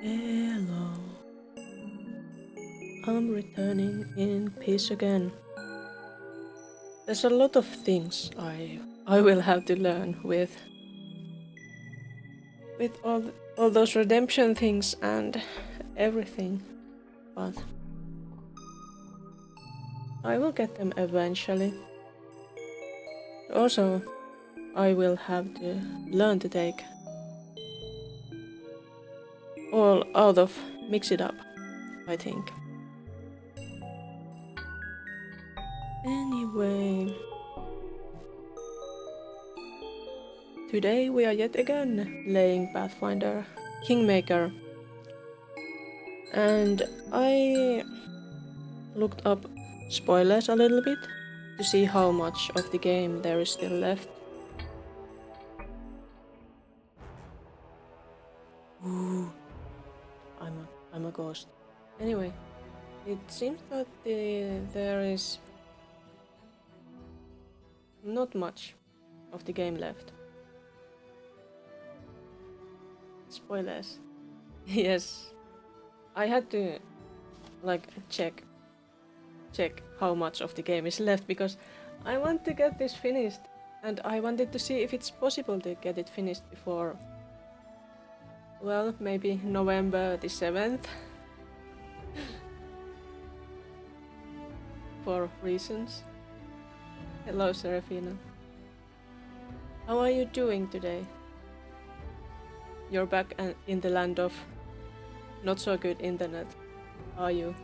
Hello. I'm returning in peace again. There's a lot of things I will have to learn with all those redemption things and everything, but I will get them eventually. Also, I will have to learn to take all out of mix it up, I think. Anyway, today we are yet again playing Pathfinder Kingmaker, and I looked up spoilers a little bit to see how much of the game there is still left. Ooh, I'm a ghost. Anyway, it seems that there is not much of the game left. Spoilers. Yes, I had to like check how much of the game is left because I want to get this finished, and I wanted to see if it's possible to get it finished before, well, maybe November the 7th. For reasons. Hello, Serafina. How are you doing today? You're back in the land of not so good internet, are you?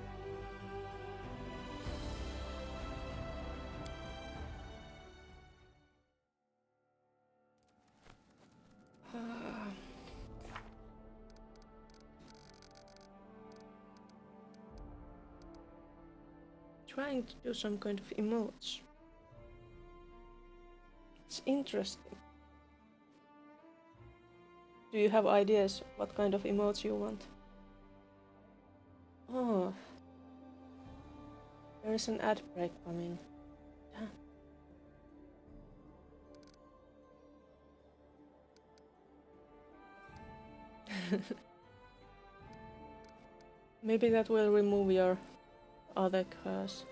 Trying to do some kind of emotes. It's interesting. Do you have ideas what kind of emotes you want? Oh, there is an ad break coming. Damn. Maybe that will remove your other curse.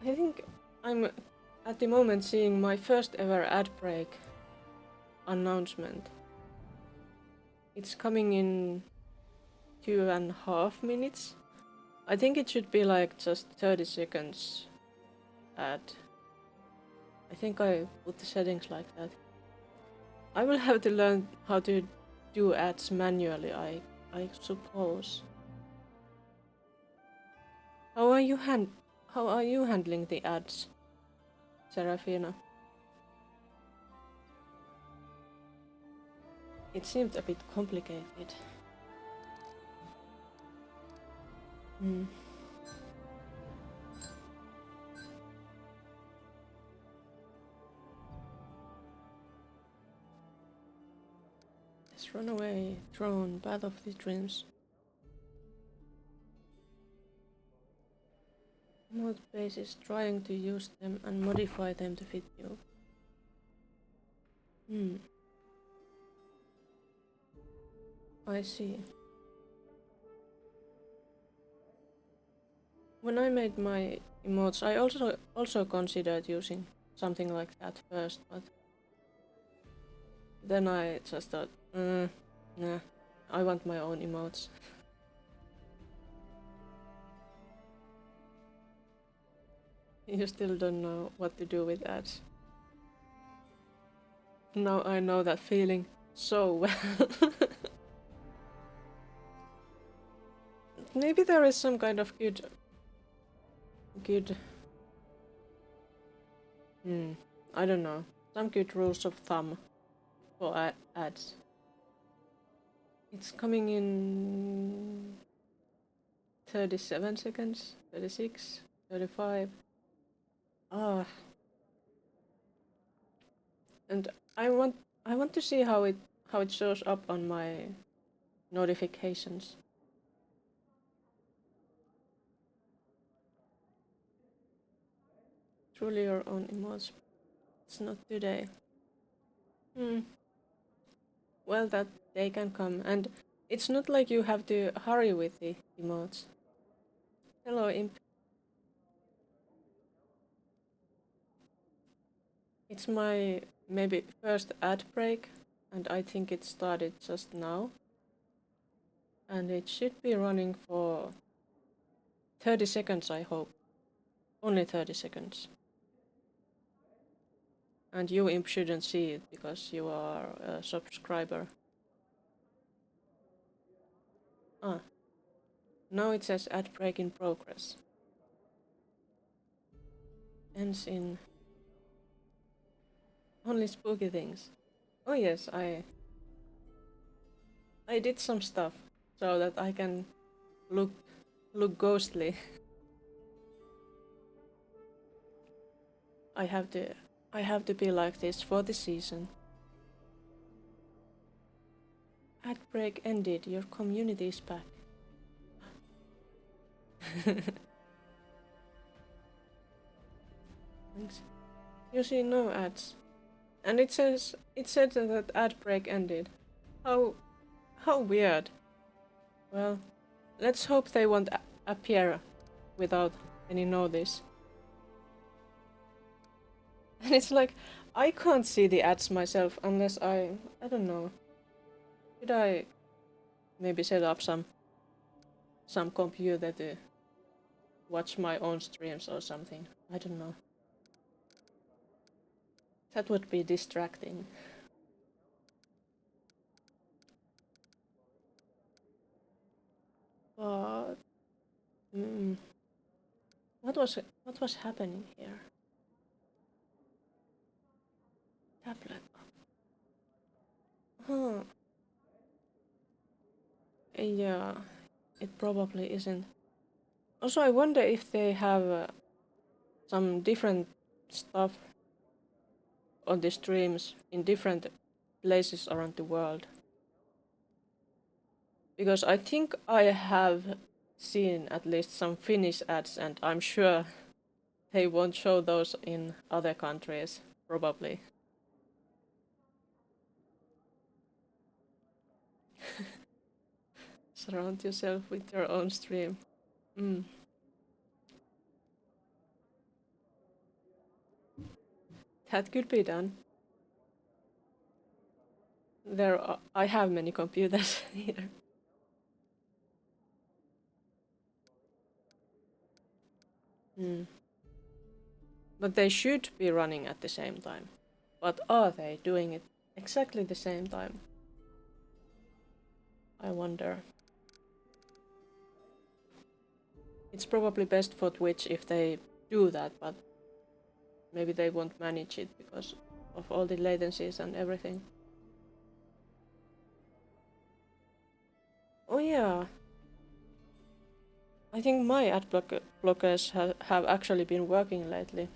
I think I'm at the moment seeing my first ever ad break announcement. It's coming in 2.5 minutes. I think it should be like just 30 seconds ad. I think I put the settings like that. I will have to learn how to do ads manually, I suppose. How are you handling the ads, Serafina? It seemed a bit complicated. Let's run away, throne, path of the dreams. Mod bases, trying to use them and modify them to fit you. I see. When I made my emotes, I also considered using something like that first, but then I just thought, nah, I want my own emotes. You still don't know what to do with ads. Now I know that feeling so well. Maybe there is some kind of good... I don't know. Some good rules of thumb for ads. It's coming in 37 seconds, 36, 35. Ah. And I want to see how it shows up on my notifications. Truly your own emotes. It's not today. well, that they can come, and it's not like you have to hurry with the emotes. Hello, Imp. It's my maybe first ad break, and I think it started just now. And it should be running for 30 seconds, I hope. Only 30 seconds. And you, Imp, shouldn't see it because you are a subscriber. Ah, now it says ad break in progress. Ends in only spooky things. Oh yes, I did some stuff so that I can look ghostly. I have to be like this for the season. Ad break ended. Your community is back. Thanks. You see no ads. And it said that ad break ended. How weird. Well, let's hope they won't appear without any notice. And it's like, I can't see the ads myself unless I don't know. Should I maybe set up some computer to watch my own streams or something? I don't know. That would be distracting. But what was happening here? Tablet. Huh. Yeah, it probably isn't. Also, I wonder if they have some different stuff on the streams in different places around the world. Because I think I have seen at least some Finnish ads, and I'm sure they won't show those in other countries, probably. Surround yourself with your own stream. That could be done. I have many computers here. But they should be running at the same time. But are they doing it exactly the same time? I wonder. It's probably best for Twitch if they do that, but maybe they won't manage it because of all the latencies and everything. Oh yeah. I think my ad blockers have actually been working lately.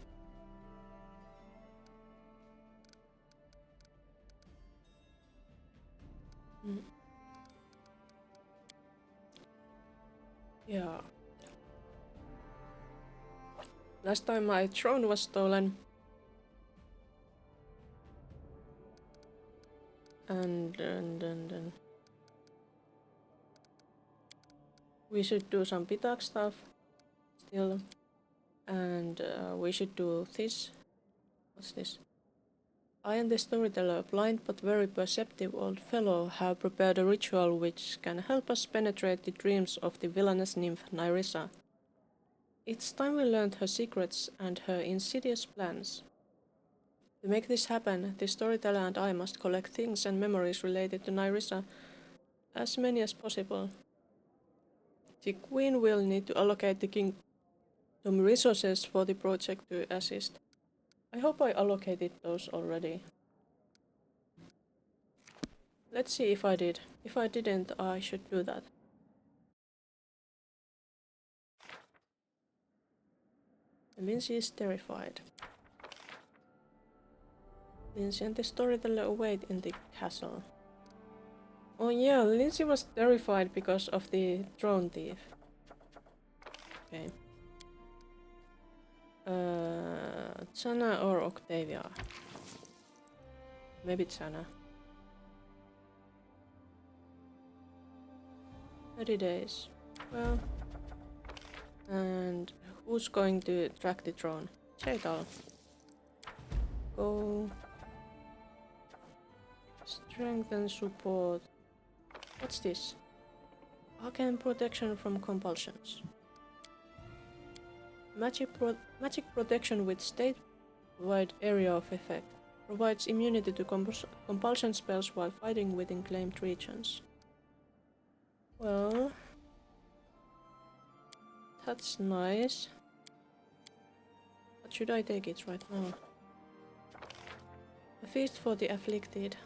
Yeah. Last time my throne was stolen. And we should do some Pitak stuff still. And we should do this. What's this? I and the storyteller, a blind but very perceptive old fellow, have prepared a ritual which can help us penetrate the dreams of the villainous nymph Nyrissa. It's time we learned her secrets and her insidious plans. To make this happen, the storyteller and I must collect things and memories related to Nyrissa, as many as possible. The Queen will need to allocate the kingdom resources for the project to assist. I hope I allocated those already. Let's see if I did. If I didn't, I should do that. Lindsay is terrified. Lindsay and the storyteller await in the castle. Oh yeah, Lindsay was terrified because of the throne thief. Okay. Chana or Octavia? Maybe Chana. 30 days. Well, and who's going to track the drone? Chetal. Go. Strength and support. What's this? Arcane protection from compulsions. Magic protection with state-wide area of effect. Provides immunity to compulsion spells while fighting within claimed regions. Well, that's nice. But should I take it right now? A feast for the afflicted.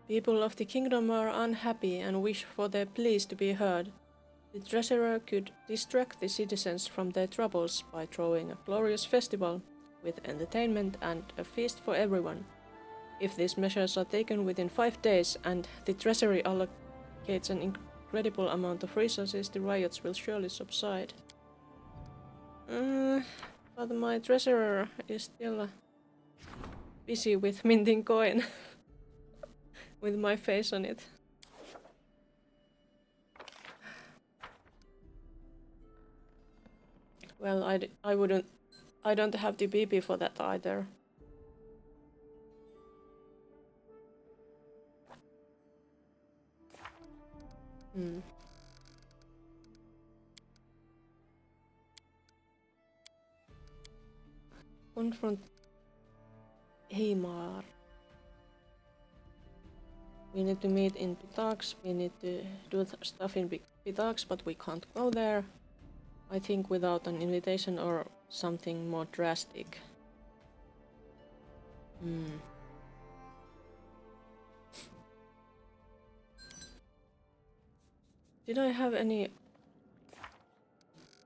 People of the kingdom are unhappy and wish for their pleas to be heard. The treasurer could distract the citizens from their troubles by throwing a glorious festival with entertainment and a feast for everyone. If these measures are taken within 5 days and the treasury allocates an incredible amount of resources, the riots will surely subside. But my treasurer is still busy with minting coin with my face on it. Well, I don't have the BP for that either. Confront Heimar. We need to meet in p66, we need to do stuff in p66, but we can't go there. I think without an invitation or something more drastic. Did I have any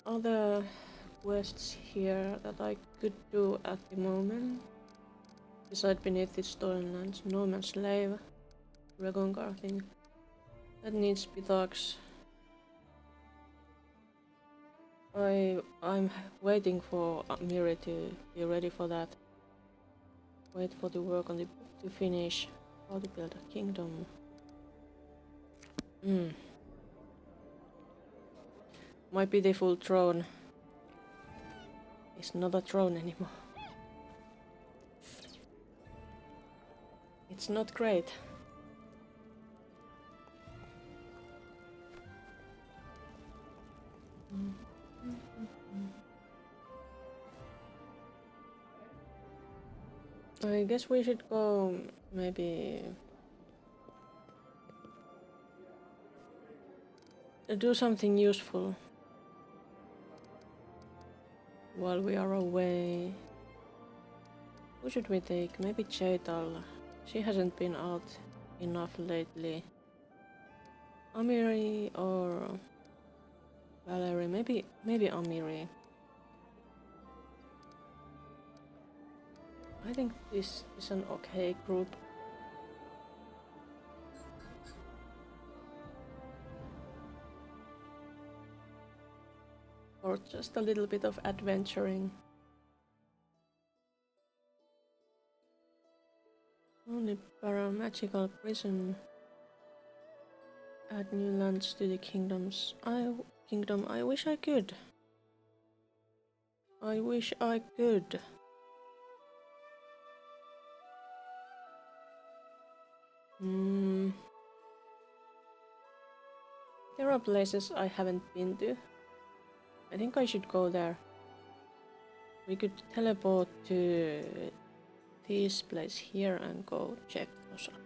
other quests here that I could do at the moment? Beside Beneath the Stolen Lands, Norman Slave, Dragon Car thing. That needs p66. I'm waiting for Miri to be ready for that. Wait for the work on the book to finish. How to build a kingdom. My pitiful throne is not a throne anymore. It's not great. I guess we should go maybe do something useful while we are away. Who should we take? Maybe Chetal. She hasn't been out enough lately. Amiri or Valerie? Maybe Amiri. I think this is an okay group. Or just a little bit of adventuring. Only magical prison. Add new lands to the kingdoms. I wish I could. I wish I could. There are places I haven't been to. I think I should go there. We could teleport to this place here and go check those out.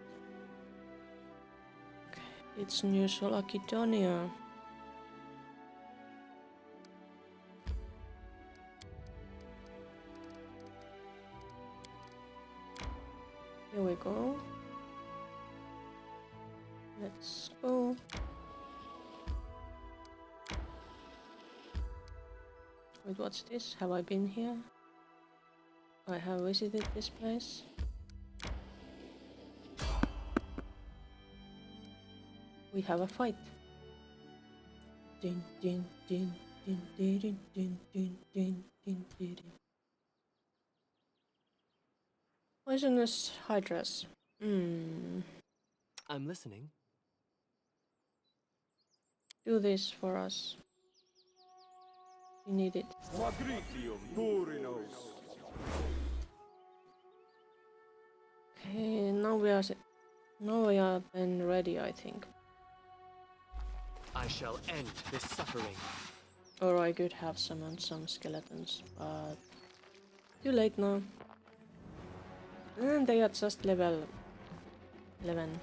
Okay, it's New Solakidonia. Here we go. Let's go. Wait, what's this? Have I been here? I have visited this place. We have a fight. Din din din din din din din din din din din. Poisonous hydras. Hmm. I'm listening. Do this for us. We need it. Okay, now we are then ready, I think. I shall end this suffering. Or I could have summoned some skeletons, but too late now. And they are just level 11.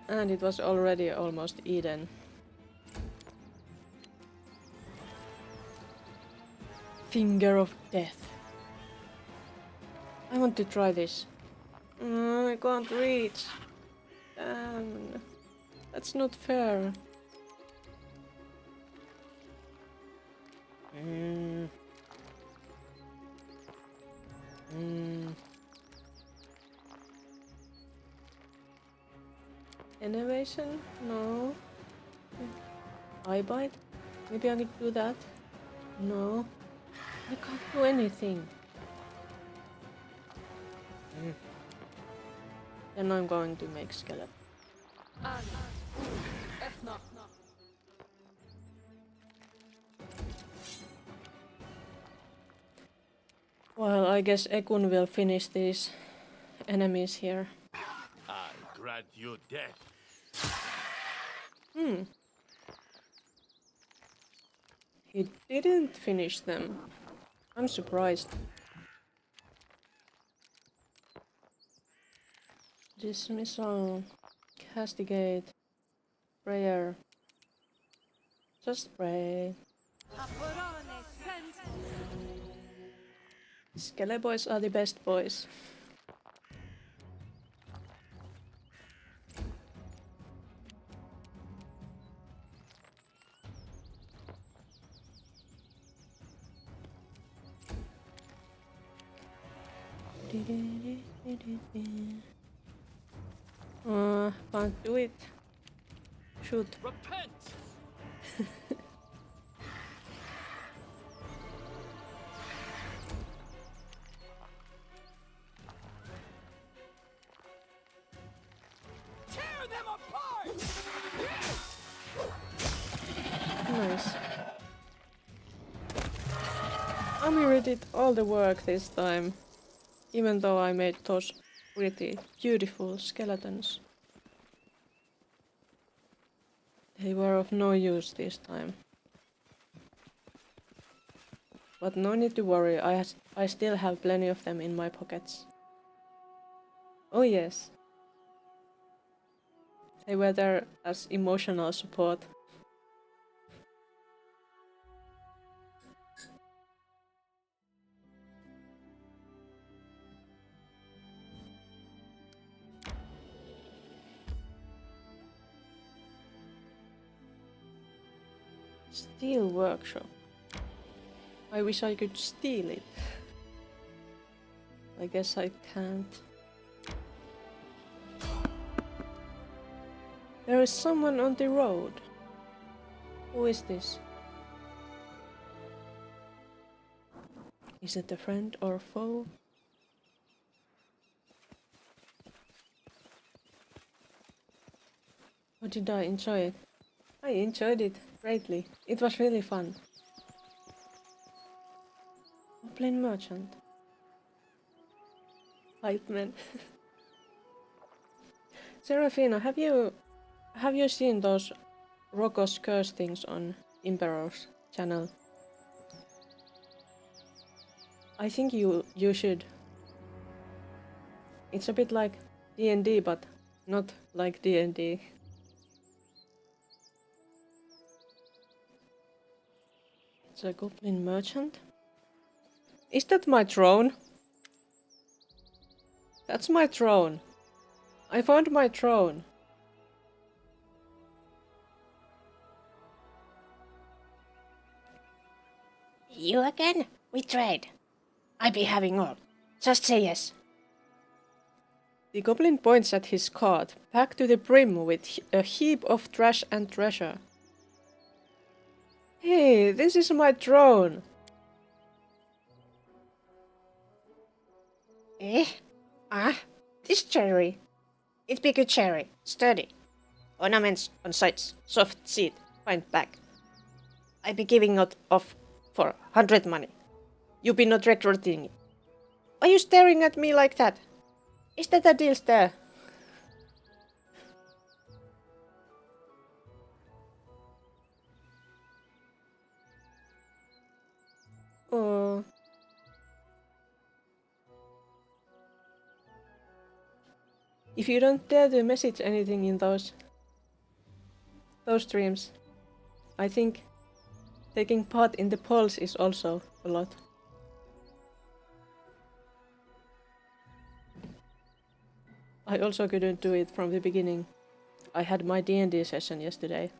And it was already almost Eden. Finger of death. I want to try this. I can't reach. Damn. That's not fair. Innovation? No. Eye bite? Maybe I could do that? No. I can't do anything. Then I'm going to make skeleton. Well, I guess Ekun will finish these enemies here. I grant you death. He didn't finish them. I'm surprised. Dismissal. Castigate. Prayer. Just pray. Skele boys are the best boys. Can't do it. Shoot. Repent! Tear them apart! Nice. Amiri did all the work this time, even though I made those pretty beautiful skeletons. They were of no use this time. But no need to worry, I still have plenty of them in my pockets. Oh yes. They were there as emotional support. Steel workshop. I wish I could steal it. I guess I can't. There is someone on the road. Who is this? Is it a friend or foe? Or did I enjoy it? I enjoyed it greatly. It was really fun. Plain merchant. Hype man. Serafina, have you seen those Rocco's curse things on Emperor's channel? I think you should. It's a bit like D&D, but not like D&D. It's a goblin merchant. Is that my throne? That's my throne. I found my throne. You again? We trade. I be having all. Just say yes. The goblin points at his cart, packed to the brim with a heap of trash and treasure. Hey, this is my drone! Eh? Ah, this cherry. It be good cherry, sturdy. Ornaments on sides, soft seed, fine back. I be giving it off for 100 money. You be not regretting it. Why you staring at me like that? Is that a deal there? Oh. If you don't dare to message anything in those streams, I think taking part in the polls is also a lot. I also couldn't do it from the beginning. I had my D&D session yesterday.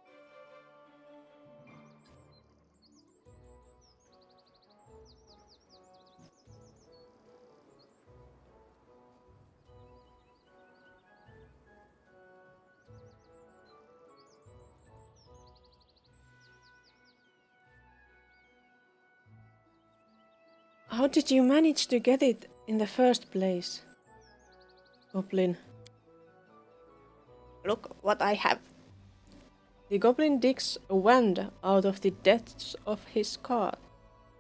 How did you manage to get it in the first place? Goblin. Look what I have. The goblin digs a wand out of the depths of his cart.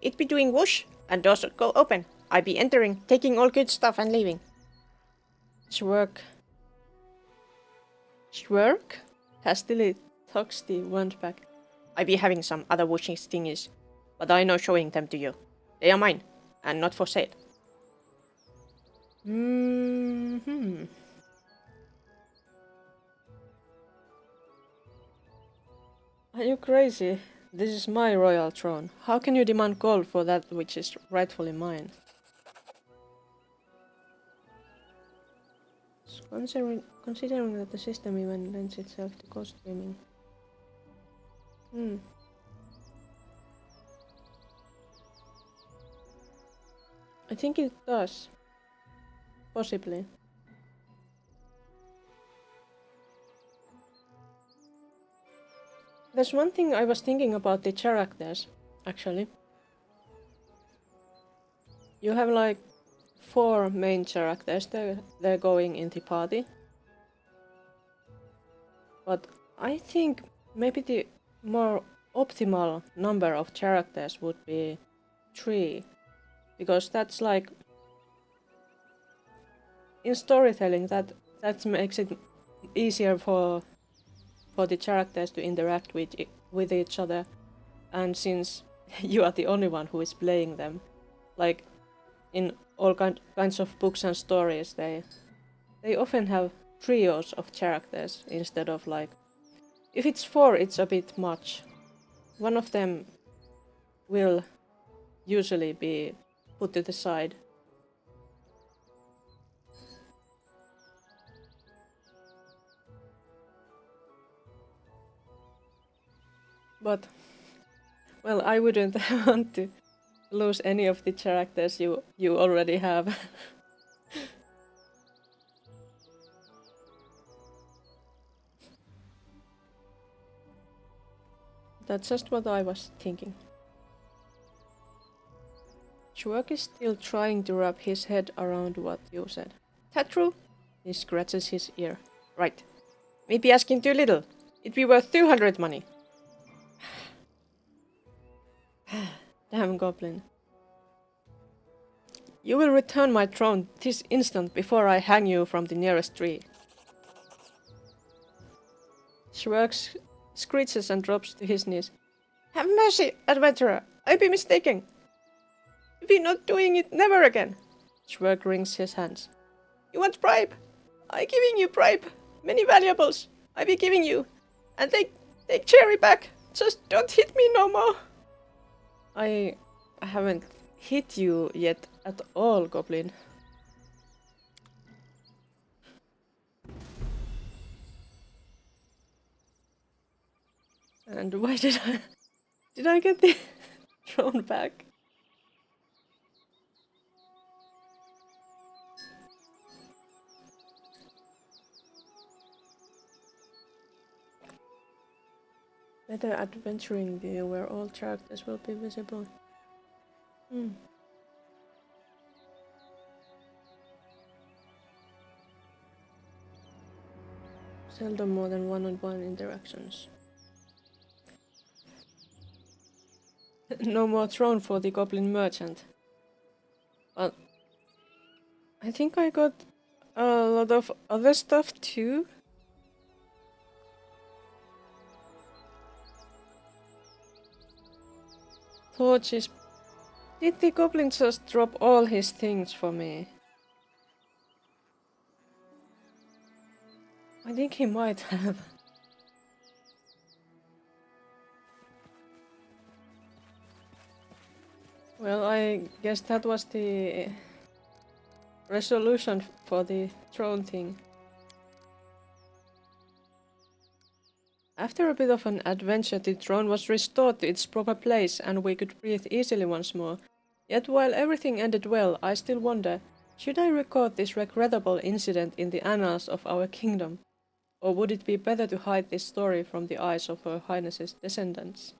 It be doing whoosh, and doors go open. I be entering, taking all good stuff and leaving. Shwerk hastily tucks the wand back. I be having some other whooshing thingies, but I no showing them to you. They are mine, and not for sale. Mm-hmm. Are you crazy? This is my royal throne. How can you demand gold for that which is rightfully mine? Considering that the system even lends itself to costuming. I think it does. Possibly. There's one thing I was thinking about the characters, actually. You have like 4 main characters, they're going in the party. But I think maybe the more optimal number of characters would be 3. Because that's like... in storytelling, that makes it easier for the characters to interact with each other. And since you are the only one who is playing them, like in all kinds of books and stories, they often have trios of characters instead of like... if it's 4, it's a bit much. One of them will usually be put to the side. But, well, I wouldn't want to lose any of the characters you already have. That's just what I was thinking. Shwerk is still trying to wrap his head around what you said. That true? He scratches his ear. Right. Maybe asking too little. It'd be worth 200 money. Damn goblin. You will return my throne this instant before I hang you from the nearest tree. Shwerk screeches and drops to his knees. Have mercy, adventurer. I be mistaken. Be not doing it never again. Shwerk wrings his hands. You want bribe? I giving you bribe. Many valuables. I be giving you. And take cherry back. Just don't hit me no more. I haven't hit you yet at all, goblin. And why did I get the throne back? Better adventuring view where all characters will be visible. Seldom more than one-on-one interactions. No more throne for the goblin merchant. But I think I got a lot of other stuff too. Torches. Did the goblin just drop all his things for me? I think he might have. Well, I guess that was the resolution for the throne thing. After a bit of an adventure, the throne was restored to its proper place and we could breathe easily once more. Yet while everything ended well, I still wonder, should I record this regrettable incident in the annals of our kingdom? Or would it be better to hide this story from the eyes of Her Highness's descendants?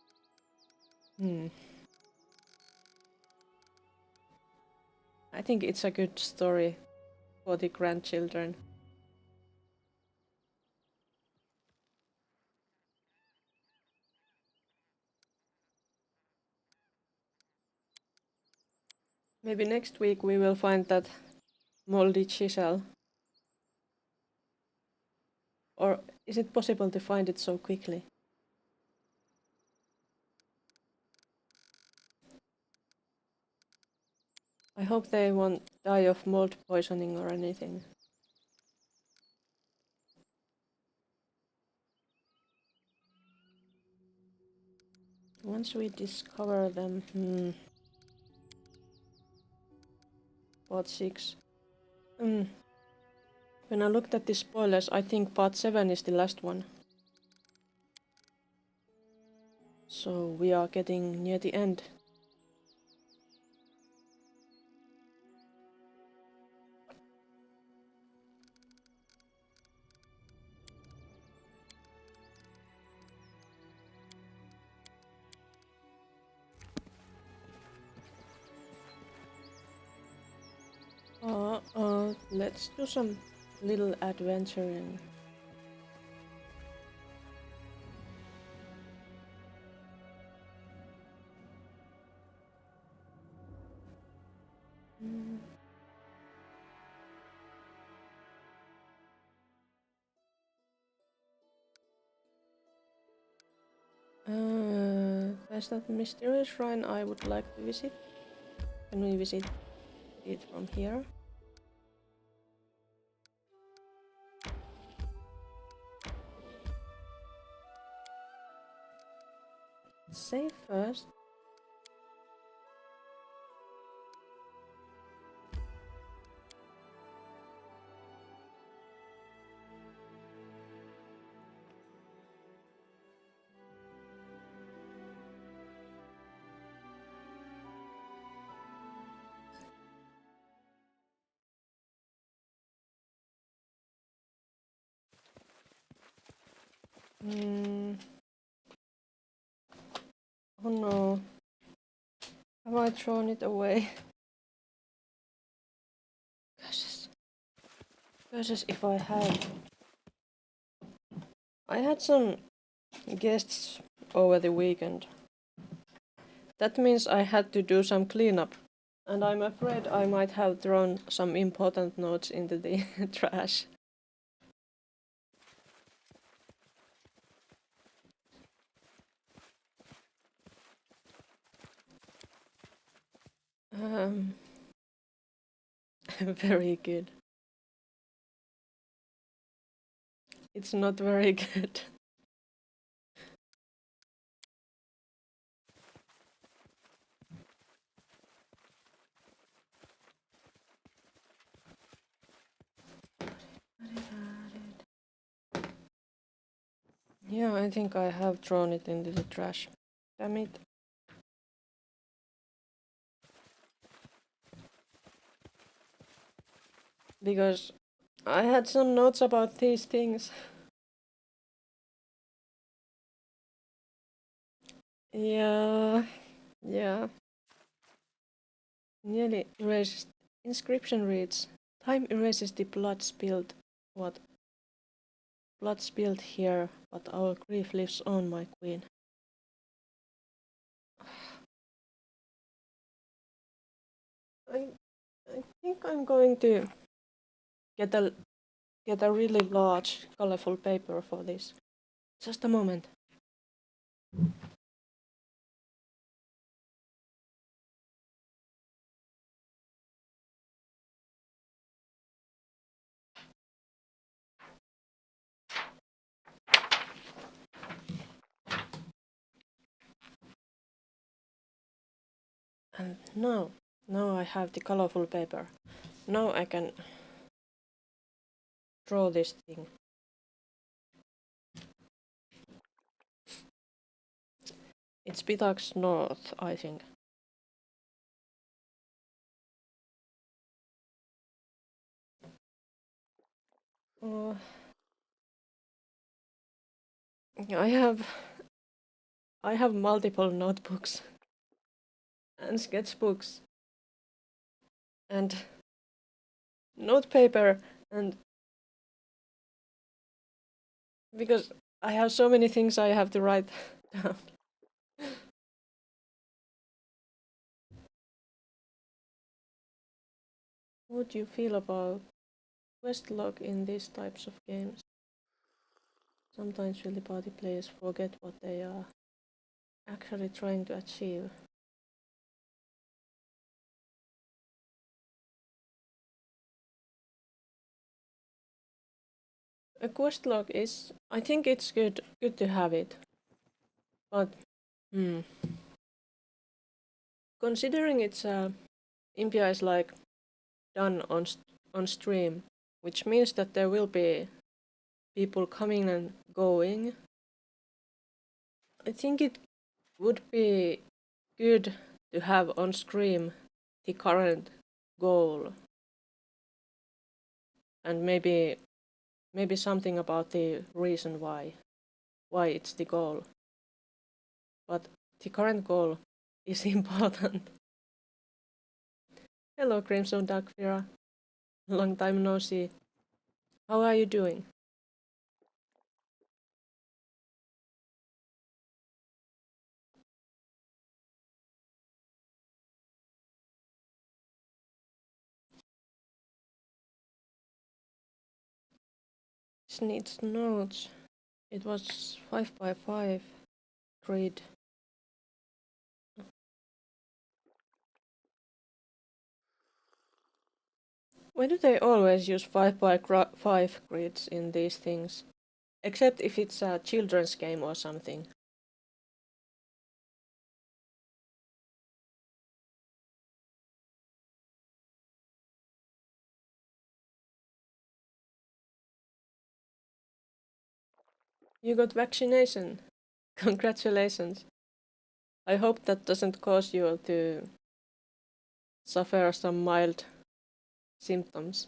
I think it's a good story for the grandchildren. Maybe next week we will find that moldy chisel. Or is it possible to find it so quickly? I hope they won't die of mold poisoning or anything. Once we discover them, part 6. When I looked at the spoilers, I think part 7 is the last one. So we are getting near the end. Let's do some little adventuring. There's that mysterious shrine I would like to visit. Can we visit it from here? Save first. Oh no. Have I thrown it away? Curses. Curses if I have. I had some guests over the weekend. That means I had to do some cleanup. And I'm afraid I might have thrown some important notes into the trash. Very good. It's not very good. Yeah, I think I have thrown it into the trash. Damn it. Because I had some notes about these things. Yeah. Yeah. Nearly erased. Inscription reads, time erases the blood spilled. What? Blood spilled here, but our grief lives on, my queen. I, I think I'm going to get a really large, colorful paper for this. Just a moment. And now I have the colorful paper. Now I can draw this thing. It's Pitax North, I think. Uh, I have multiple notebooks and sketchbooks and notepaper, and because I have so many things I have to write down. What do you feel about quest log in these types of games? Sometimes will the party players forget what they are actually trying to achieve. A quest log is, I think it's good to have it, but considering it's Impia is like done on stream, which means that there will be people coming and going. I think it would be good to have on stream the current goal, and maybe something about the reason why it's the goal. But the current goal is important. Hello, Crimson Darkfira. Long time no see. How are you doing? This needs notes. It was 5x5 grid. Why do they always use 5x5 grids in these things? Except if it's a children's game or something. You got vaccination. Congratulations. I hope that doesn't cause you to suffer some mild symptoms.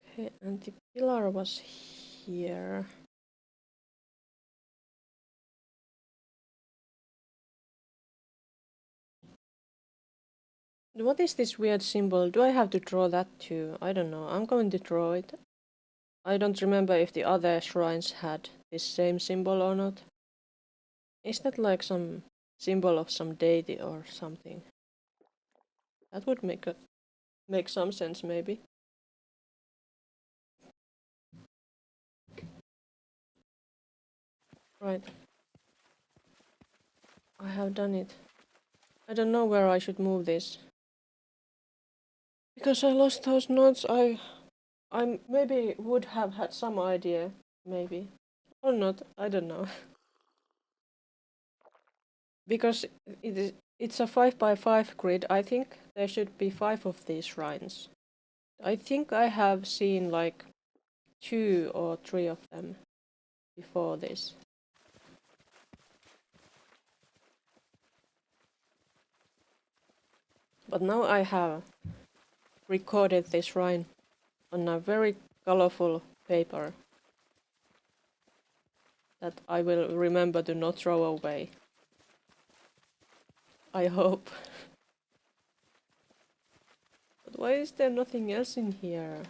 Okay, and the pillar was here. What is this weird symbol? Do I have to draw that too? I don't know. I'm going to draw it. I don't remember if the other shrines had this same symbol or not. Is that like some symbol of some deity or something? That would make some sense, maybe. Right. I have done it. I don't know where I should move this. Because I lost those notes, I maybe would have had some idea, maybe. Or not, I don't know. Because it's a 5x5 grid, I think there should be 5 of these shrines. I think I have seen like 2 or 3 of them before this. But now I have recorded this shrine on a very colorful paper. that I will remember to not throw away. I hope. But why is there nothing else in here?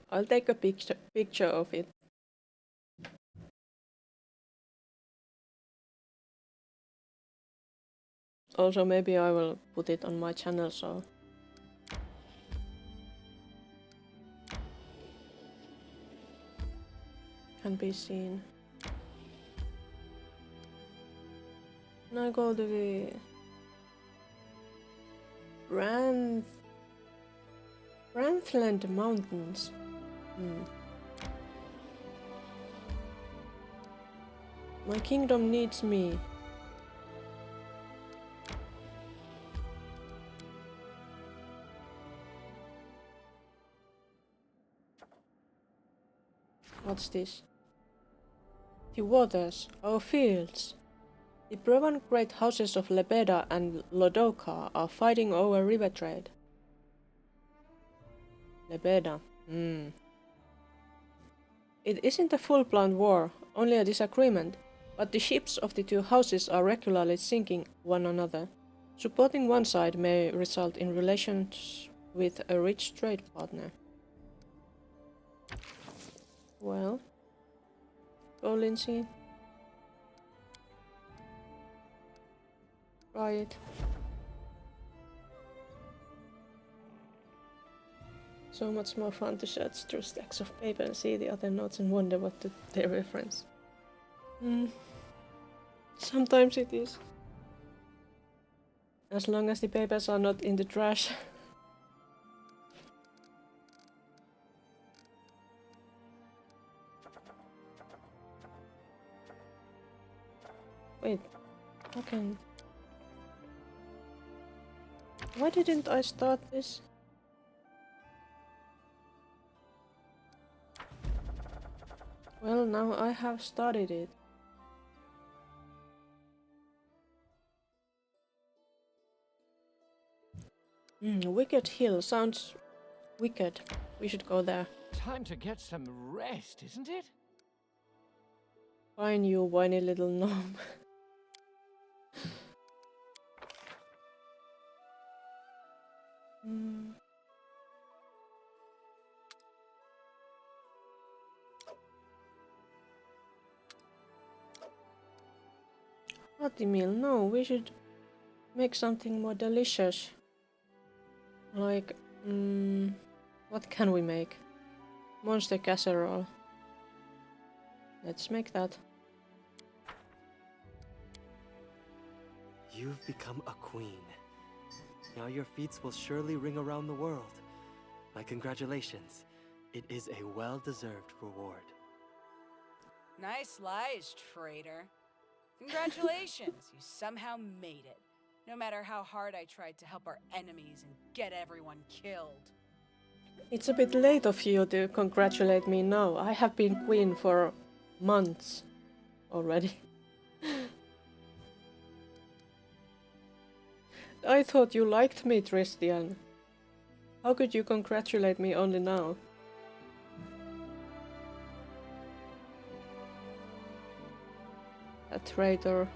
I'll take a picture of it. Also, maybe I will put it on my channel so can be seen. Now go to the Branthland Mountains. My kingdom needs me. What's this? The waters, our fields. The Provan great houses of Lebeda and Lodoka are fighting over river trade. Lebeda. It isn't a full-blown war, only a disagreement, but the ships of the two houses are regularly sinking one another. Supporting one side may result in relations with a rich trade partner. Well, go Lindsay. Try it. So much more fun to search through stacks of paper and see the other notes and wonder what they reference. Sometimes it is. As long as the papers are not in the trash. Wait, okay. Why didn't I start this? Well, now I have started it. Wicked Hill sounds wicked. We should go there. Time to get some rest, isn't it? Fine, you whiny little gnome. Hearty meal. No, we should make something more delicious. Like, what can we make? Monster casserole. Let's make that. You've become a queen. Now your feats will surely ring around the world. My congratulations. It is a well-deserved reward. Nice lies, traitor. Congratulations, you somehow made it. No matter how hard I tried to help our enemies and get everyone killed. It's a bit late of you to congratulate me now. I have been queen for months already. I thought you liked me, Tristian. How could you congratulate me only now? A traitor.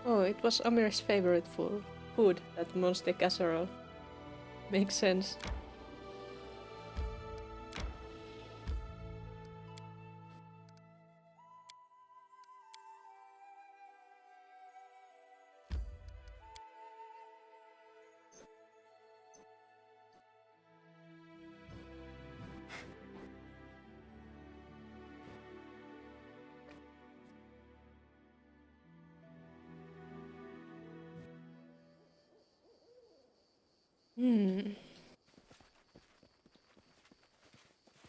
Oh, it was Amir's favorite food, that monster casserole. Makes sense.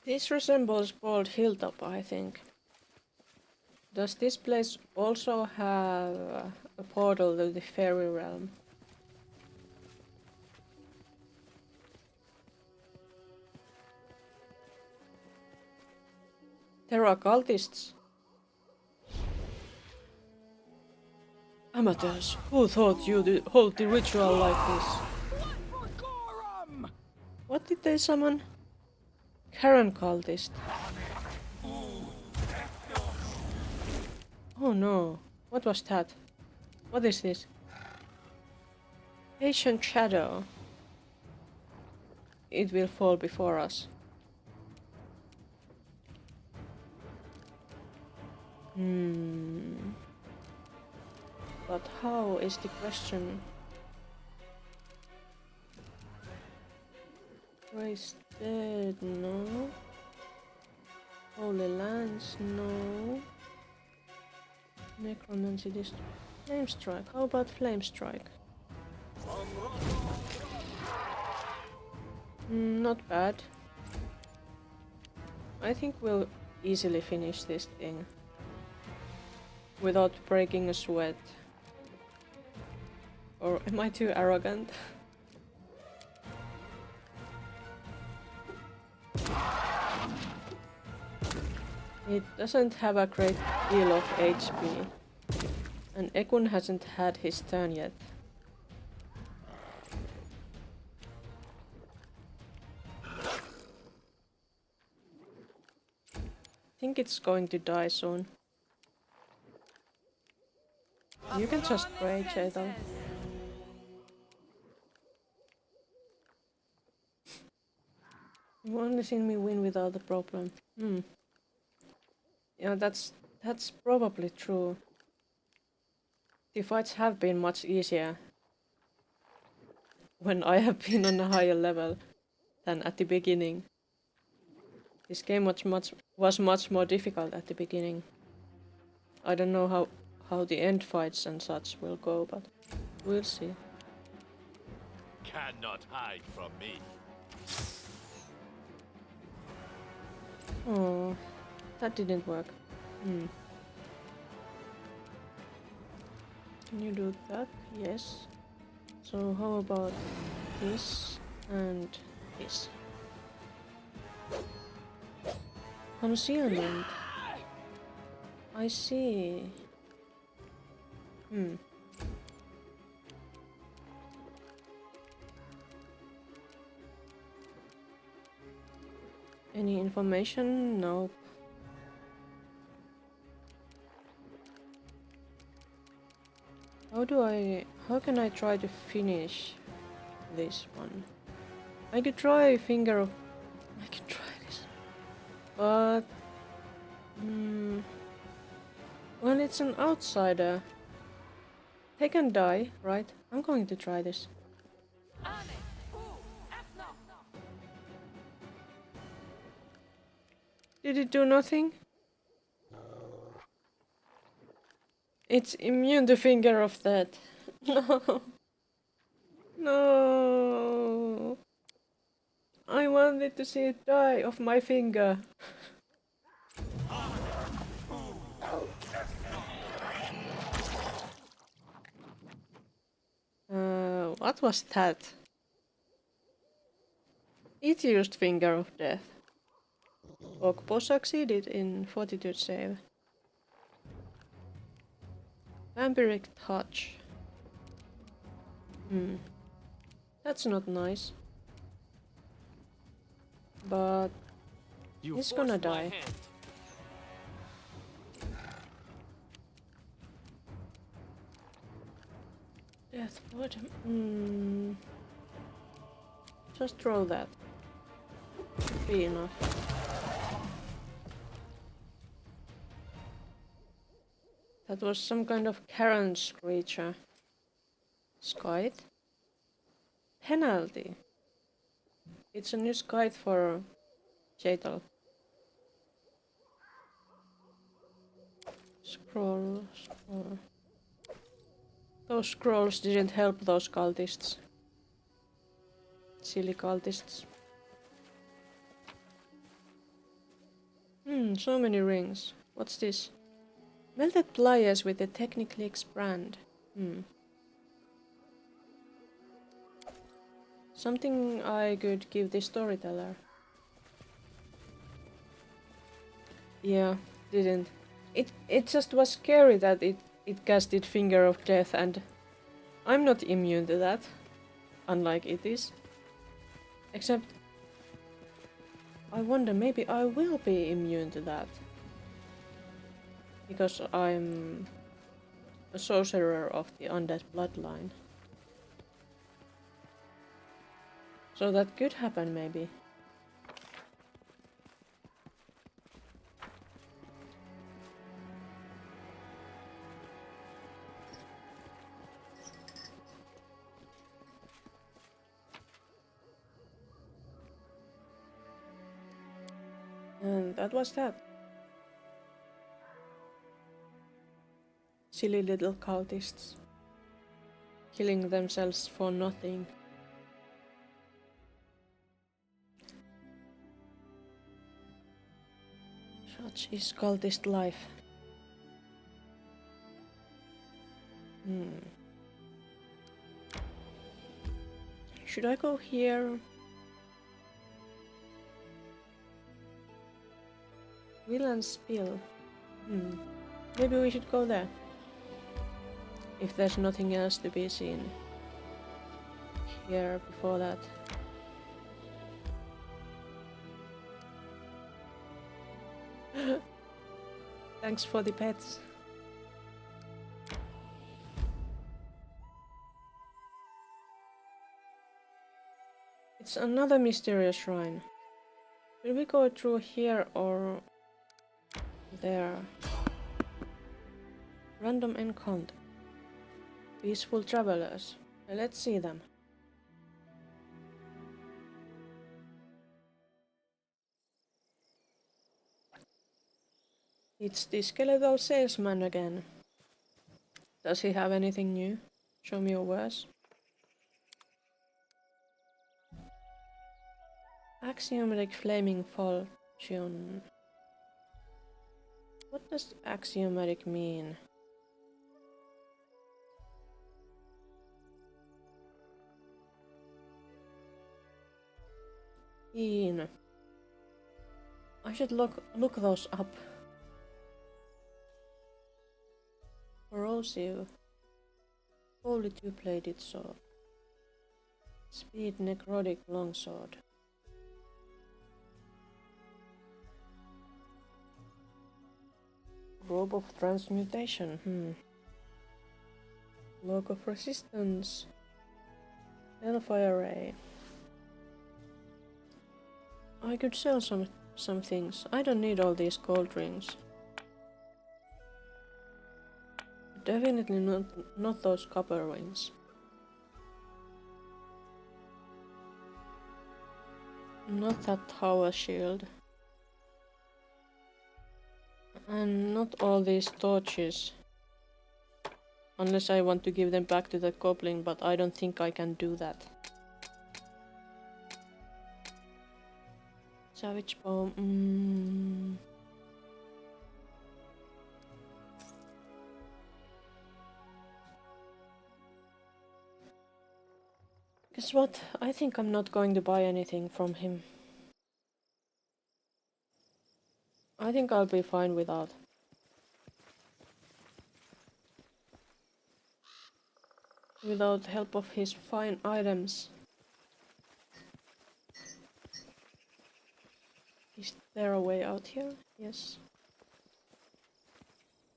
This resembles Bald Hilltop, I think. Does this place also have a portal to the fairy realm? There are cultists. Amateurs, who thought you'd hold the ritual like this? What did they summon? Karen cultist. Oh no, what was that? What is this? Ancient shadow. It will fall before us. But how is the question? Raised dead, no. Holy lands, no. Necromancy district. Flame strike. How about flame strike? Not bad. I think we'll easily finish this thing without breaking a sweat. Or am I too arrogant? It doesn't have a great deal of HP. And Ekun hasn't had his turn yet. I think it's going to die soon. You can just pray, Chetal. You've only seen me win without a problem. Yeah, that's probably true. The fights have been much easier when I have been on a higher level than at the beginning. This game was much more difficult at the beginning. I don't know how the end fights and such will go, but we'll see. Cannot hide from me. Oh, that didn't work. Can you do that? Yes. So how about this and this? Concealment. I see. Any information? No. How can I try to finish this one? I could try I could try this. But when it's an outsider, they can die, right? I'm going to try this. Did it do nothing? It's immune to finger of death. No. No. I wanted to see it die of my finger. What was that? It used Finger of Death. Okpo succeeded in Fortitude save. Vampiric Touch. That's not nice. But he's gonna die. Death bottom. Just throw that. Should be enough. That was some kind of Karen's creature. Scythe? Penalty. It's a new scythe for Chetal. Scroll. Those scrolls didn't help those cultists. Silly cultists. So many rings. What's this? Melted pliers with the Techniclix brand. Something I could give the storyteller. Yeah, didn't. It just was scary that it casted Finger of Death, and I'm not immune to that, unlike it is. Except, I wonder, maybe I will be immune to that. Because I'm a sorcerer of the undead bloodline. So that could happen, maybe. And that was that. Silly little cultists. Killing themselves for nothing. Such is cultist life. Should I go here? Will and spill. Maybe we should go there. If there's nothing else to be seen here before that. Thanks for the pets. It's another mysterious shrine. Will we go through here or there? Random encounter. Peaceful travelers. Let's see them. It's the skeletal salesman again. Does he have anything new? Show me your wares. Axiomatic flaming fortune. What does axiomatic mean? I should look those up. Corrosive. Holy two-bladed sword. Speed necrotic longsword. Robe of transmutation. Log of resistance. Hellfire ray. I could sell some things. I don't need all these gold rings. Definitely not those copper rings. Not that tower shield. And not all these torches. Unless I want to give them back to the goblin, but I don't think I can do that. Savage bow. Guess what? I think I'm not going to buy anything from him. I think I'll be fine without. Without help of his fine items. Is there a way out here? Yes.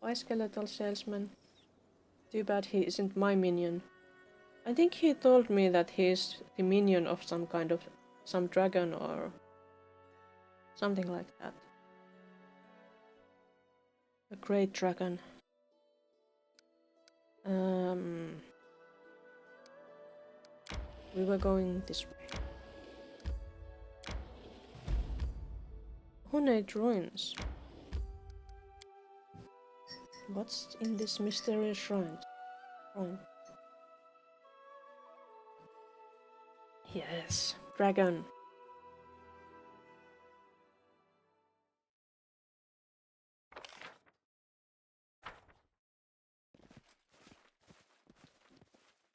Bye, skeletal salesman. Too bad he isn't my minion. I think he told me that he's the minion of some dragon or something like that. A great dragon. We were going this way. Ornate ruins. What's in this mysterious shrine? Yes, dragon.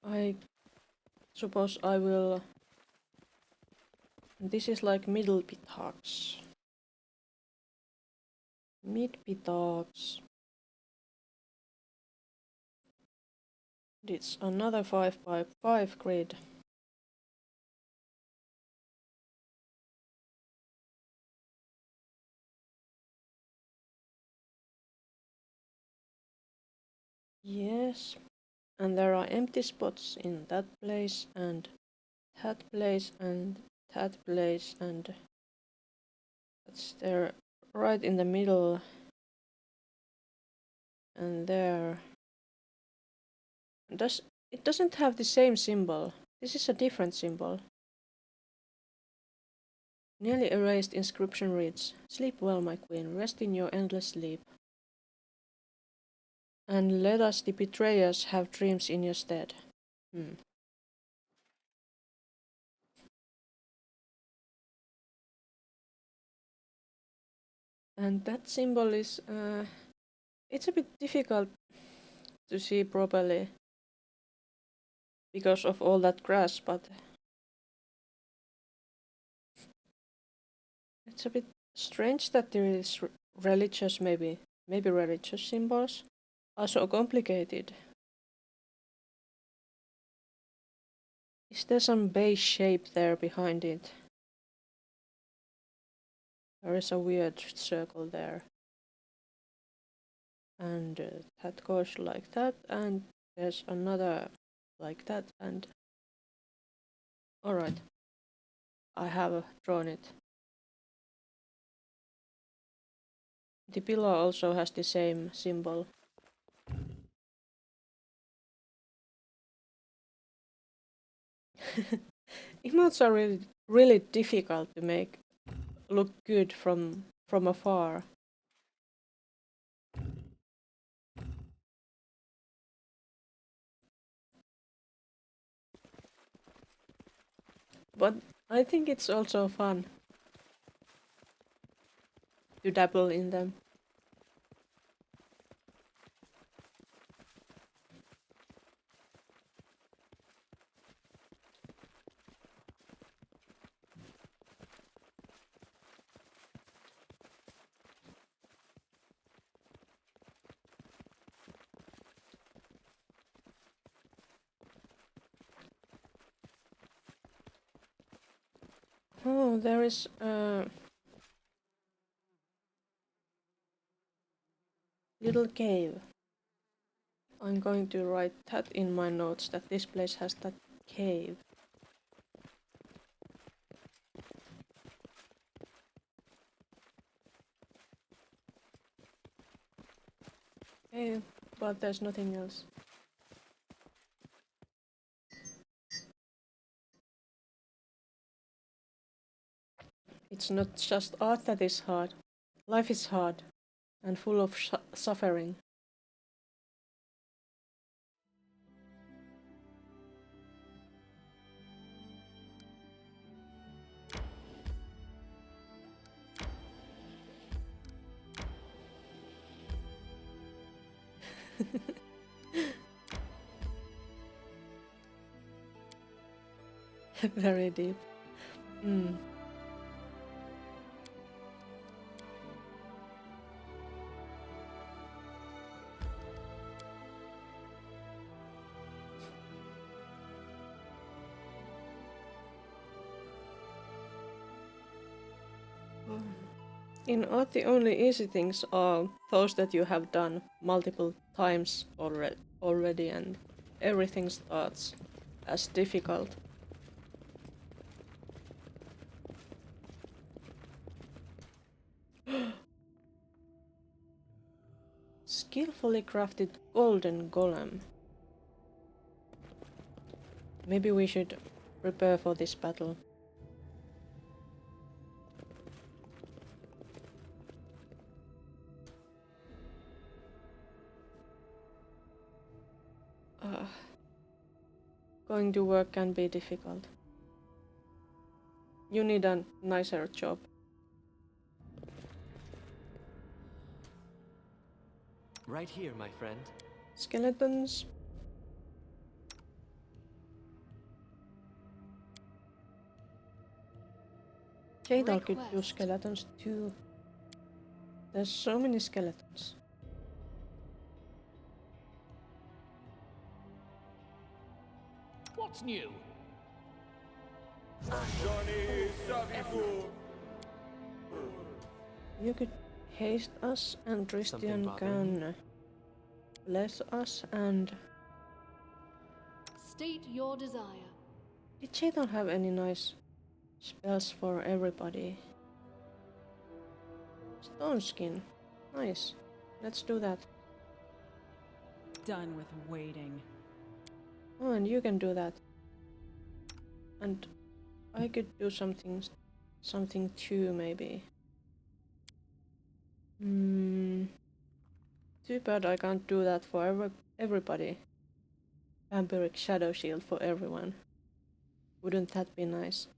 I suppose I will. This is like middle pit hearts. Midby talks. It's another 5x5 grid. Yes, and there are empty spots in that place and that place and that place, and that's there right in the middle and there. It doesn't have the same symbol. This is a different symbol. Nearly erased inscription reads, "Sleep well, my queen, rest in your endless sleep. And let us the betrayers have dreams in your stead." And that symbol is, it's a bit difficult to see properly because of all that grass, but it's a bit strange that there is religious, maybe religious symbols are so complicated. Is there some base shape there behind it? There is a weird circle there. And that goes like that, and there's another like that, and alright, I have drawn it. The pillar also has the same symbol. Emotes are really difficult to make look good from afar. But I think it's also fun to dabble in them. Oh, there is a little cave. I'm going to write that in my notes, that this place has that cave. Okay, but there's nothing else. It's not just art that is hard. Life is hard and full of suffering. Very deep. In art, the only easy things are those that you have done multiple times already, and everything starts as difficult. Skillfully crafted golden golem. Maybe we should prepare for this battle. Going to work can be difficult. You need a nicer job. Right here, my friend. Skeletons. Jadal could do skeletons too. There's so many skeletons. What's new? You could haste us and Christian bothering you? can bless us and... State your desire. Did she don't have any nice spells for everybody? Stone skin. Nice. Let's do that. Done with waiting. Oh, and you can do that. And I could do something too, maybe. Too bad I can't do that for everybody. Vampiric Shadow Shield for everyone. Wouldn't that be nice?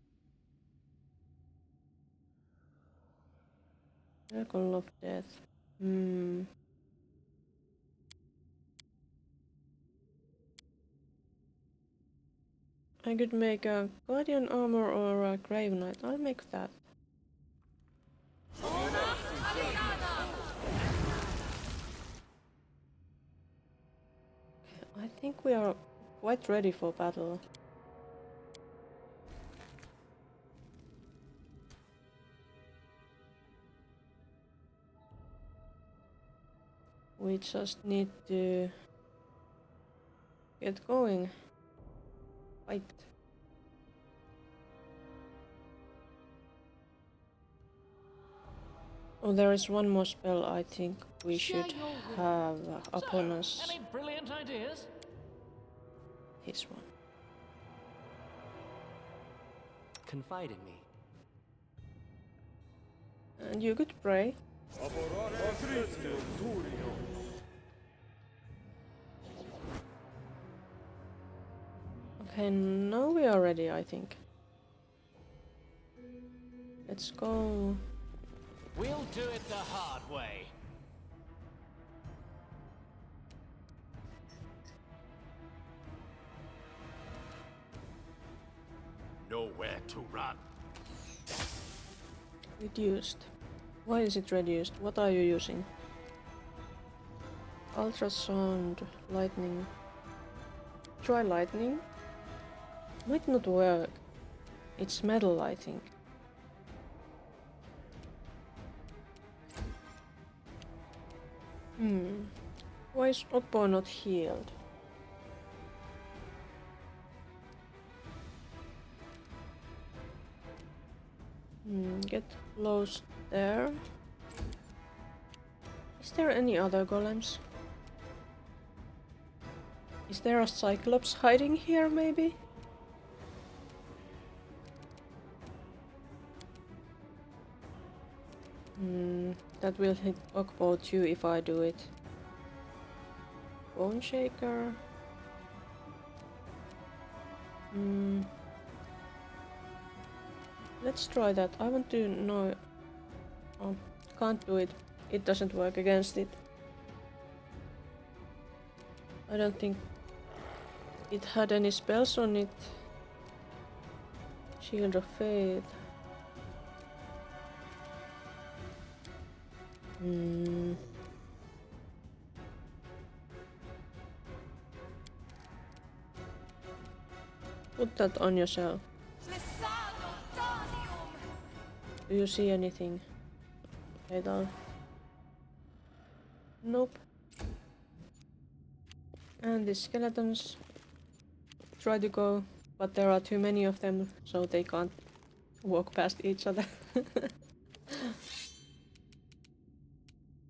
Circle of Death. I could make a Guardian Armor or a Grave Knight. I'll make that. I think we are quite ready for battle. We just need to get going. Fight. Oh, there is one more spell I think we Share should your will. have upon So, us. any brilliant ideas? This one. Confide in me. And you could pray. Okay, now we are ready, I think. Let's go. We'll do it the hard way. Nowhere to run. Reduced. Why is it reduced? What are you using? Ultrasound, lightning. Try lightning. Might not work. It's metal, I think. Why is Oppo not healed? Get close there. Is there any other golems? Is there a Cyclops hiding here, maybe? That will hit Okpo too if I do it. Bone Shaker. Let's try that. I want to know... Oh, can't do it. It doesn't work against it. I don't think it had any spells on it. Shield of Fate. Put that on yourself. Do you see anything? Fatal? Nope. And the skeletons try to go, but there are too many of them, so they can't walk past each other.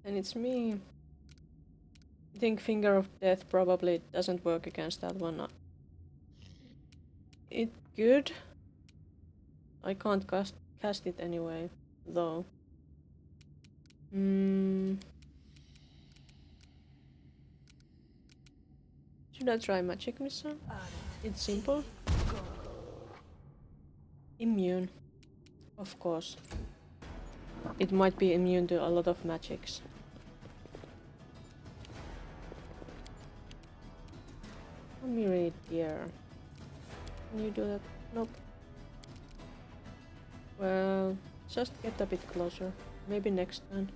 And it's me. I think Finger of Death probably doesn't work against that one. It could. I can't cast it anyway, though. Should I try Magic Missile? It's simple. Immune. Of course. It might be immune to a lot of magics. Let me read here. Can you do that? Nope. Well, just get a bit closer. Maybe next time.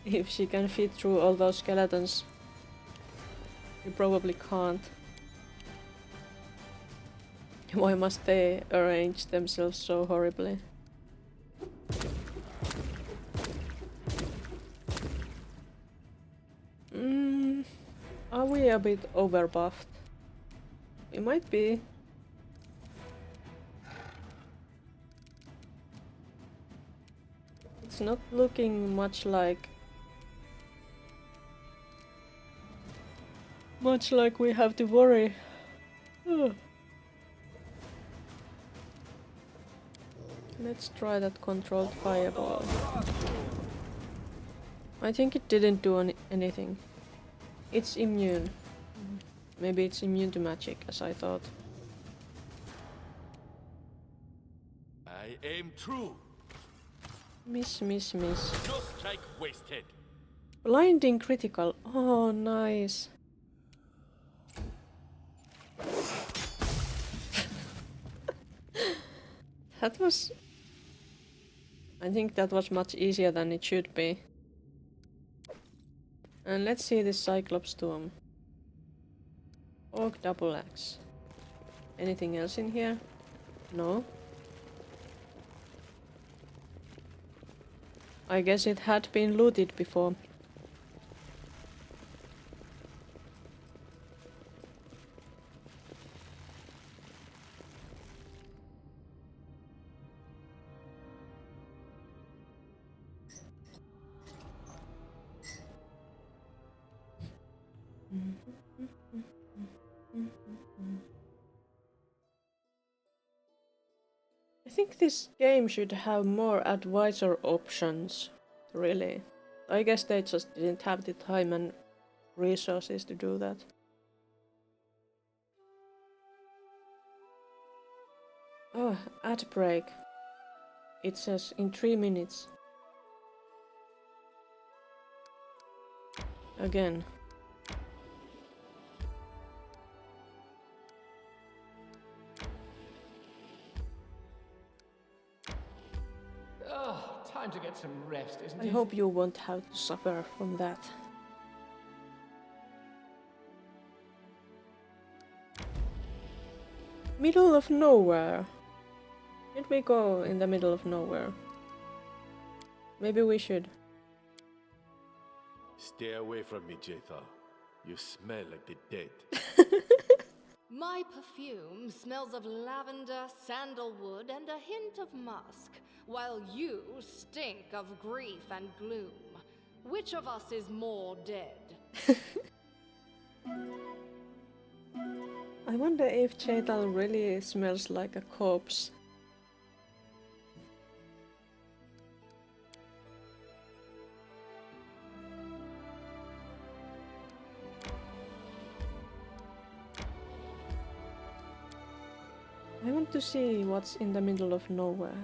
If she can fit through all those skeletons, you probably can't. Why must they arrange themselves so horribly? Are we a bit overbuffed? We might be. It's not looking much like we have to worry. Ugh. Let's try that controlled fireball. I think it didn't do anything. It's immune. Maybe it's immune to magic, as I thought. I aim true. Miss. No strike wasted. Blinding critical. Oh, nice. That was... I think that was much easier than it should be. And let's see this Cyclops tomb. Orc double axe. Anything else in here? No. I guess it had been looted before. I think this game should have more advisor options, really. I guess they just didn't have the time and resources to do that. Oh, ad break. It says in 3 minutes. Again. Oh, time to get some rest, isn't I it? hope you won't have to suffer from that. Middle of nowhere. Should we go in the middle of nowhere? Maybe we should. Stay away from me, Jatha. You smell like the dead. My perfume smells of lavender, sandalwood, and a hint of musk, while you stink of grief and gloom. Which of us is more dead? I wonder if Chetal really smells like a corpse. I want to see what's in the middle of nowhere.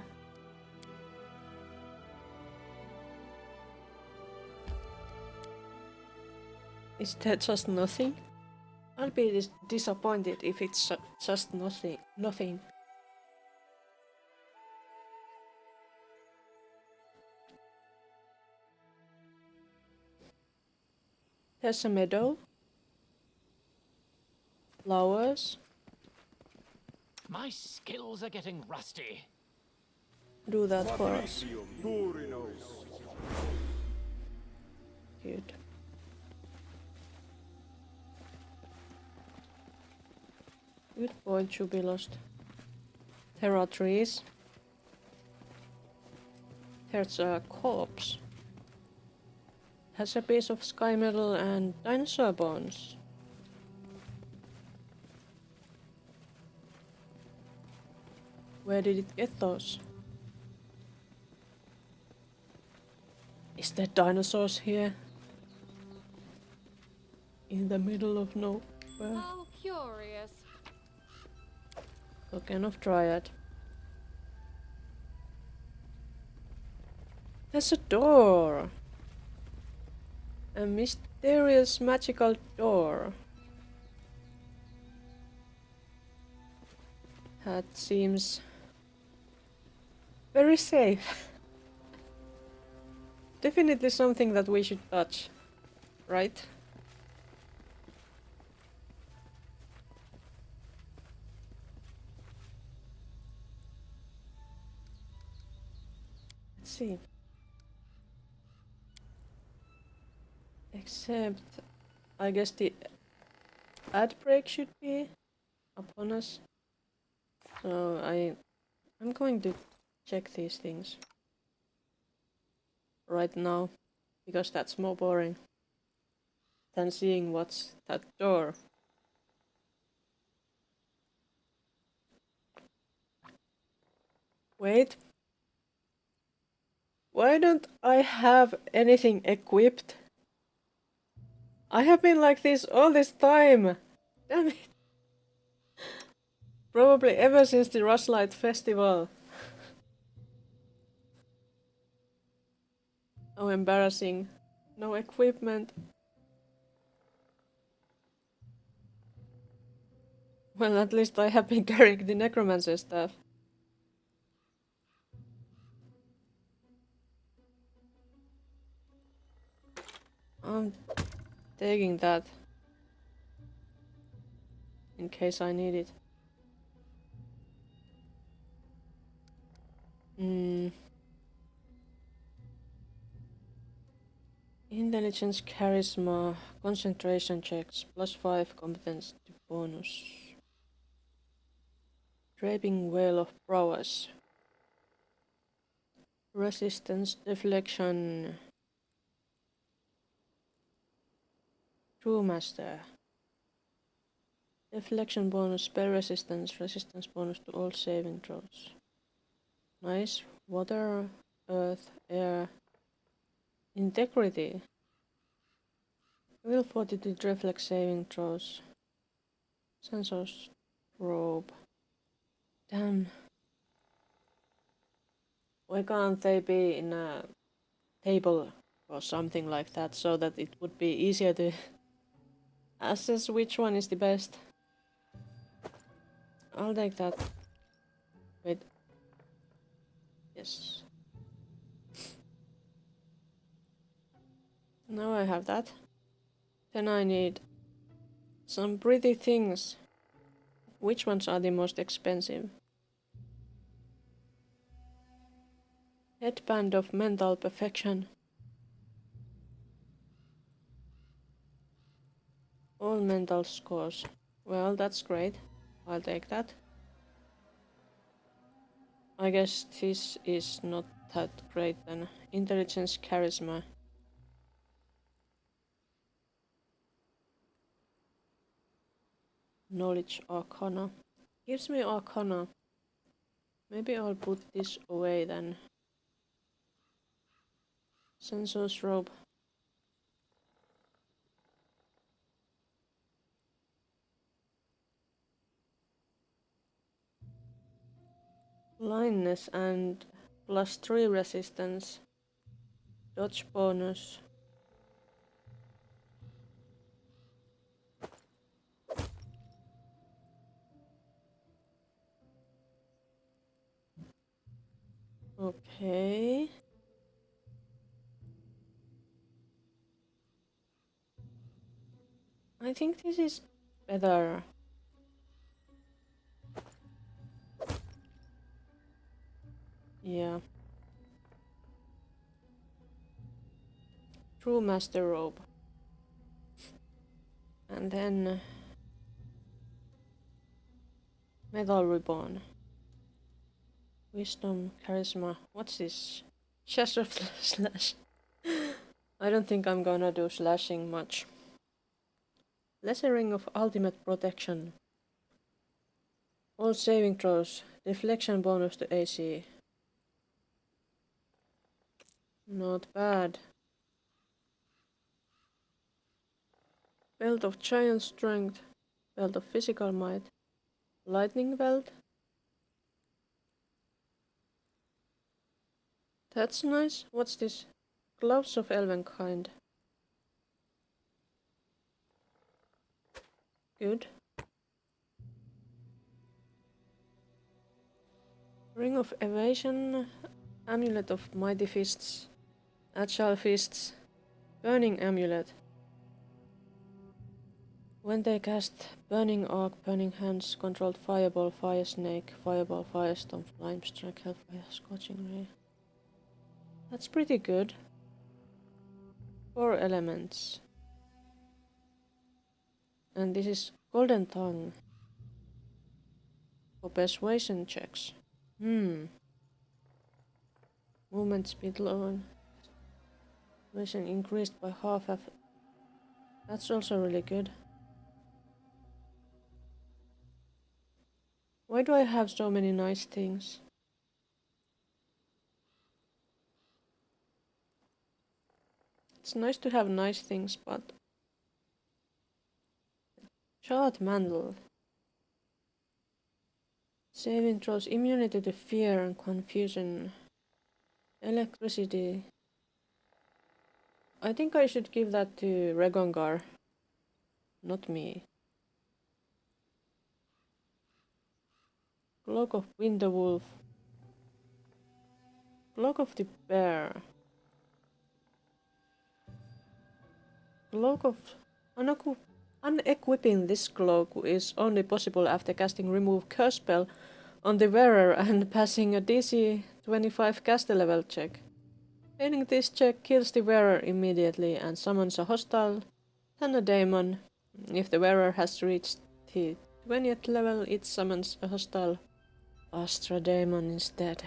Is that just nothing? I'll be disappointed if it's just nothing. There's a meadow. Flowers. My skills are getting rusty. Do that for us. Good. Good point, Jubilost. There are trees. There's a corpse. Has a piece of sky metal and dinosaur bones. Where did it get those? Is there dinosaurs here? In the middle of nowhere. How curious. Token of Dryad. There's a door. A mysterious magical door. That seems very safe. definitely something that we should touch, right? Let's see. Except, I guess the ad break should be upon us. So I'm going to check these things right now, because that's more boring than seeing what's that door. Wait. Why don't I have anything equipped? I have been like this all this time! Damn it! Probably ever since the Rushlight Festival. How embarrassing. No equipment. Well, at least I have been carrying the necromancer stuff. I'm taking that. In case I need it. Intelligence, charisma, concentration checks, +5 competence to bonus. Draping Veil of Prowess. Resistance, deflection. True Master. Deflection bonus, spell resistance, resistance bonus to all saving throws. Nice. Water, earth, air. Integrity. Will fortitude reflex saving throws. Sensors, robe. Damn. Why can't they be in a table or something like that, so that it would be easier to assess which one is the best? I'll take that. Wait. Yes. Now I have that. Then I need some pretty things. Which ones are the most expensive? Headband of Mental Perfection. All mental scores. Well, that's great. I'll take that. I guess this is not that great then. Intelligence, charisma. Knowledge, arcana. Gives me arcana. Maybe I'll put this away then. Sensors robe. Blindness and +3 resistance. Dodge bonus. Okay. I think this is better. Yeah. True Master robe. And then Metal Ribbon. Wisdom, charisma. What's this? Shash of slash. I don't think I'm gonna do slashing much. Lesser Ring of Ultimate Protection. All saving throws. Deflection bonus to AC. Not bad. Belt of Giant Strength. Belt of Physical Might. Lightning Belt. That's nice. What's this? Gloves of Elvenkind. Good. Ring of Evasion. Amulet of Mighty Fists. Agile Fists. Burning Amulet. When they cast Burning Arc, Burning Hands, Controlled Fireball, Fire Snake, Fireball, Firestorm, Flame Strike, Hellfire, Scorching Ray. That's pretty good. 4 elements. And this is Golden Tongue. For persuasion checks. Movement speed low. Persuasion increased by half. That's also really good. Why do I have so many nice things? It's nice to have nice things, but... Shard Mantle. Saving throws immunity to fear and confusion. Electricity. I think I should give that to Regongar. Not me. Cloak of Winterwolf. Cloak of the Bear. Cloak of... Unequipping this cloak is only possible after casting Remove Curse spell on the wearer and passing a DC 25 caster level check. Failing this check kills the wearer immediately and summons a hostile Thunder Daemon. If the wearer has reached the 20th level, it summons a hostile Astra Daemon instead.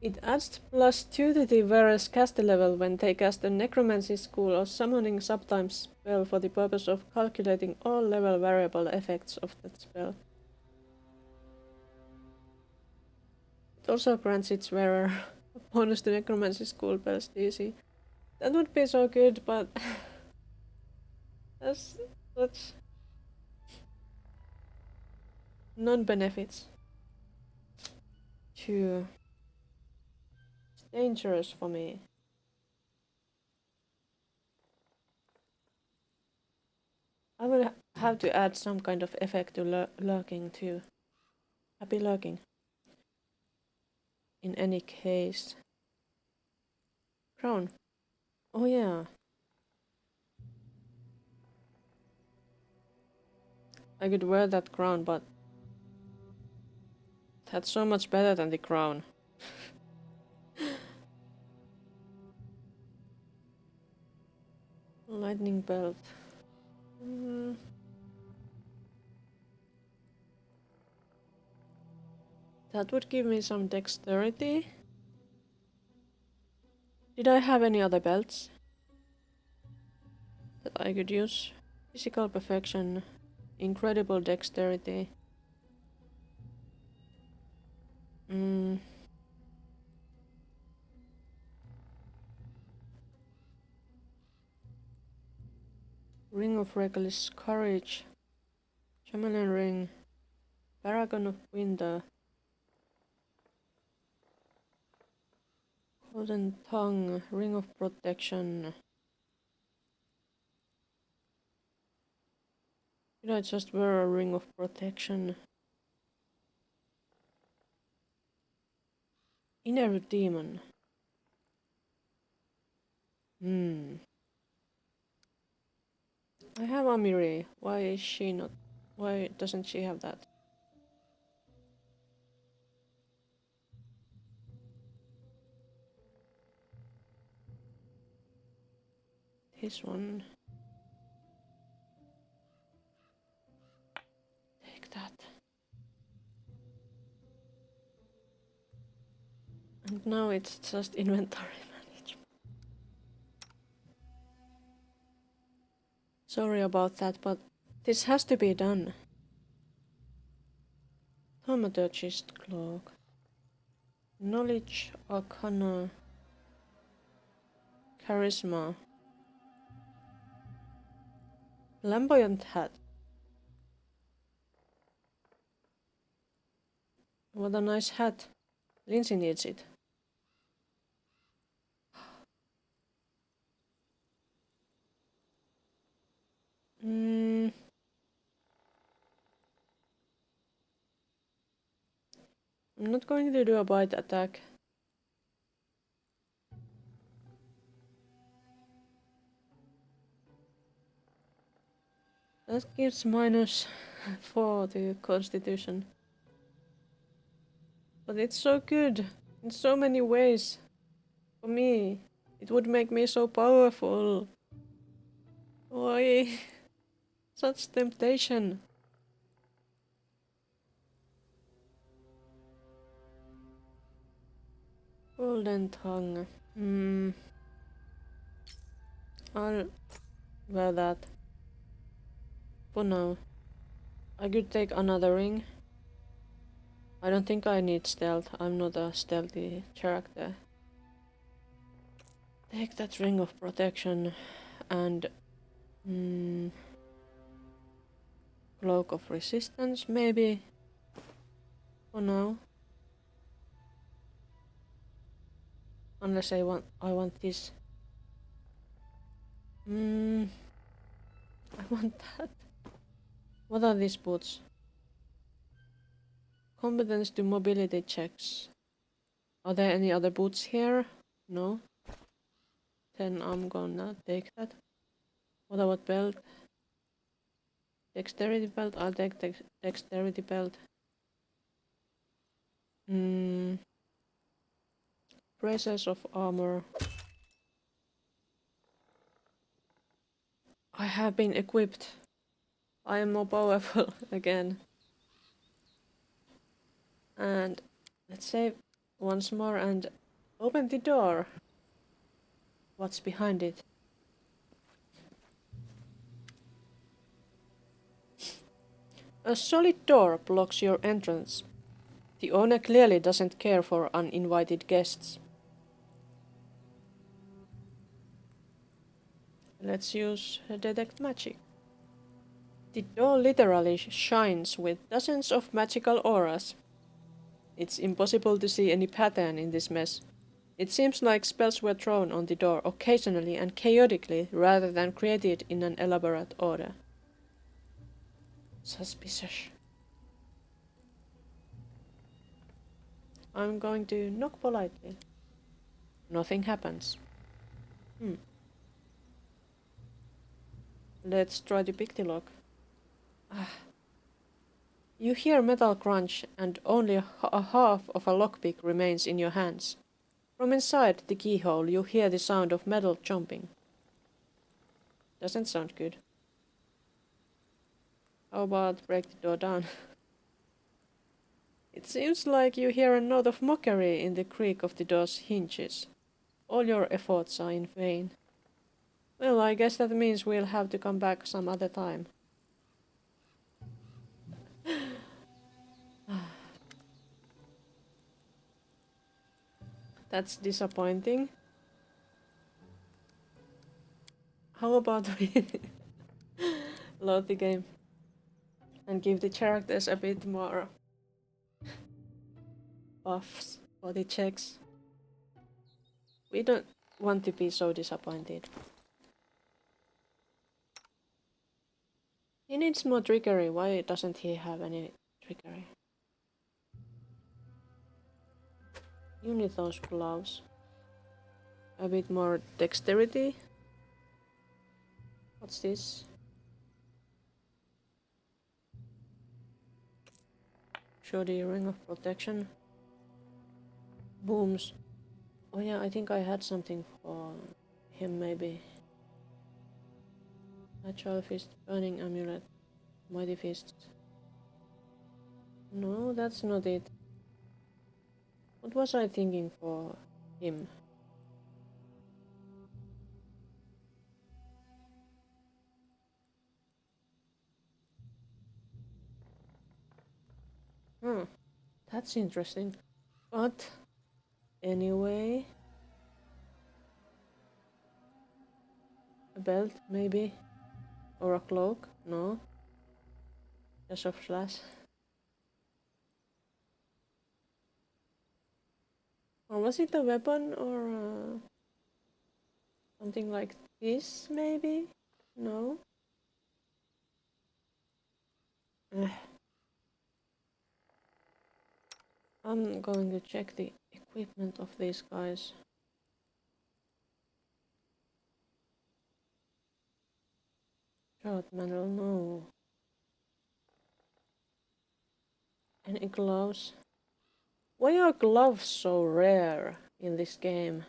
It adds +2 to the wearer's caster level when they cast a Necromancy School or Summoning Subtime spell for the purpose of calculating all level variable effects of that spell. It also grants its wearer a bonus to Necromancy School spells DC. That would be so good, but that's such non-benefits. It's dangerous for me. I will have to add some kind of effect to lurking too. Happy lurking. In any case. Crown. Oh yeah. I could wear that crown, but that's so much better than the crown. Lightning belt. That would give me some dexterity. Did I have any other belts that I could use? Physical perfection, incredible dexterity. Ring of Reckless Courage, Chameleon Ring, Paragon of Winter, Golden Tongue, Ring of Protection. Did I just wear a Ring of Protection? Inner Demon. I have Amiri. Why is she not? Why doesn't she have that? This one. Take that. And now it's just inventory management. Sorry about that, but this has to be done. Thaumaturgist Cloak. Knowledge, Arcana, Charisma. Flamboyant Hat. What a nice hat. Lindsay needs it. I'm not going to do a bite attack. That gives -4 to Constitution. But it's so good in so many ways. For me, it would make me so powerful. Why? Such temptation. Golden tongue. I'll wear that. For now. I could take another ring. I don't think I need stealth. I'm not a stealthy character. Take that ring of protection and cloak of resistance, maybe. For now. Unless I want this. I want that. What are these boots? Competence to mobility checks. Are there any other boots here? No. Then I'm gonna take that. What about belt? Dexterity belt? I'll take dexterity belt. Braces of armor. I have been equipped. I am more powerful again. And let's save once more and open the door. What's behind it? A solid door blocks your entrance. The owner clearly doesn't care for uninvited guests. Let's use detect magic. The door literally shines with dozens of magical auras. It's impossible to see any pattern in this mess. It seems like spells were thrown on the door occasionally and chaotically rather than created in an elaborate order. Suspicious. I'm going to knock politely. Nothing happens. Let's try to pick the lock. You hear metal crunch and only a half of a lockpick remains in your hands. From inside the keyhole you hear the sound of metal chomping. Doesn't sound good. How about break the door down? It seems like you hear a note of mockery in the creak of the door's hinges. All your efforts are in vain. Well, I guess that means we'll have to come back some other time. That's disappointing. How about we load the game and give the characters a bit more buffs for the checks? We don't want to be so disappointed. He needs more trickery. Why doesn't he have any trickery? You need those gloves. A bit more dexterity. What's this? Show the ring of protection. Booms. Oh yeah, I think I had something for him maybe. Natural fist, burning amulet, mighty fist. No, that's not it. What was I thinking for him? That's interesting. But anyway, a belt maybe, or a cloak? No, just a flash. Or was it a weapon or something like this? Maybe? No. I'm going to check the equipment of these guys. Short manual, no. Any gloves? Why are gloves so rare in this game?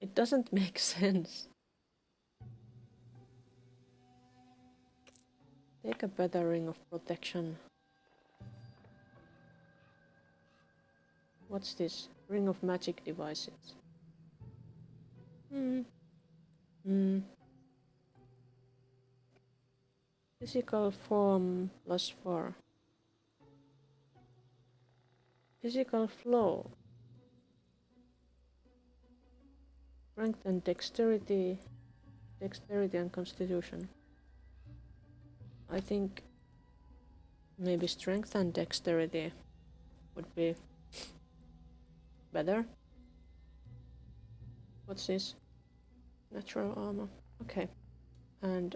It doesn't make sense. Take a better ring of protection. What's this? Ring of magic devices. Physical form +4. Physical flow. Strength and dexterity. Dexterity and constitution. I think maybe strength and dexterity would be better. What's this? Natural armor. Okay. And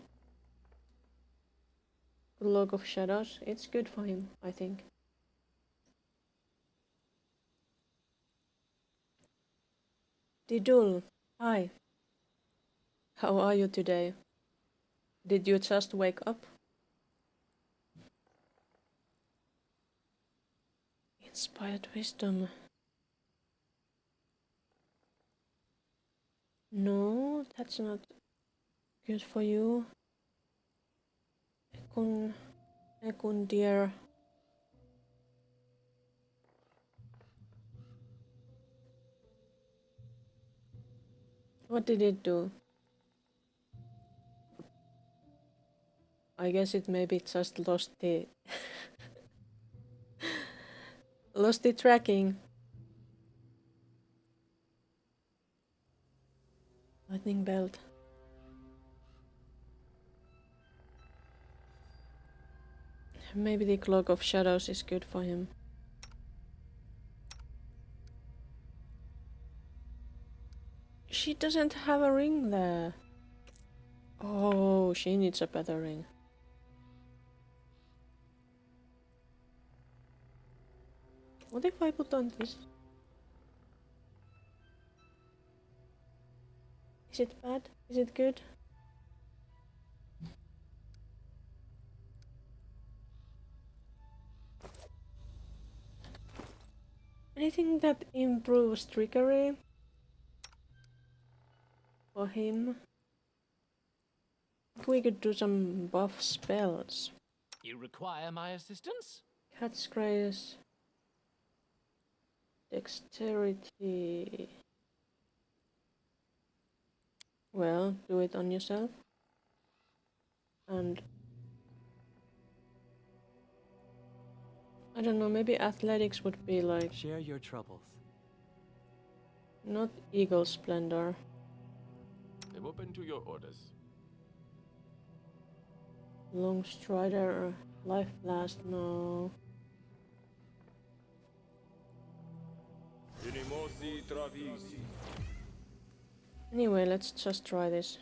Log of Shadows. It's good for him, I think. Didul, hi. How are you today? Did you just wake up? Inspired wisdom. No, that's not good for you. Ekun dear. What did it do? I guess it maybe just lost the lost the tracking. Lightning belt. Maybe the cloak of shadows is good for him. She doesn't have a ring there. Oh, she needs a better ring. What if I put on this? Is it bad? Is it good? Anything that improves trickery for him? We could do some buff spells. You require my assistance? Cat's grace. Dexterity. Well, do it on yourself. And I don't know, maybe athletics would be like Share your troubles. not eagle splendor. I'm open to your orders. Long strider, life blast, no. Anyway, let's just try this.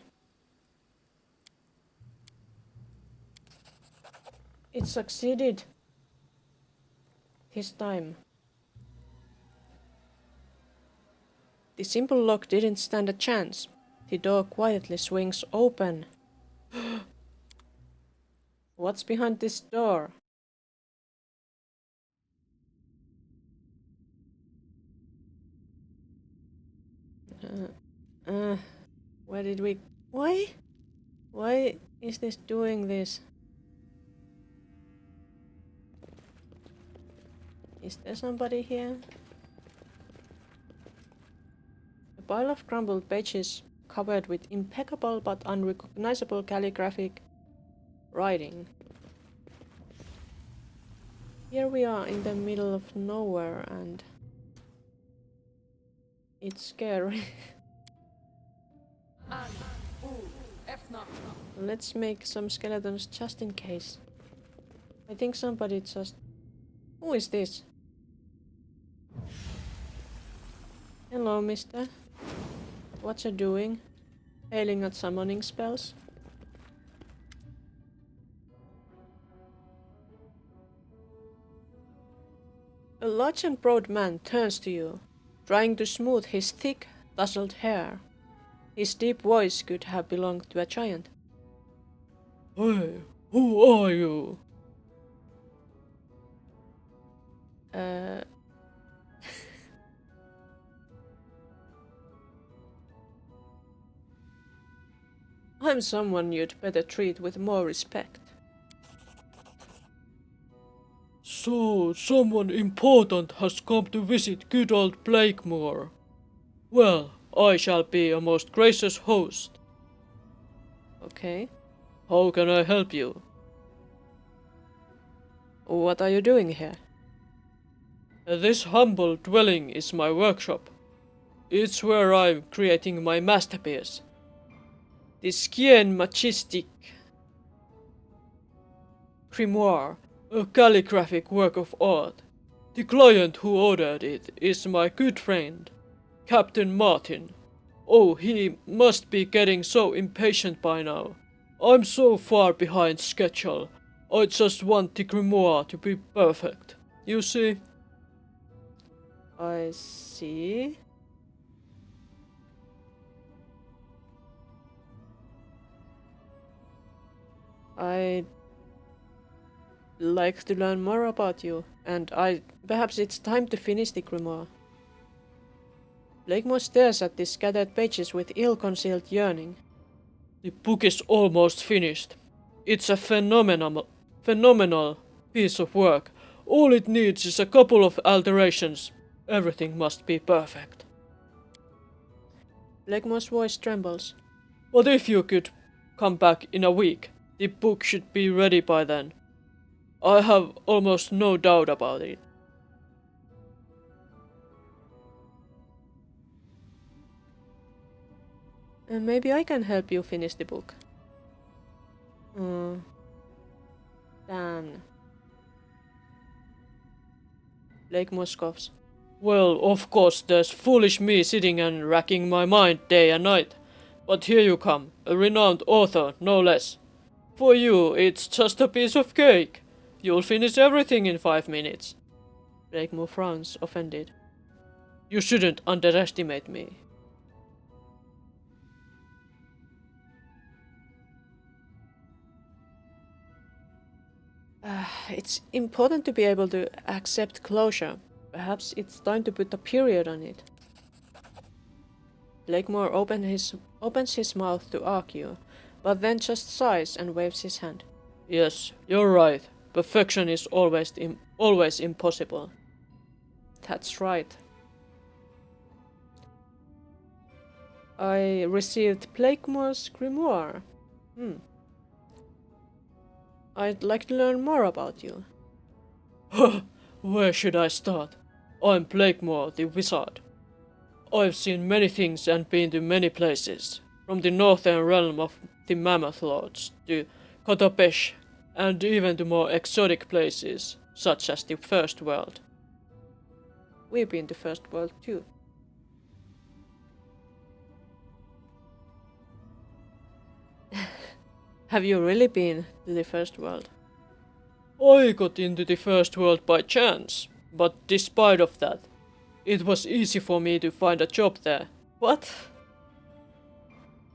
It succeeded. This time. The simple lock didn't stand a chance. The door quietly swings open. What's behind this door? Where did we... Why? Why is this doing this? Is there somebody here? A pile of crumbled pages covered with impeccable but unrecognizable calligraphic writing. Here we are in the middle of nowhere and it's scary. Let's make some skeletons just in case. I think somebody just... Who is this? Hello, mister. What you doing? Failing at summoning spells? large and broad man turns to you, trying to smooth his thick, tousled hair. His deep voice could have belonged to a giant. Hey, who are you? I'm someone you'd better treat with more respect. So, someone important has come to visit good old Blakemore. Well, I shall be a most gracious host. Okay. How can I help you? What are you doing here? This humble dwelling is my workshop. It's where I'm creating my masterpiece. The Skien Majestic Grimoire, a calligraphic work of art. The client who ordered it is my good friend, Captain Martin. Oh, he must be getting so impatient by now. I'm so far behind schedule. I just want the grimoire to be perfect. You see? I see. I'd like to learn more about you, and perhaps it's time to finish the grimoire. Blakemore stares at the scattered pages with ill-concealed yearning. The book is almost finished. It's a phenomenal piece of work. All it needs is a couple of alterations. Everything must be perfect. Blakemore's voice trembles. But if you could come back in a week, the book should be ready by then. I have almost no doubt about it. Maybe I can help you finish the book. Damn. Blakemore scoffs. Well, of course, there's foolish me sitting and racking my mind day and night. But here you come, a renowned author, no less. For you, it's just a piece of cake. You'll finish everything in 5 minutes. Blakemore frowns, offended. You shouldn't underestimate me. It's important to be able to accept closure. Perhaps it's time to put a period on it. Blakemore opens his mouth to argue, but then just sighs and waves his hand. Yes, you're right. Perfection is always impossible. That's right. I received Blakemore's grimoire. I'd like to learn more about you. Where should I start? I'm Blakemore the Wizard. I've seen many things and been to many places, from the northern realm of the Mammoth Lords to Kotopesh, and even to more exotic places, such as the First World. We've been to First World too. Have you really been to the First World? I got into the First World by chance, but despite of that, it was easy for me to find a job there. What?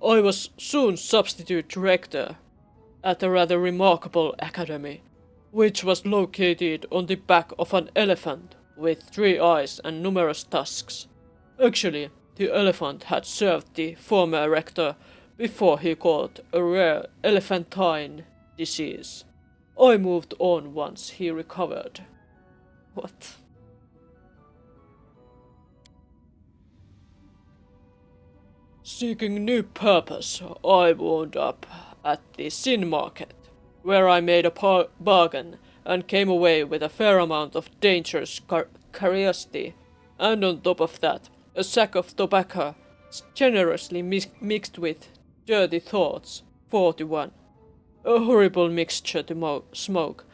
I was soon substitute director at a rather remarkable academy, which was located on the back of an elephant with 3 eyes and numerous tusks. Actually, the elephant had served the former rector before he caught a rare elephantine disease. I moved on once he recovered. What? Seeking new purpose, I wound up at the Sin Market, where I made a bargain and came away with a fair amount of dangerous curiosity, and on top of that, a sack of tobacco generously mixed with dirty thoughts, 41. A horrible mixture to smoke.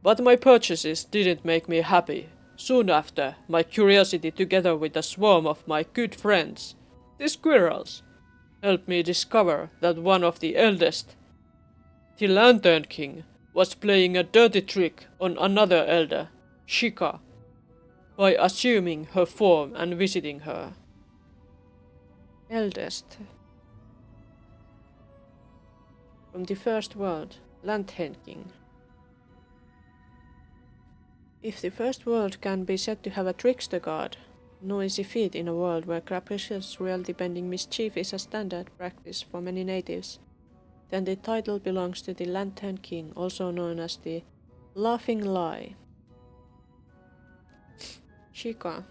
But my purchases didn't make me happy. Soon after, my curiosity together with a swarm of my good friends, the squirrels, helped me discover that one of the eldest, the Lantern King, was playing a dirty trick on another elder, Shika. by assuming her form and visiting her. Eldest. From the first world, Lantern King. If the first world can be said to have a trickster god, no easy feat in a world where capricious reality-bending mischief is a standard practice for many natives, then the title belongs to the Lantern King, also known as the Laughing Lie. Shika.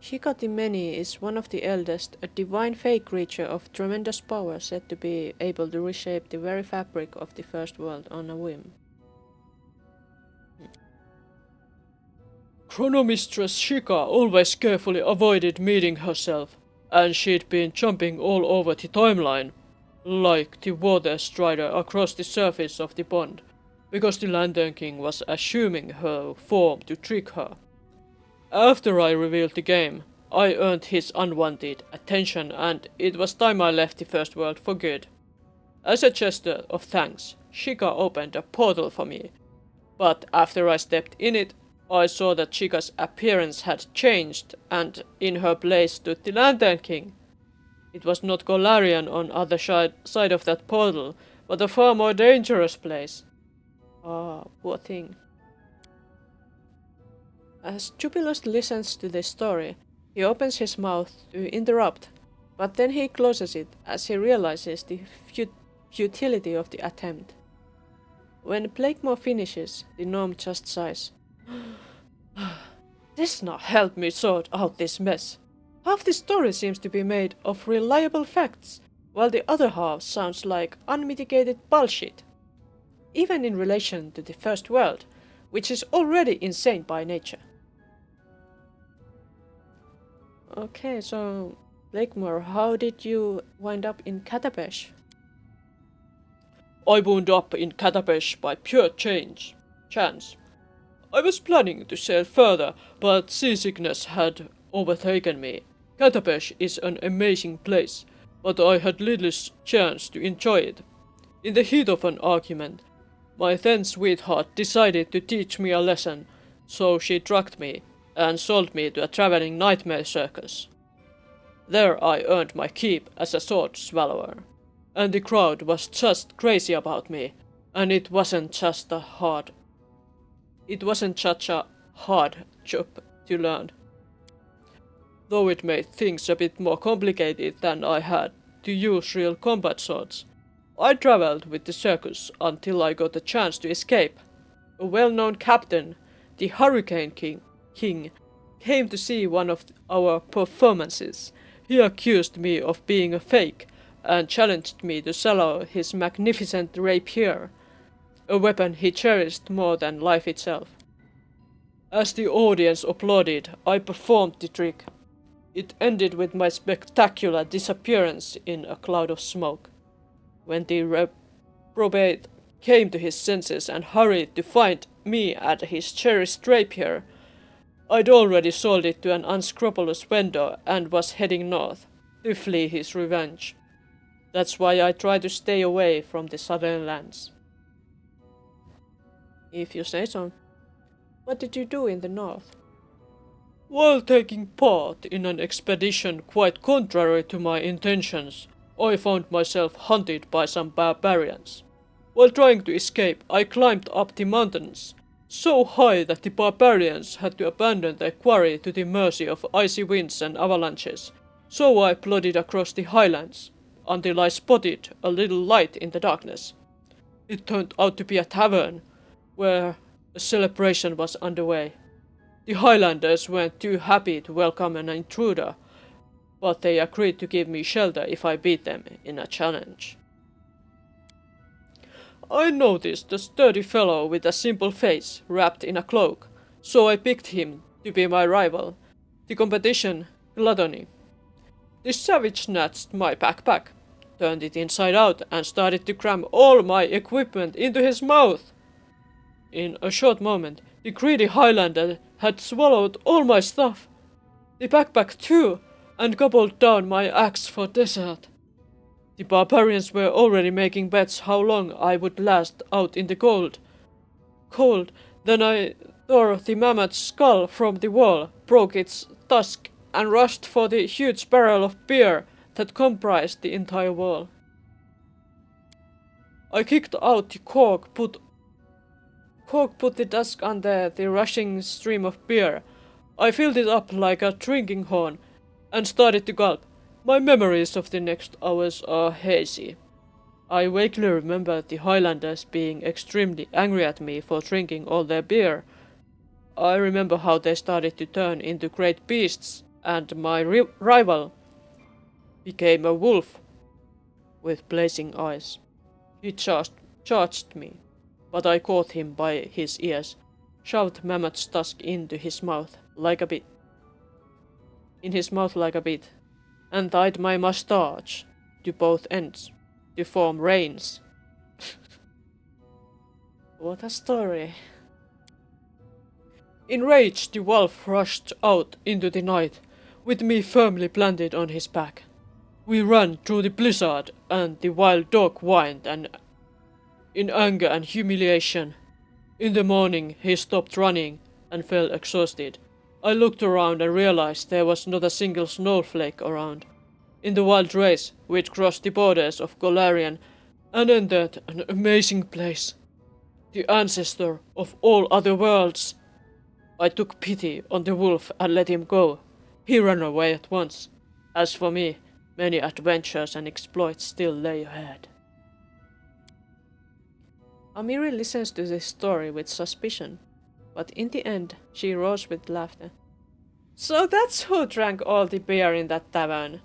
Shika the Many is one of the eldest, a divine fake creature of tremendous power said to be able to reshape the very fabric of the first world on a whim. Chronomistress Shika always carefully avoided meeting herself, and she'd been jumping all over the timeline, like the water strider across the surface of the pond, because the Lantern King was assuming her form to trick her. After I revealed the game, I earned his unwanted attention, and it was time I left the first world for good. As a gesture of thanks, Shika opened a portal for me, but after I stepped in it, I saw that Shika's appearance had changed, and in her place stood the Lantern King. It was not Golarion on other side of that portal, but a far more dangerous place. Ah, poor thing. As Jubilos listens to this story, he opens his mouth to interrupt, but then he closes it as he realizes the futility of the attempt. When Blakemore finishes, the gnome just sighs. This not help me sort out this mess. Half the story seems to be made of reliable facts, while the other half sounds like unmitigated bullshit. Even in relation to the first world, which is already insane by nature. Okay, so Blakemore, how did you wind up in Katapesh? I wound up in Katapesh by pure chance. I was planning to sail further, but seasickness had overtaken me. Katapesh is an amazing place, but I had little chance to enjoy it. In the heat of an argument, my then sweetheart decided to teach me a lesson, so she drugged me and sold me to a traveling nightmare circus. There I earned my keep as a sword swallower, and the crowd was just crazy about me, and it wasn't such a hard job to learn. Though it made things a bit more complicated than I had to use real combat swords. I traveled with the circus until I got a chance to escape. A well-known captain, the Hurricane King, came to see one of our performances. He accused me of being a fake and challenged me to sell out his magnificent rapier, a weapon he cherished more than life itself. As the audience applauded, I performed the trick. It ended with my spectacular disappearance in a cloud of smoke. When the reprobate came to his senses and hurried to find me at his cherished rapier, I'd already sold it to an unscrupulous vendor and was heading north to flee his revenge. That's why I try to stay away from the southern lands. If you say so. What did you do in the north? While taking part in an expedition quite contrary to my intentions, I found myself hunted by some barbarians. While trying to escape, I climbed up the mountains, so high that the barbarians had to abandon their quarry to the mercy of icy winds and avalanches. So I plodded across the highlands, until I spotted a little light in the darkness. It turned out to be a tavern, where a celebration was underway. The Highlanders weren't too happy to welcome an intruder, but they agreed to give me shelter if I beat them in a challenge. I noticed a sturdy fellow with a simple face wrapped in a cloak, so I picked him to be my rival. The competition, gluttony. This savage snatched my backpack, turned it inside out, and started to cram all my equipment into his mouth. In a short moment, the greedy Highlander had swallowed all my stuff, the backpack too, and gobbled down my axe for dessert. The barbarians were already making bets how long I would last out in the cold. Then I tore the mammoth's skull from the wall, broke its tusk, and rushed for the huge barrel of beer that comprised the entire wall. I kicked out the cork, put the tusk under the rushing stream of beer. I filled it up like a drinking horn, and started to gulp. My memories of the next hours are hazy. I vaguely remember the Highlanders being extremely angry at me for drinking all their beer. I remember how they started to turn into great beasts, and my rival became a wolf with blazing eyes. He charged me, but I caught him by his ears, shoved Mammoth's tusk into his mouth like a bit, and tied my mustache to both ends to form reins. What a story. Enraged, the wolf rushed out into the night, with me firmly planted on his back. We ran through the blizzard, and the wild dog whined in anger and humiliation. In the morning, he stopped running and fell exhausted. I looked around and realized there was not a single snowflake around. In the wild race, we'd crossed the borders of Golarion and entered an amazing place, the ancestor of all other worlds. I took pity on the wolf and let him go. He ran away at once. As for me, many adventures and exploits still lay ahead. Amiri listens to this story with suspicion, but in the end she rose with laughter. So that's who drank all the beer in that tavern.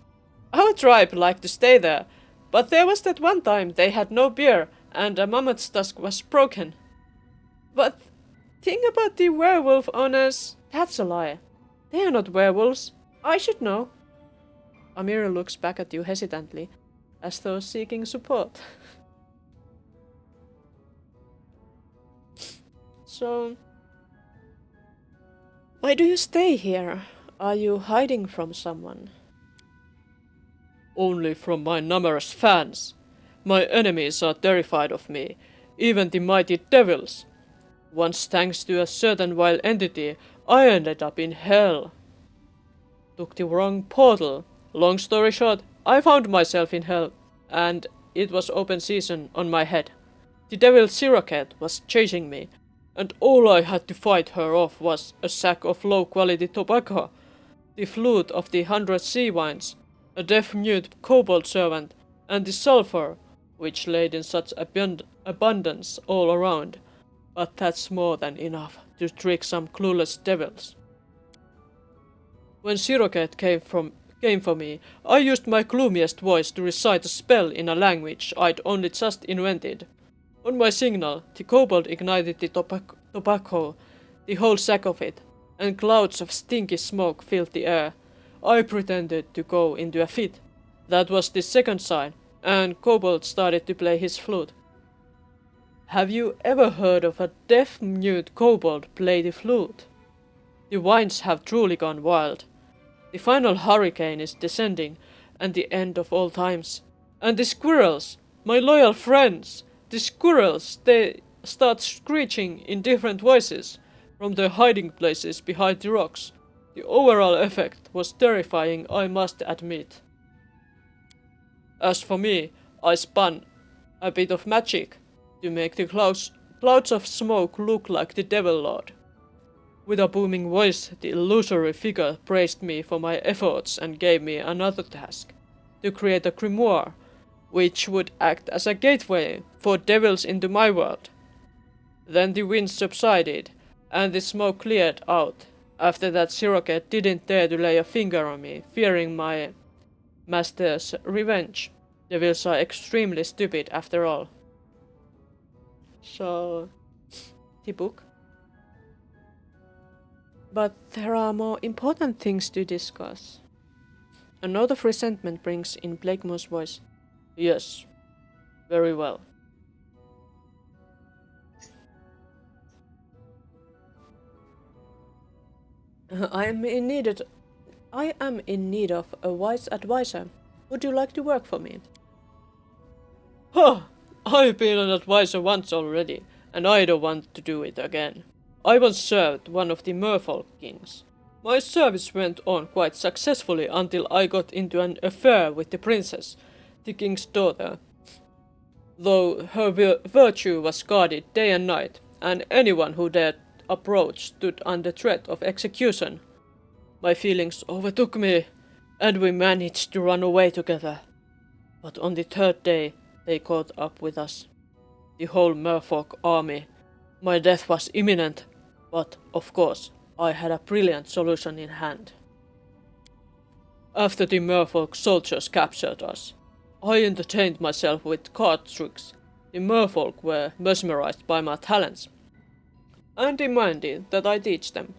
Our tribe liked to stay there, but there was that one time they had no beer and a mammoth's tusk was broken. But think about the werewolf owners. That's a lie. They are not werewolves. I should know. Amira looks back at you hesitantly, as though seeking support. So, why do you stay here? Are you hiding from someone? Only from my numerous fans. My enemies are terrified of me, even the mighty devils. Once, thanks to a certain wild entity, I ended up in hell. Took the wrong portal. Long story short, I found myself in hell, and it was open season on my head. The devil Siroket was chasing me, and all I had to fight her off was a sack of low-quality tobacco, the flute of the 100 sea wines, a deaf-mute kobold servant, and the sulfur, which laid in such abundance all around. But that's more than enough to trick some clueless devils. When Siroket came for me, I used my gloomiest voice to recite a spell in a language I'd only just invented. On my signal, the kobold ignited the tobacco, the whole sack of it, and clouds of stinky smoke filled the air. I pretended to go into a fit. That was the second sign, and kobold started to play his flute. Have you ever heard of a deaf-mute kobold play the flute? The wines have truly gone wild. The final hurricane is descending, and the end of all times. And the squirrels, my loyal friends, the squirrels, they start screeching in different voices from their hiding places behind the rocks. The overall effect was terrifying, I must admit. As for me, I spun a bit of magic to make the clouds of smoke look like the Devil Lord. With a booming voice, the illusory figure praised me for my efforts and gave me another task, to create a grimoire, which would act as a gateway for devils into my world. Then the wind subsided, and the smoke cleared out. After that, Siroket didn't dare to lay a finger on me, fearing my master's revenge. Devils are extremely stupid after all. So, the book. But there are more important things to discuss. A note of resentment brings in Blakemoor's voice. Yes, very well. I am in need of a wise advisor. Would you like to work for me? Huh! I've been an advisor once already, and I don't want to do it again. I once served one of the merfolk kings. My service went on quite successfully until I got into an affair with the princess, the king's daughter. Though her virtue was guarded day and night, and anyone who dared approach stood under threat of execution, my feelings overtook me, and we managed to run away together. But on the third day, they caught up with us. The whole merfolk army. My death was imminent, but of course, I had a brilliant solution in hand. After the merfolk soldiers captured us, I entertained myself with card tricks. The merfolk were mesmerized by my talents and demanded that I teach them.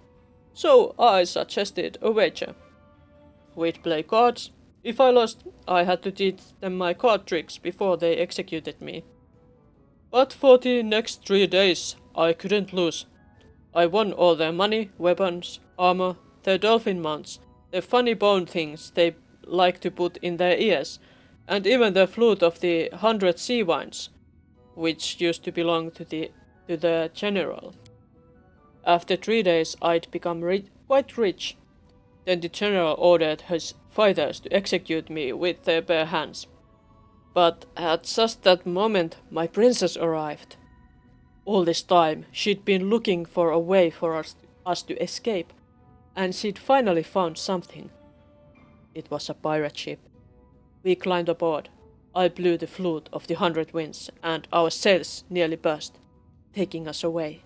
So I suggested a wager. We'd play cards. If I lost, I had to teach them my card tricks before they executed me. But for the next 3 days, I couldn't lose. I won all their money, weapons, armor, their dolphin mounts, the funny bone things they like to put in their ears, and even the flute of the 100 sea wines, which used to belong to the general. After 3 days, I'd become quite rich. Then the general ordered his fighters to execute me with their bare hands. But at just that moment, my princess arrived. All this time, she'd been looking for a way for us to escape, and she'd finally found something. It was a pirate ship. We climbed aboard. I blew the flute of the 100 winds, and our sails nearly burst, taking us away.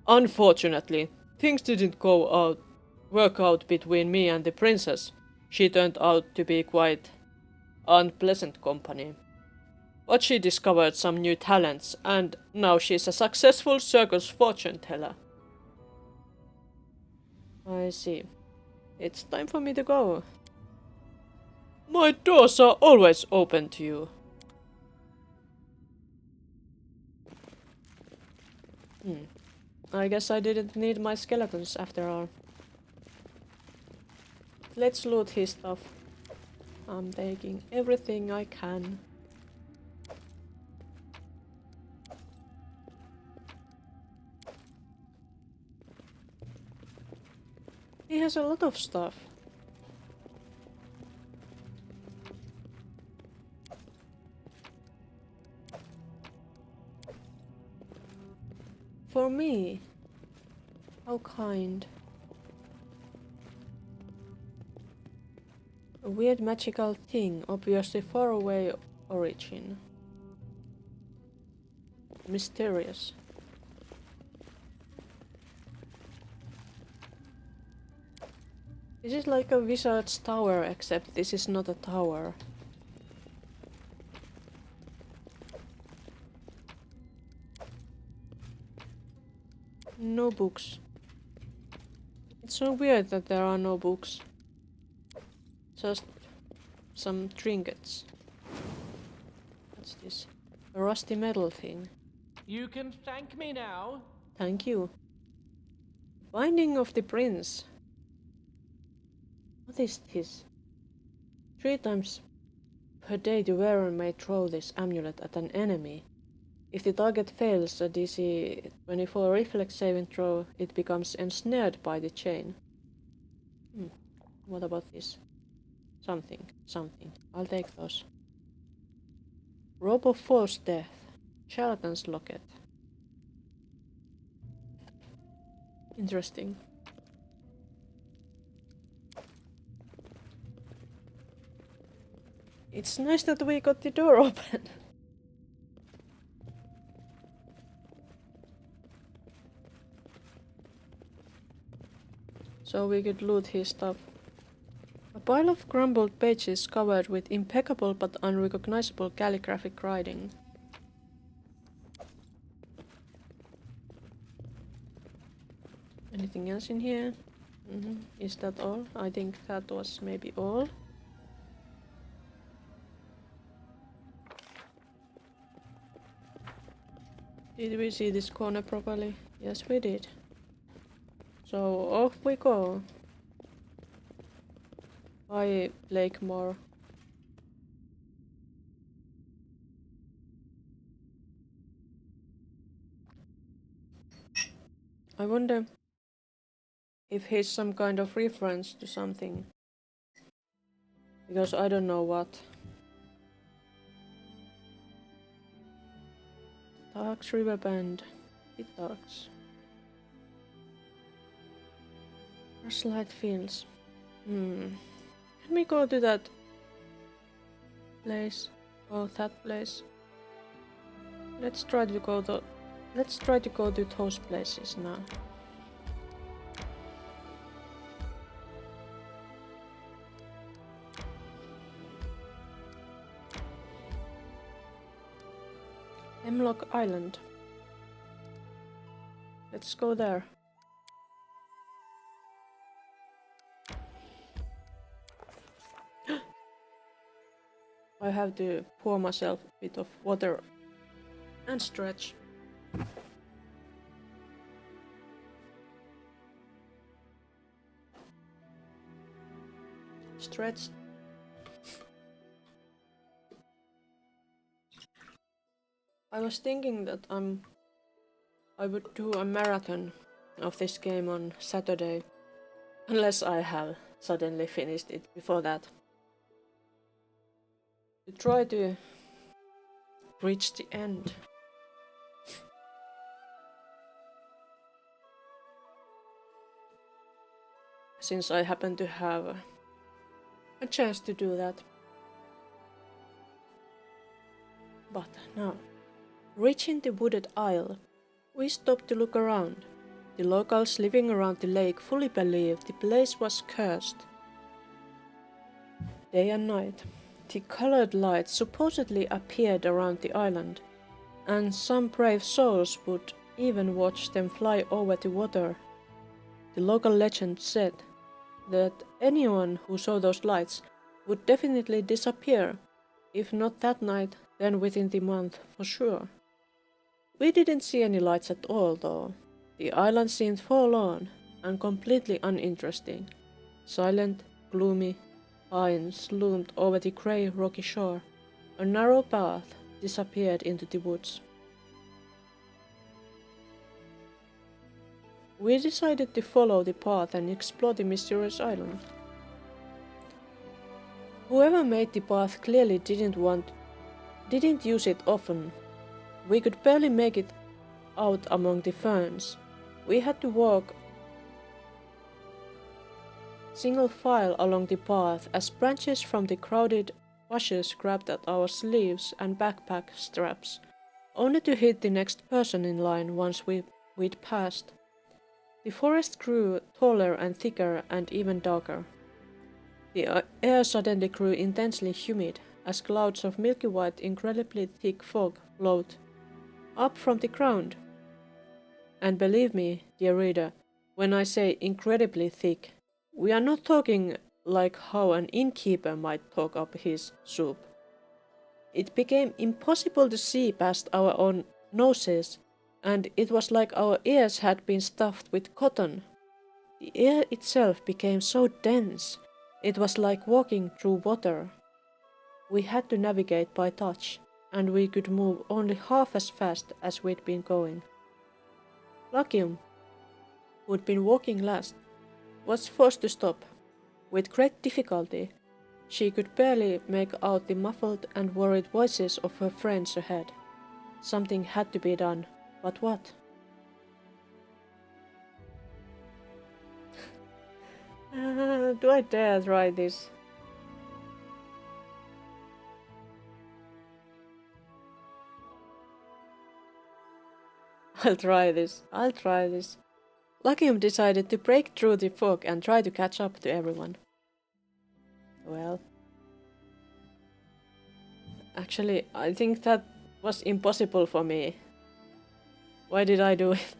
Unfortunately, things didn't work out between me and the princess. She turned out to be quite unpleasant company. But she discovered some new talents, and now she's a successful circus fortune teller. I see. It's time for me to go. My doors are always open to you. I guess I didn't need my skeletons after all. Let's loot his stuff. I'm taking everything I can. He has a lot of stuff. For me? How kind. A weird magical thing, obviously far away origin. Mysterious. This is like a wizard's tower, except this is not a tower. No books. It's so weird that there are no books. Just some trinkets. What's this? A rusty metal thing. You can thank me now. Thank you. Binding of the prince. What is this? 3 times per day the wearer may throw this amulet at an enemy. If the target fails a DC 24 reflex saving throw, it becomes ensnared by the chain. What about this? Something. I'll take those. Robe of False Death. Charlatan's Locket. Interesting. It's nice that we got the door open. So we could loot his stuff. A pile of crumbled pages covered with impeccable but unrecognizable calligraphic writing. Anything else in here? Is that all? I think that was maybe all. Did we see this corner properly? Yes, we did. So off we go. By Blakemore. I wonder if he's some kind of reference to something. Because I don't know what. Darks River Bend. It darks. Rushlight Fields. Can we go to that place? Oh, that place. Let's try to go to those places now. Hemlock Island. Let's go there. I have to pour myself a bit of water and stretch. Stretch. I was thinking that I would do a marathon of this game on Saturday, unless I have suddenly finished it before that. To try to reach the end. Since I happen to have a chance to do that. But now, reaching the wooded isle, we stopped to look around. The locals living around the lake fully believed the place was cursed. Day and night, the colored lights supposedly appeared around the island, and some brave souls would even watch them fly over the water. The local legend said that anyone who saw those lights would definitely disappear, if not that night, then within the month for sure. We didn't see any lights at all though. The island seemed forlorn and completely uninteresting. Silent, gloomy pines loomed over the grey rocky shore. A narrow path disappeared into the woods. We decided to follow the path and explore the mysterious island. Whoever made the path clearly didn't use it often. We could barely make it out among the ferns. We had to walk single file along the path as branches from the crowded bushes grabbed at our sleeves and backpack straps, only to hit the next person in line once we'd passed. The forest grew taller and thicker and even darker. The air suddenly grew intensely humid as clouds of milky white, incredibly thick fog flowed up from the ground. And believe me, dear reader, when I say incredibly thick, we are not talking like how an innkeeper might talk up his soup. It became impossible to see past our own noses, and it was like our ears had been stuffed with cotton. The air itself became so dense, it was like walking through water. We had to navigate by touch, and we could move only half as fast as we'd been going. Lakium, who'd been walking last, was forced to stop. With great difficulty, she could barely make out the muffled and worried voices of her friends ahead. Something had to be done, but what? Do I dare try this? I'll try this. Lakium decided to break through the fog and try to catch up to everyone. Well, actually, I think that was impossible for me. Why did I do it?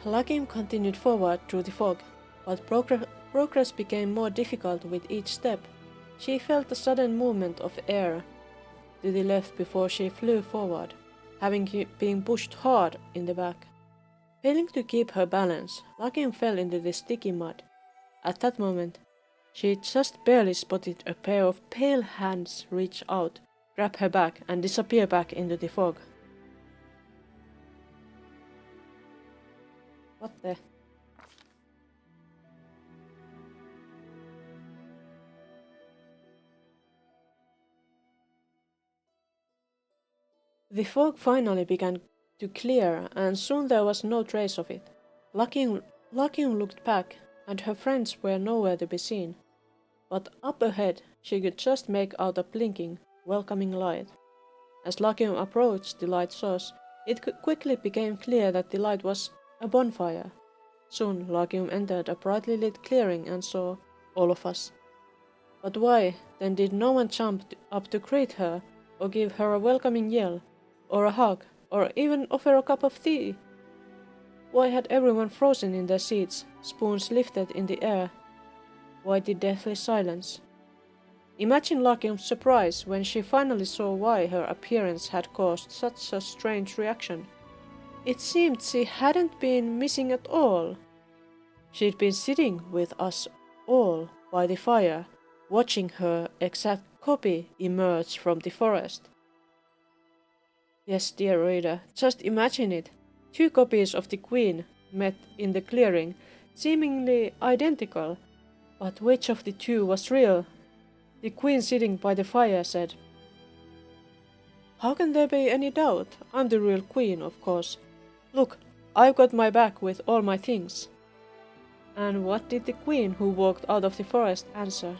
Lakim continued forward through the fog, but progress became more difficult with each step. She felt a sudden movement of air to the left before she flew forward, having been pushed hard in the back. Failing to keep her balance, Lakium fell into the sticky mud. At that moment, she just barely spotted a pair of pale hands reach out, grab her back, and disappear back into the fog. What the? The fog finally began to clear, and soon there was no trace of it. Lakium looked back, and her friends were nowhere to be seen. But up ahead, she could just make out a blinking, welcoming light. As Lakium approached the light source, it quickly became clear that the light was a bonfire. Soon, Lakium entered a brightly lit clearing and saw all of us. But why, then, did no one jump up to greet her, or give her a welcoming yell, or a hug, or even offer a cup of tea? Why had everyone frozen in their seats, spoons lifted in the air? Why the deathly silence? Imagine Lakium's surprise when she finally saw why her appearance had caused such a strange reaction. It seemed she hadn't been missing at all. She'd been sitting with us all by the fire, watching her exact copy emerge from the forest. Yes, dear reader, just imagine it. 2 copies of the Queen met in the clearing, seemingly identical. But which of the 2 was real? The Queen sitting by the fire said, "How can there be any doubt? I'm the real Queen, of course. Look, I've got my back with all my things." And what did the Queen who walked out of the forest answer?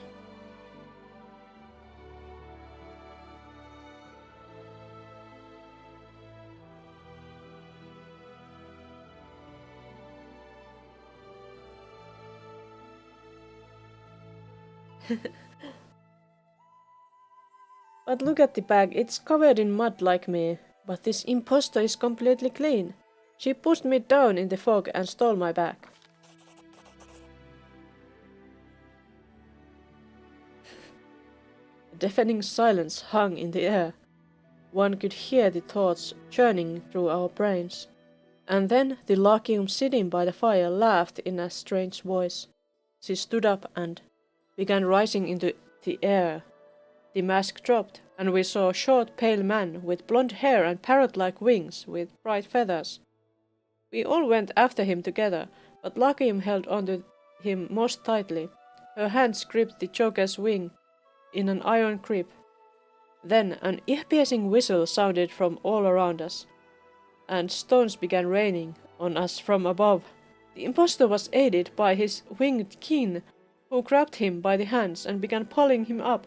But look at the bag, it's covered in mud like me. But this imposter is completely clean. She pushed me down in the fog and stole my bag. A deafening silence hung in the air. One could hear the thoughts churning through our brains. And then the Lakium sitting by the fire laughed in a strange voice. She stood up and began rising into the air. The mask dropped, and we saw a short, pale man with blonde hair and parrot-like wings with bright feathers. We all went after him together, but Lakium held onto him most tightly. Her hands gripped the Joker's wing in an iron grip. Then an ear-piercing whistle sounded from all around us, and stones began raining on us from above. The impostor was aided by his winged kin, who grabbed him by the hands and began pulling him up.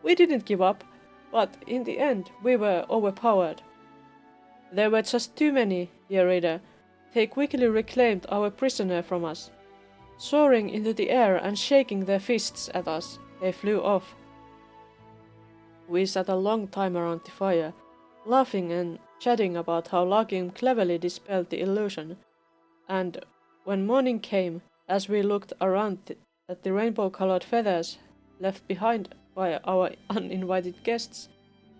We didn't give up, but in the end we were overpowered. There were just too many, dear reader. They quickly reclaimed our prisoner from us. Soaring into the air and shaking their fists at us, they flew off. We sat a long time around the fire, laughing and chatting about how Lakium cleverly dispelled the illusion. And when morning came, as we looked around at the rainbow-colored feathers left behind by our uninvited guests,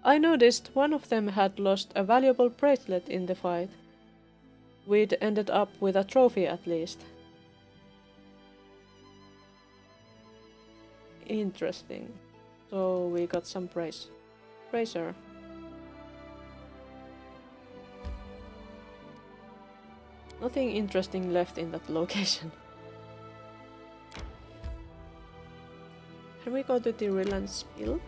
I noticed one of them had lost a valuable bracelet in the fight. We'd ended up with a trophy at least. Interesting. So we got some praiser. Nothing interesting left in that location. Can we go to the Rillan's Mill?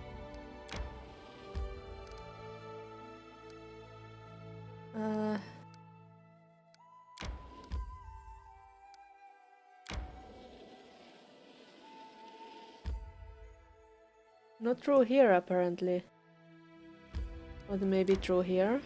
Not through here, apparently. But maybe through here?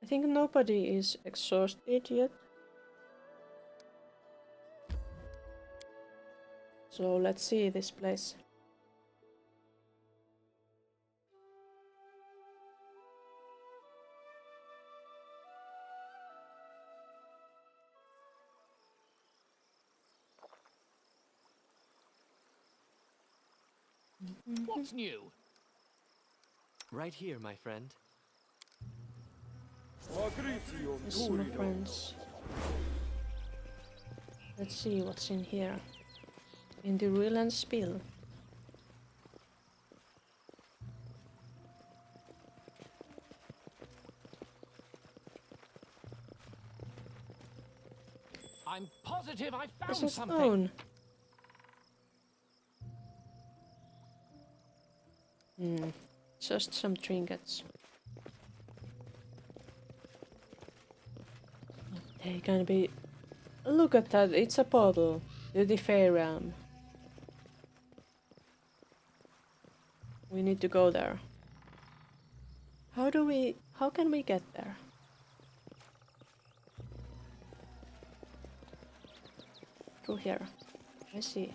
I think nobody is exhausted yet. So let's see this place. What's new? Right here, my friend. Yes, my friends. Let's see what's in here. In the Ruland Spill. I'm positive I There's found a something. stone. Just some trinkets. They can be. Look at that! It's a portal to the Fey realm. We need to go there. How can we get there? Through here. I see.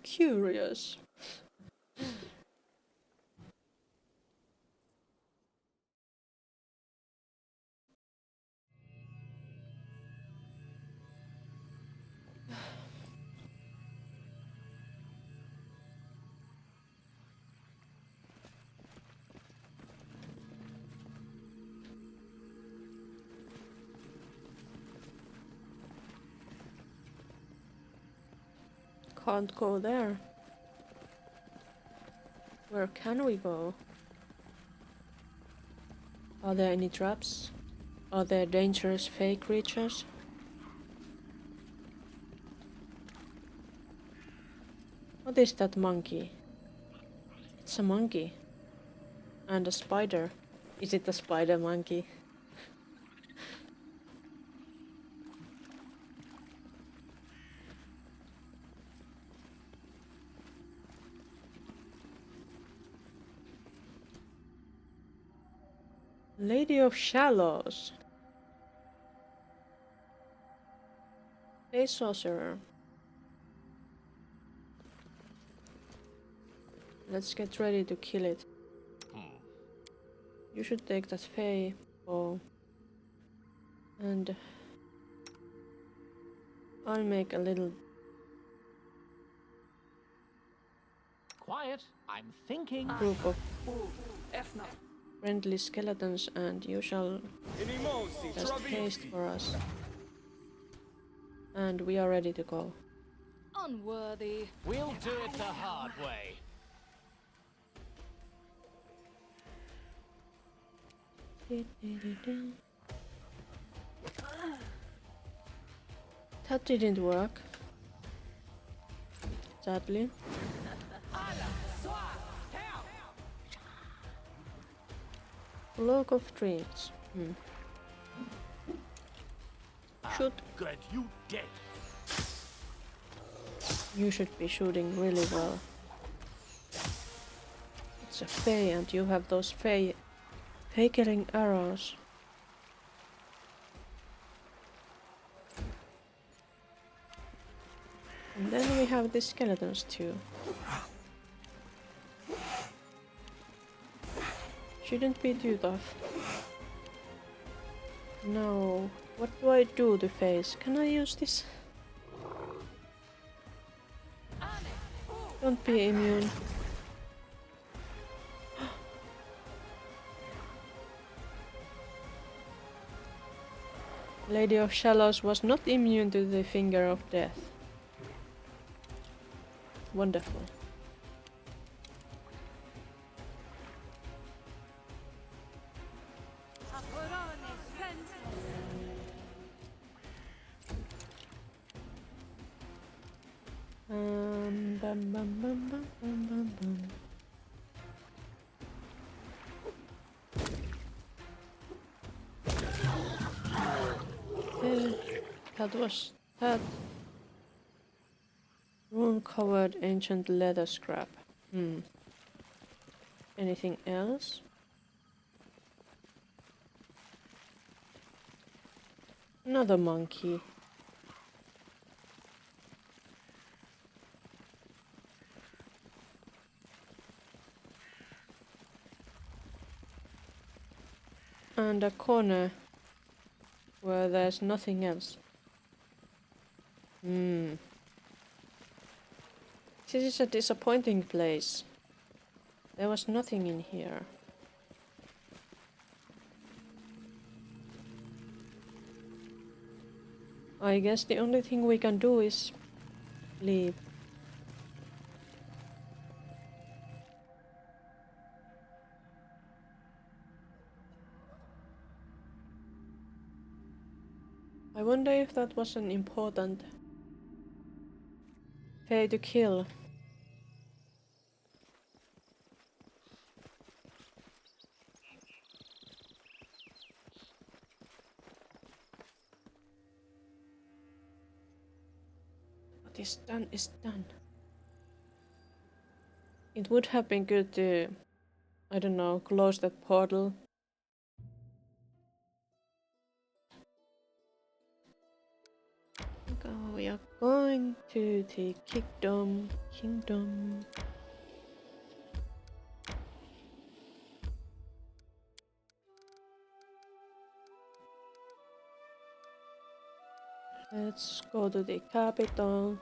Curious. Can't go there. Where can we go? Are there any traps? Are there dangerous fey creatures? What is that monkey? It's a monkey. And a spider. Is it a spider monkey? Lady of Shallows. A sorcerer. Let's get ready to kill it. You should take that fey bow. And I'll make a little Quiet. I'm thinking. group of friendly skeletons, and you shall just haste for us. And we are ready to go. Unworthy. We'll do it the hard way. That didn't work. Sadly. Log of dreams. Shoot. Good, you dead. You should be shooting really well. It's a fey, and you have those fey-killing arrows. And then we have the skeletons too. Shouldn't be too tough. No. What do I do to face? Can I use this? Don't be immune. Lady of Shallows was not immune to the finger of death. Wonderful. Bum, bum, bum, bum, bum, bum, bum. That was that rune-covered ancient leather scrap. Anything else? Another monkey. and a corner where there's nothing else. This is a disappointing place. There was nothing in here. I guess the only thing we can do is leave. I wonder if that was an important Fae to kill. What is done is done. It would have been good to, I don't know, close that portal. We are going to the kingdom. Let's go to the capital.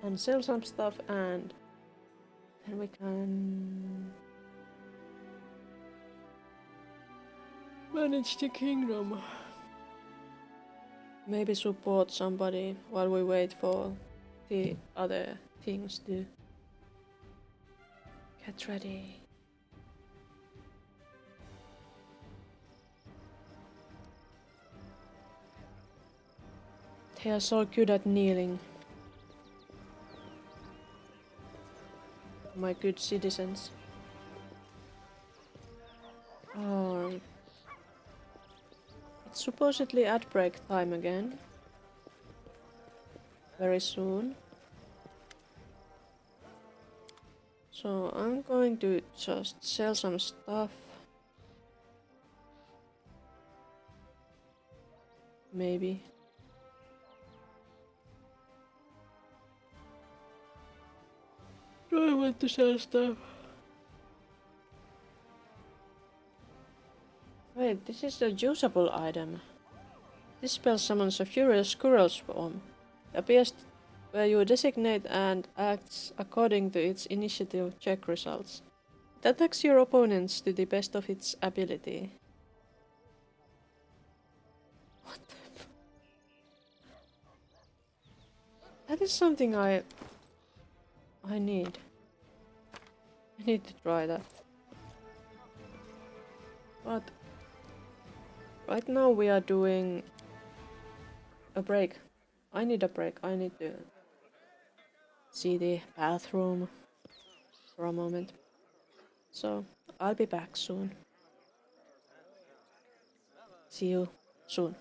And sell some stuff, and then we can manage the kingdom. Maybe support somebody while we wait for the other things to get ready. They are so good at kneeling. My good citizens. It's supposedly ad break time again. Very soon. So I'm going to just sell some stuff. Maybe. Do I want to sell stuff? Wait, this is a usable item. This spell summons a furious squirrel swarm. It appears where you designate and acts according to its initiative check results. It attacks your opponents to the best of its ability. What the f- That is something I need. I need to try that. But right now we are doing a break. I need a break. I need to see the bathroom for a moment. So I'll be back soon. See you soon.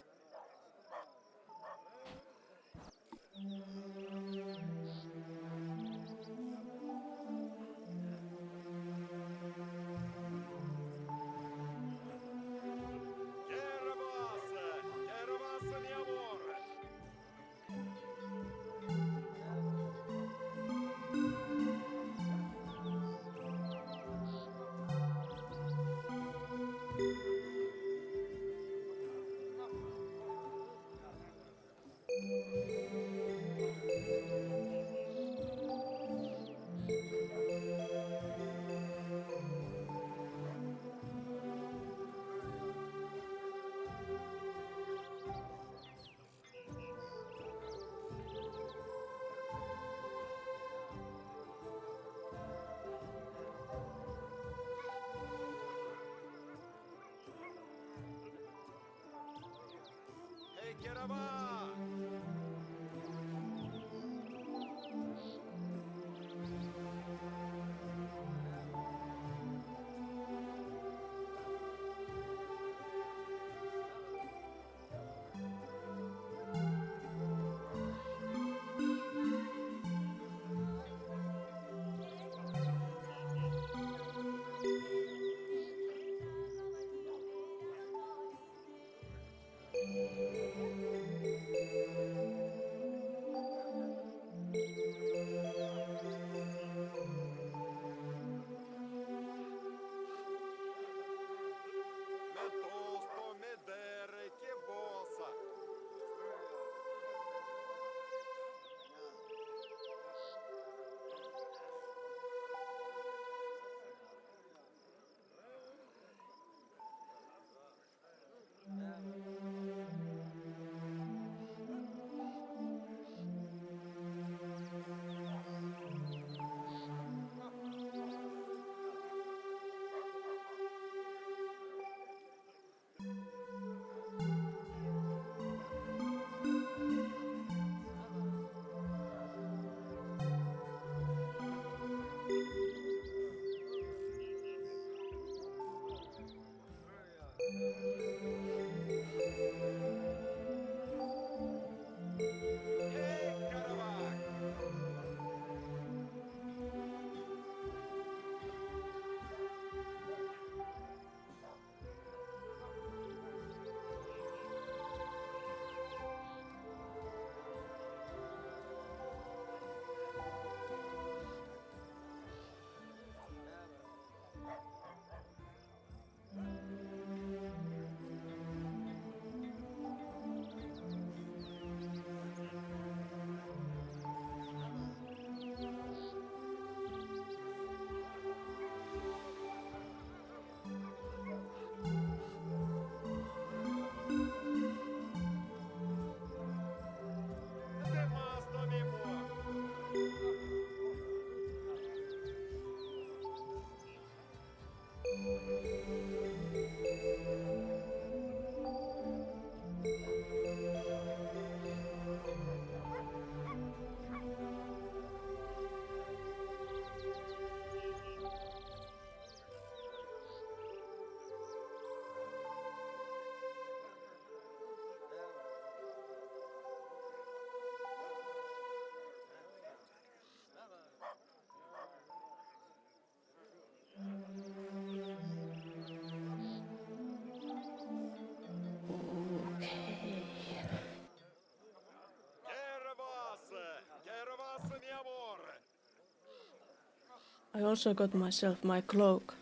I also got myself my cloak.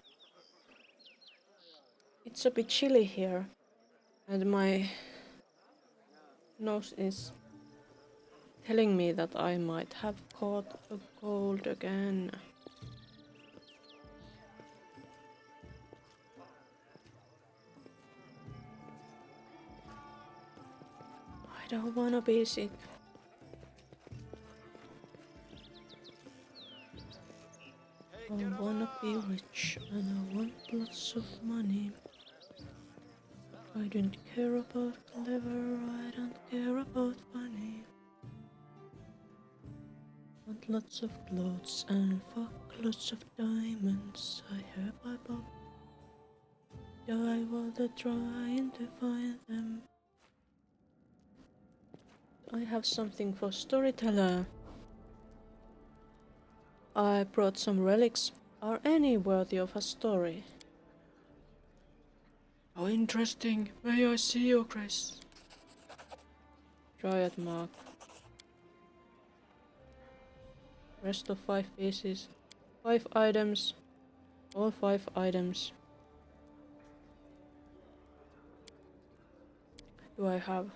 It's a bit chilly here, and my nose is telling me that I might have caught a cold again. I don't wanna be sick. I wanna be rich and I want lots of money. I don't care about clever, I don't care about funny. Want lots of clothes and fuck lots of diamonds. I hereby bob die while they're trying to find them. I have something for storyteller. I brought some relics. Are any worthy of a story? How interesting. May I see your grace? Dryad mark. Rest of 5 pieces. 5 items. All 5 items. Do I have?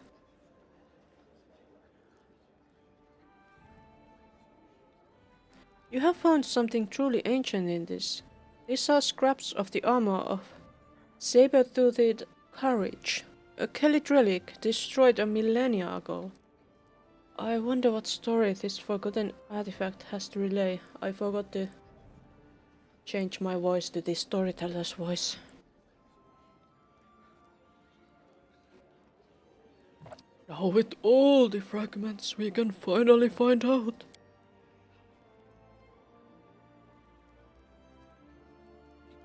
You have found something truly ancient in this. These are scraps of the armor of saber-toothed courage, a Kellit relic destroyed a millennia ago. I wonder what story this forgotten artifact has to relay. I forgot to change my voice to the storyteller's voice. Now with all the fragments we can finally find out.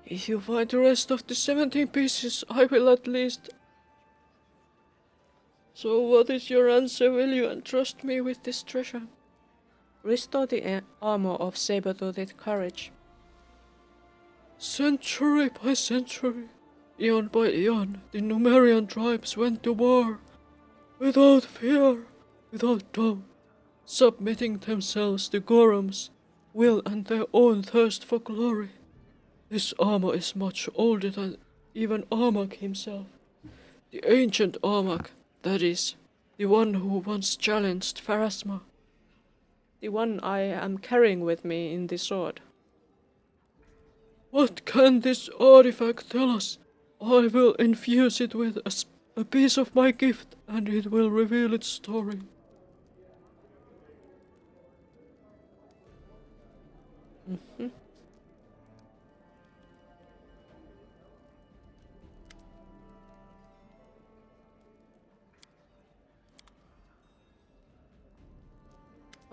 If you find the rest of the 17 pieces, I will at least... So what is your answer? Will you entrust me with this treasure? Restore the armor of saber-toothed courage. Century by century, eon by eon, the Numerian tribes went to war. Without fear, without doubt, submitting themselves to Gorham's will and their own thirst for glory. This armor is much older than even Armak himself. The ancient Armak, that is, the one who once challenged Pharasma. The one I am carrying with me in the sword. What can this artifact tell us? I will infuse it with a piece of my gift, and it will reveal its story.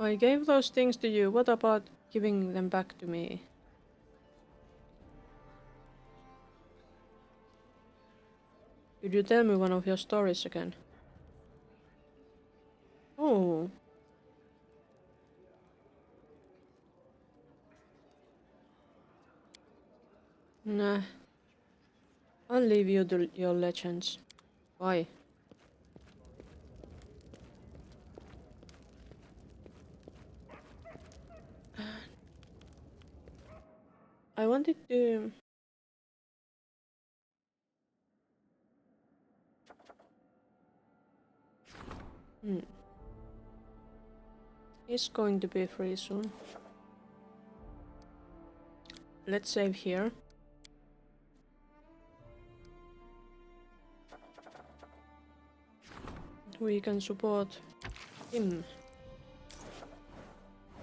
I gave those things to you. What about giving them back to me? Could you tell me one of your stories again? Oh. Nah. I'll leave you to your legends. Why? I wanted to... It's going to be free soon. Let's save here. We can support him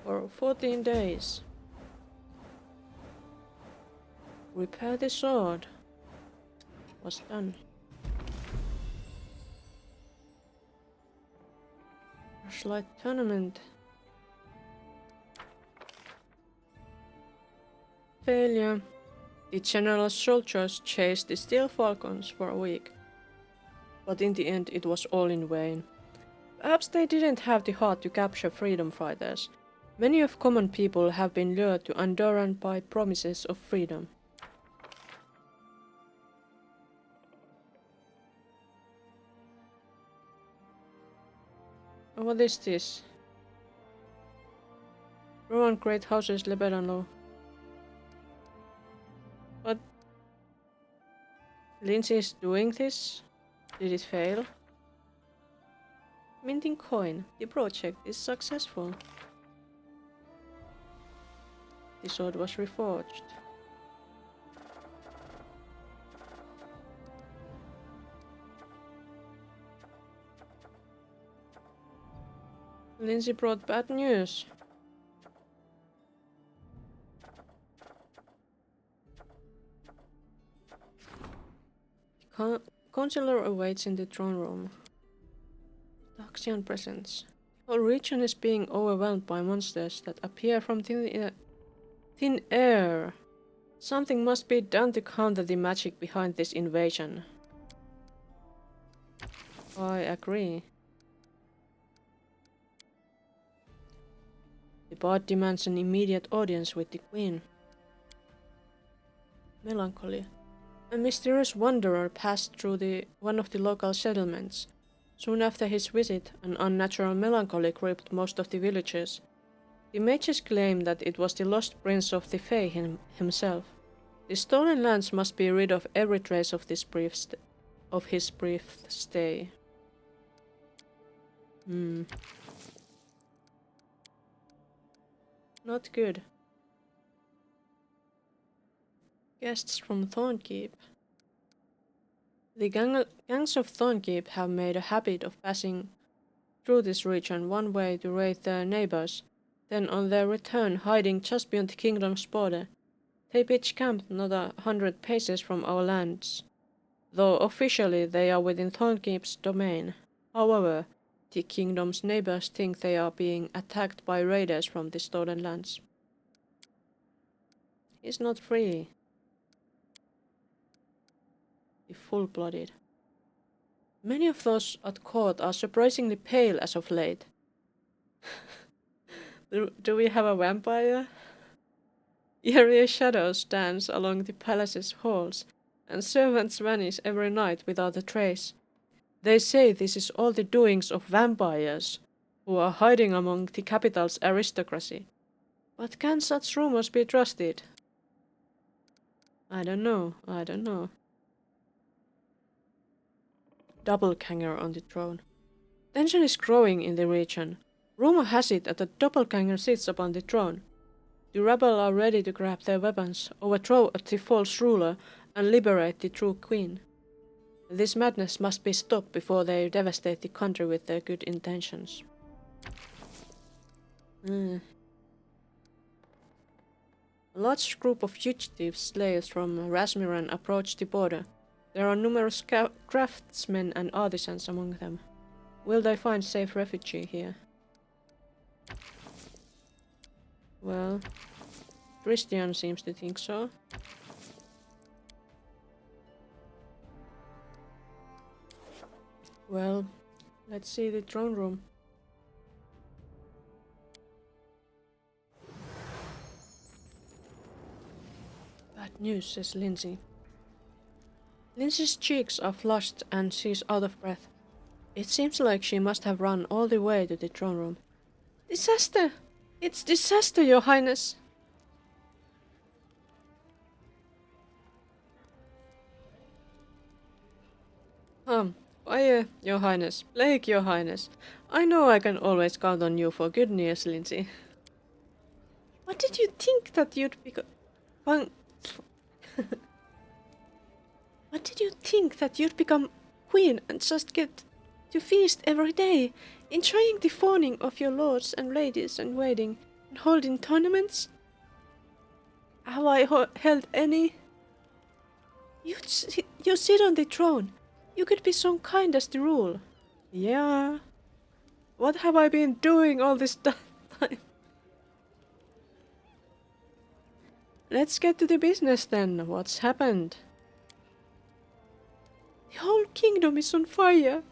for 14 days. Repair the sword. Was done. Flashlight tournament. Failure. The general's soldiers chased the steel falcons for a week. But in the end it was all in vain. Perhaps they didn't have the heart to capture freedom fighters. Many of common people have been lured to Andorran by promises of freedom. What is this? Rowan Great Houses Lebanon Law. Lindsay is doing this. Did it fail? Minting coin. The project is successful. The sword was reforged. Lindsay brought bad news. The counselor awaits in the throne room. Daxian presence. The whole region is being overwhelmed by monsters that appear from thin air. Something must be done to counter the magic behind this invasion. I agree. The bard demands an immediate audience with the queen. Melancholy. A mysterious wanderer passed through one of the local settlements. Soon after his visit, an unnatural melancholy gripped most of the villagers. The mages claim that it was the lost prince of the Fae himself. The stolen lands must be rid of every trace of his brief stay. Not good. Guests from Thornkeep. The gangs of Thornkeep have made a habit of passing through this region one way to raid their neighbors, then on their return hiding just beyond the kingdom's border. They pitch camp not 100 paces from our lands, though officially they are within Thornkeep's domain. However, the kingdom's neighbors think they are being attacked by raiders from the stolen lands. He's not free. The full-blooded. Many of those at court are surprisingly pale as of late. Do we have a vampire? Eerie shadows dance along the palace's halls, and servants vanish every night without a trace. They say this is all the doings of vampires, who are hiding among the capital's aristocracy. But can such rumors be trusted? I don't know. Doppelganger on the throne. Tension is growing in the region. Rumor has it that a doppelganger sits upon the throne. The rabble are ready to grab their weapons, overthrow the false ruler, and liberate the true queen. This madness must be stopped before they devastate the country with their good intentions. A large group of fugitive slaves from Rasmiran approach the border. There are numerous craftsmen and artisans among them. Will they find safe refuge here? Well, Christian seems to think so. Well, let's see the throne room. Bad news, says Lindsay. Lindsay's cheeks are flushed and she's out of breath. It seems like she must have run all the way to the throne room. Disaster! It's disaster, Your Highness! Fire, Your Highness. Plague, Your Highness. I know I can always count on you for good news, Lindsay. What did you think that you'd become... What did you think that you'd become queen and just get to feast every day, enjoying the fawning of your lords and ladies and waiting and holding tournaments? Have I held any? You sit on the throne. You could be so kind as to rule. Yeah. What have I been doing all this time? Let's get to the business then. What's happened? The whole kingdom is on fire.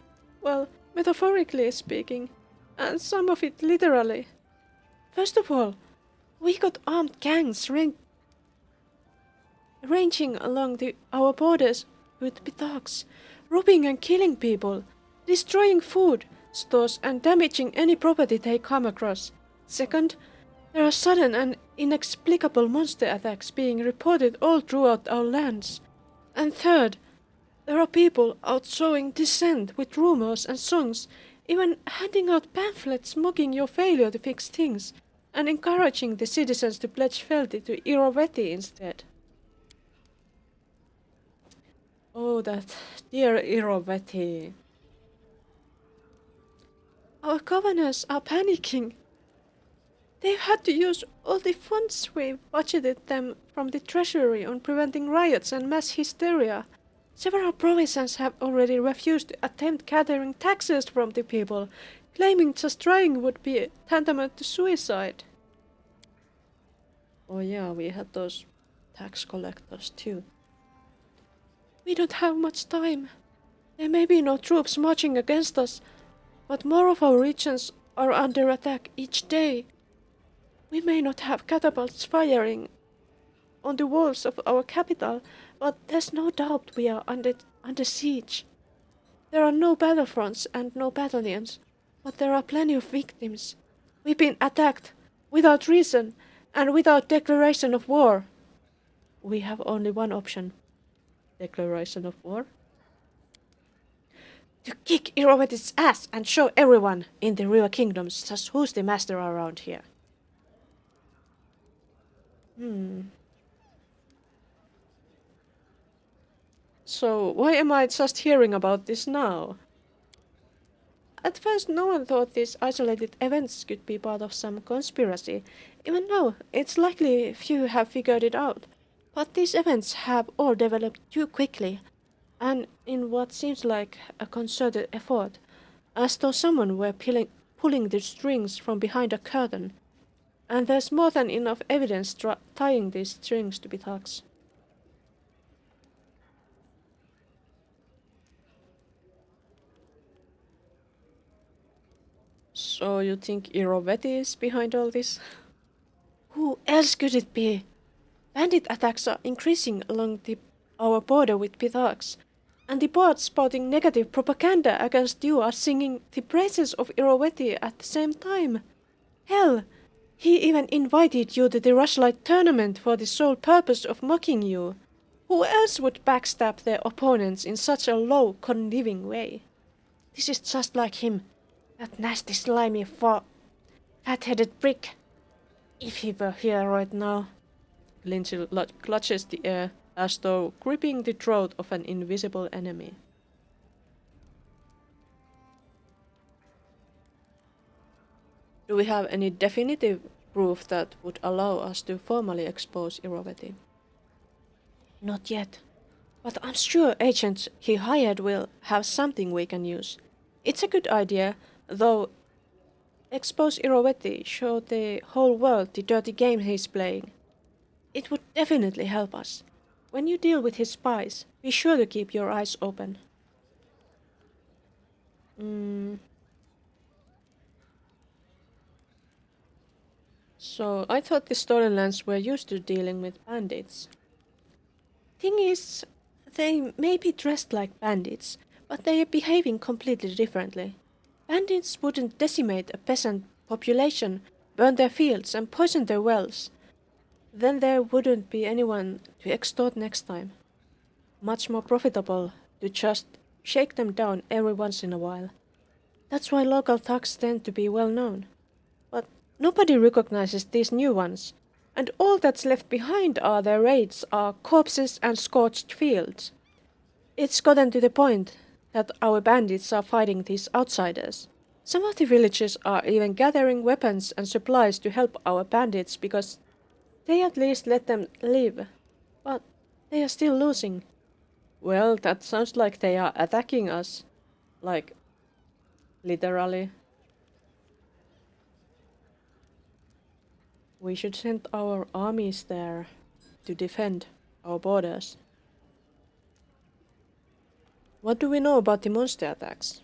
Well, metaphorically speaking, and some of it literally. First of all, we got armed gangs ranging along our borders with thugs, robbing and killing people, destroying food stores and damaging any property they come across. Second, there are sudden and inexplicable monster attacks being reported all throughout our lands. And third, There are people out sowing dissent with rumors and songs, even handing out pamphlets mocking your failure to fix things, and encouraging the citizens to pledge fealty to Iroveti instead. Oh, that dear Iroveti. Our governors are panicking. They've had to use all the funds we've budgeted them from the treasury on preventing riots and mass hysteria. Several provinces have already refused to attempt gathering taxes from the people, claiming just trying would be tantamount to suicide. Oh yeah, we had those tax collectors too. We don't have much time. There may be no troops marching against us, but more of our regions are under attack each day. We may not have catapults firing on the walls of our capital, but there's no doubt we are under siege. There are no battlefronts and no battalions, but there are plenty of victims. We've been attacked, without reason, and without declaration of war. We have only one option. Declaration of war? To kick Iroveti's ass and show everyone in the River Kingdoms just who's the master around here. So, why am I just hearing about this now? At first, no one thought these isolated events could be part of some conspiracy. Even now, it's likely few have figured it out. But these events have all developed too quickly, and in what seems like a concerted effort, as though someone were pulling the strings from behind a curtain. And there's more than enough evidence tying these strings to be thugs. So you think Iroveti is behind all this? Who else could it be? Bandit attacks are increasing along our border with Pithags, and the boards spouting negative propaganda against you are singing the praises of Iroveti at the same time. Hell, he even invited you to the Rushlight tournament for the sole purpose of mocking you. Who else would backstab their opponents in such a low, conniving way? This is just like him, that nasty, slimy, fat-headed prick. If he were here right now. Lindsay clutches the air as though gripping the throat of an invisible enemy. Do we have any definitive proof that would allow us to formally expose Iroveti? Not yet. But I'm sure agents he hired will have something we can use. It's a good idea, though. Expose Iroveti, show the whole world the dirty game he's playing. It would definitely help us. When you deal with his spies, be sure to keep your eyes open. So, I thought the Stolenlands were used to dealing with bandits. Thing is, they may be dressed like bandits, but they are behaving completely differently. Bandits wouldn't decimate a peasant population, burn their fields, and poison their wells. Then there wouldn't be anyone to extort next time. Much more profitable to just shake them down every once in a while. That's why local thugs tend to be well known. But nobody recognizes these new ones, and all that's left behind are their raids are corpses and scorched fields. It's gotten to the point that our bandits are fighting these outsiders. Some of the villages are even gathering weapons and supplies to help our bandits because they at least let them live. But they are still losing. Well, that sounds like they are attacking us. Like, literally. We should send our armies there to defend our borders. What do we know about the monster attacks?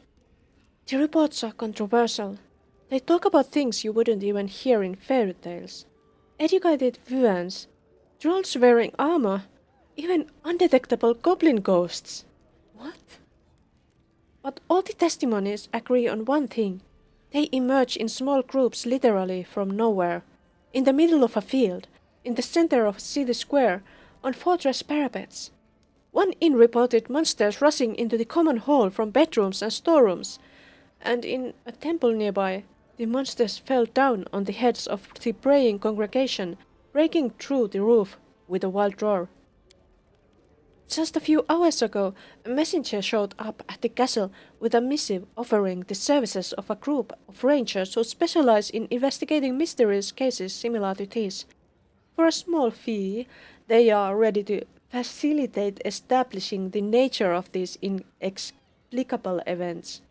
The reports are controversial. They talk about things you wouldn't even hear in fairy tales. Educated Vyans, trolls wearing armor, even undetectable goblin ghosts. What? But all the testimonies agree on one thing. They emerge in small groups literally from nowhere. In the middle of a field, in the center of a city square, on fortress parapets. One inn reported monsters rushing into the common hall from bedrooms and storerooms, and in a temple nearby, the monsters fell down on the heads of the praying congregation, breaking through the roof with a wild roar. Just a few hours ago, a messenger showed up at the castle with a missive offering the services of a group of rangers who specialize in investigating mysterious cases similar to these. For a small fee, they are ready to facilitate establishing the nature of these inexplicable events.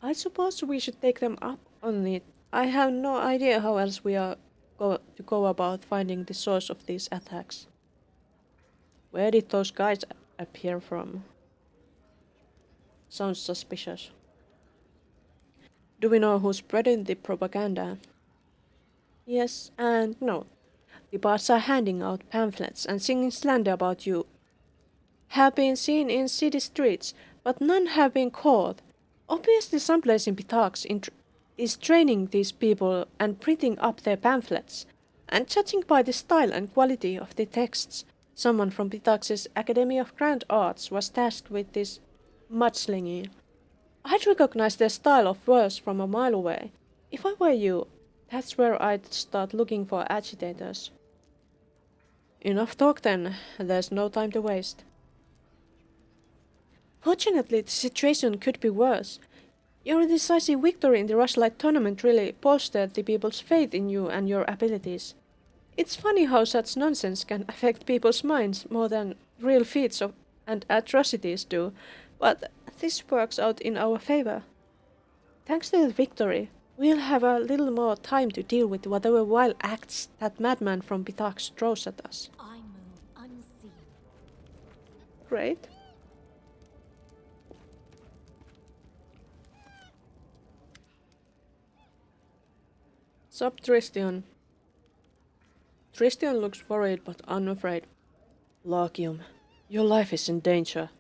I suppose we should take them up on it. I have no idea how else we are to go about finding the source of these attacks. Where did those guys appear from? Sounds suspicious. Do we know who's spreading the propaganda? Yes and no. The bards are handing out pamphlets and singing slander about you. Have been seen in city streets, but none have been caught. Obviously someplace in Pitax is training these people and printing up their pamphlets. And judging by the style and quality of the texts, someone from Pitax's Academy of Grand Arts was tasked with this mudslinging. I'd recognize their style of verse from a mile away. If I were you, that's where I'd start looking for agitators. Enough talk then, there's no time to waste. Fortunately, the situation could be worse. Your decisive victory in the Rushlight tournament really bolstered the people's faith in you and your abilities. It's funny how such nonsense can affect people's minds more than real feats and atrocities do, but this works out in our favor. Thanks to the victory, we'll have a little more time to deal with whatever wild acts that madman from Pitax throws at us. I move unseen. Great. Sup, Tristian? Tristian looks worried but unafraid. Larkium, your life is in danger.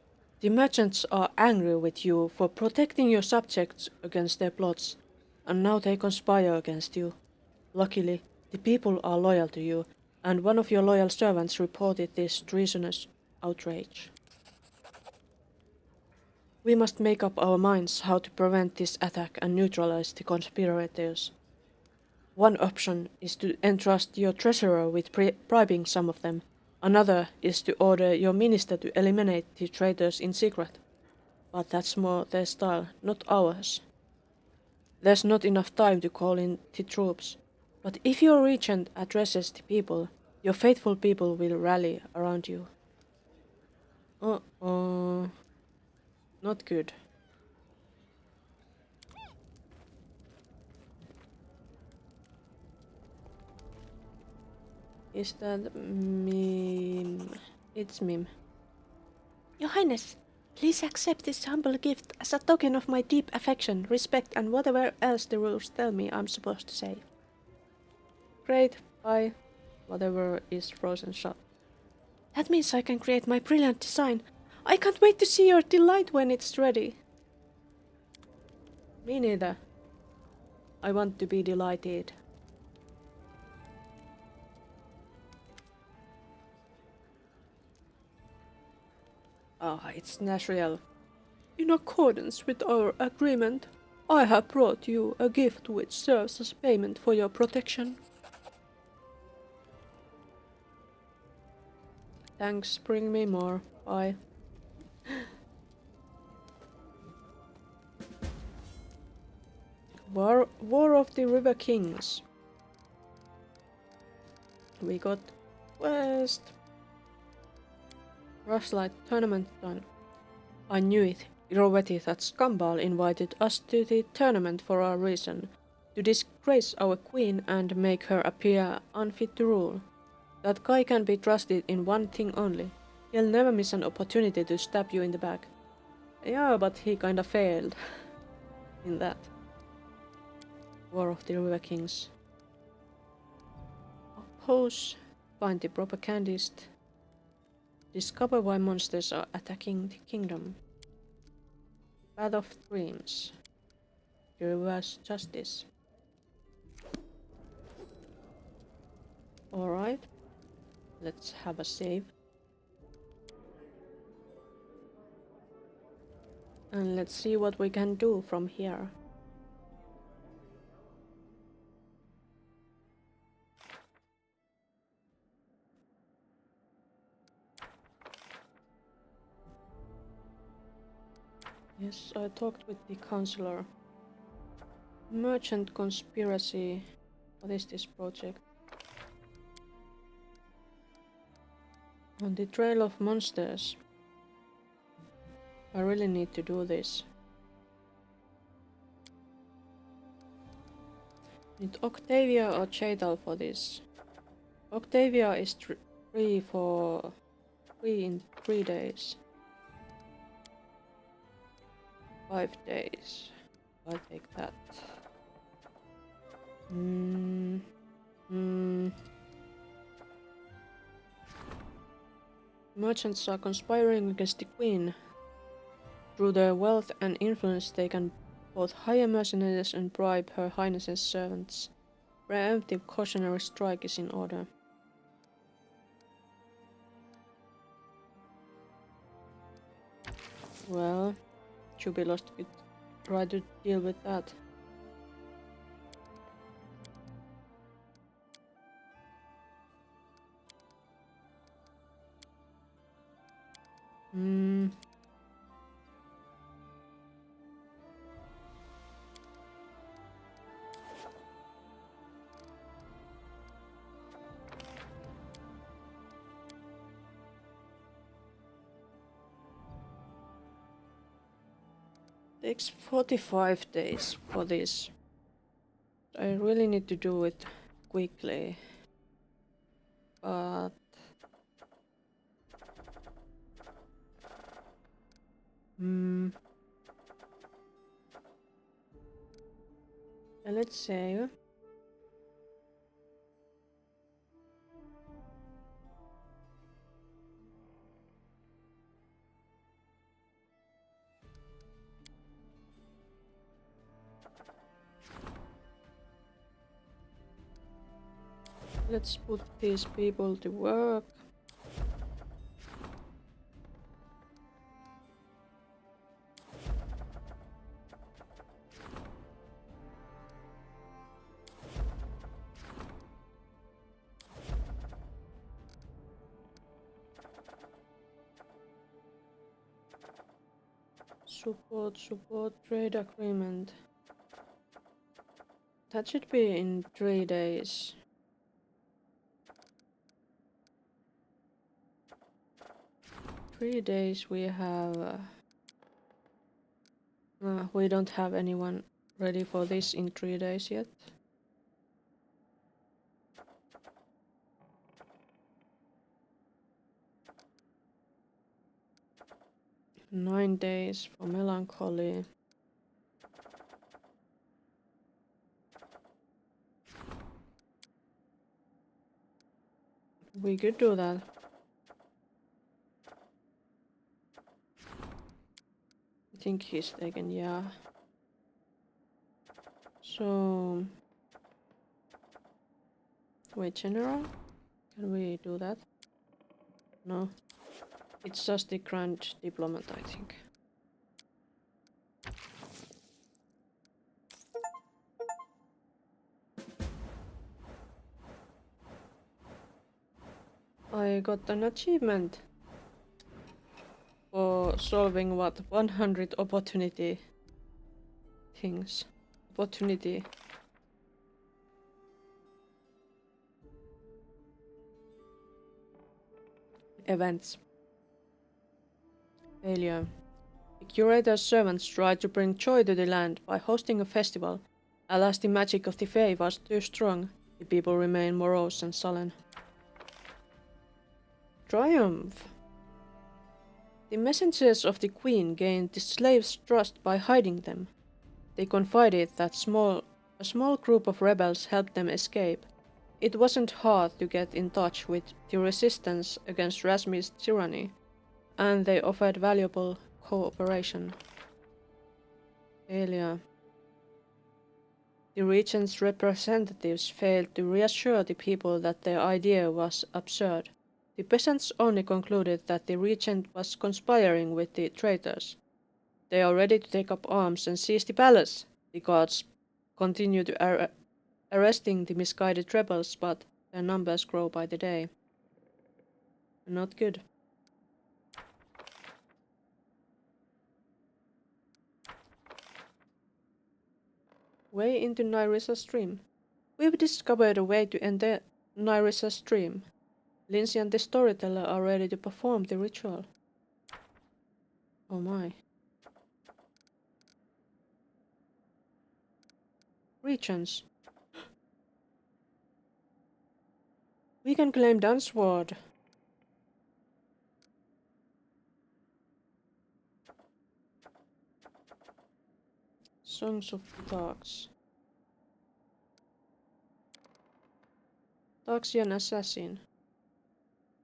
The merchants are angry with you for protecting your subjects against their plots, and now they conspire against you. Luckily, the people are loyal to you, and one of your loyal servants reported this treasonous outrage. We must make up our minds how to prevent this attack and neutralize the conspirators. One option is to entrust your treasurer with bribing some of them. Another is to order your minister to eliminate the traitors in secret. But that's more their style, not ours. There's not enough time to call in the troops. But if your regent addresses the people, your faithful people will rally around you. Uh-oh. Not good. Is that Mim? It's Mim. Your Highness, please accept this humble gift as a token of my deep affection, respect, and whatever else the rules tell me I'm supposed to say. Great, bye. Whatever is frozen shut. That means I can create my brilliant design. I can't wait to see your delight when it's ready. Me neither. I want to be delighted. It's natural. In accordance with our agreement, I have brought you a gift which serves as payment for your protection. Thanks, bring me more. Bye. War of the River Kings. We got quest. Rushlight tournament done. I knew it. It already that Scumball invited us to the tournament for a reason. To disgrace our queen and make her appear unfit to rule. That guy can be trusted in one thing only. He'll never miss an opportunity to stab you in the back. Yeah, but he kinda failed. In that. War of the River Kings. Oppose. Find the propagandist. Discover why monsters are attacking the kingdom. Path of Dreams. Reverse Justice. Alright. Let's have a save. And let's see what we can do from here. Yes, I talked with the counselor. Merchant conspiracy. What is this project? On the trail of monsters. I really need to do this. Need Octavia or Chetal for this. Octavia is free in 3 days. 5 days. I'll take that. Merchants are conspiring against the queen. Through their wealth and influence they can both hire mercenaries and bribe Her Highness's servants. Preemptive cautionary strike is in order. Well, Jubilos could try to deal with that. Takes 45 days for this. I really need to do it quickly. But let's save. Let's put these people to work. Support trade agreement. That should be in 3 days. We have we don't have anyone ready for this in 3 days yet. Nine days for melancholy. We could do that. I think he's taken, yeah. So wait, general? Can we do that? No. It's just the Grand Diplomat, I think. I got an achievement for solving what 100 opportunity things. Opportunity. Events. Failure. The curator's servants tried to bring joy to the land by hosting a festival. Alas, the magic of the Fae was too strong. The people remained morose and sullen. Triumph. The messengers of the queen gained the slaves' trust by hiding them. They confided that a small group of rebels helped them escape. It wasn't hard to get in touch with the resistance against Rasmi's tyranny, and they offered valuable cooperation. Failure. The regent's representatives failed to reassure the people that their idea was absurd. The peasants only concluded that the regent was conspiring with the traitors. They are ready to take up arms and seize the palace. The guards continue to arresting the misguided rebels, but their numbers grow by the day. Not good. Way into Nyrissa Stream. We've discovered a way to enter Nyrissa Stream. Lindsay and the storyteller are ready to perform the ritual. Oh my. Regions. We can claim Dunsward. Songs of the Darks. Darksian Assassin.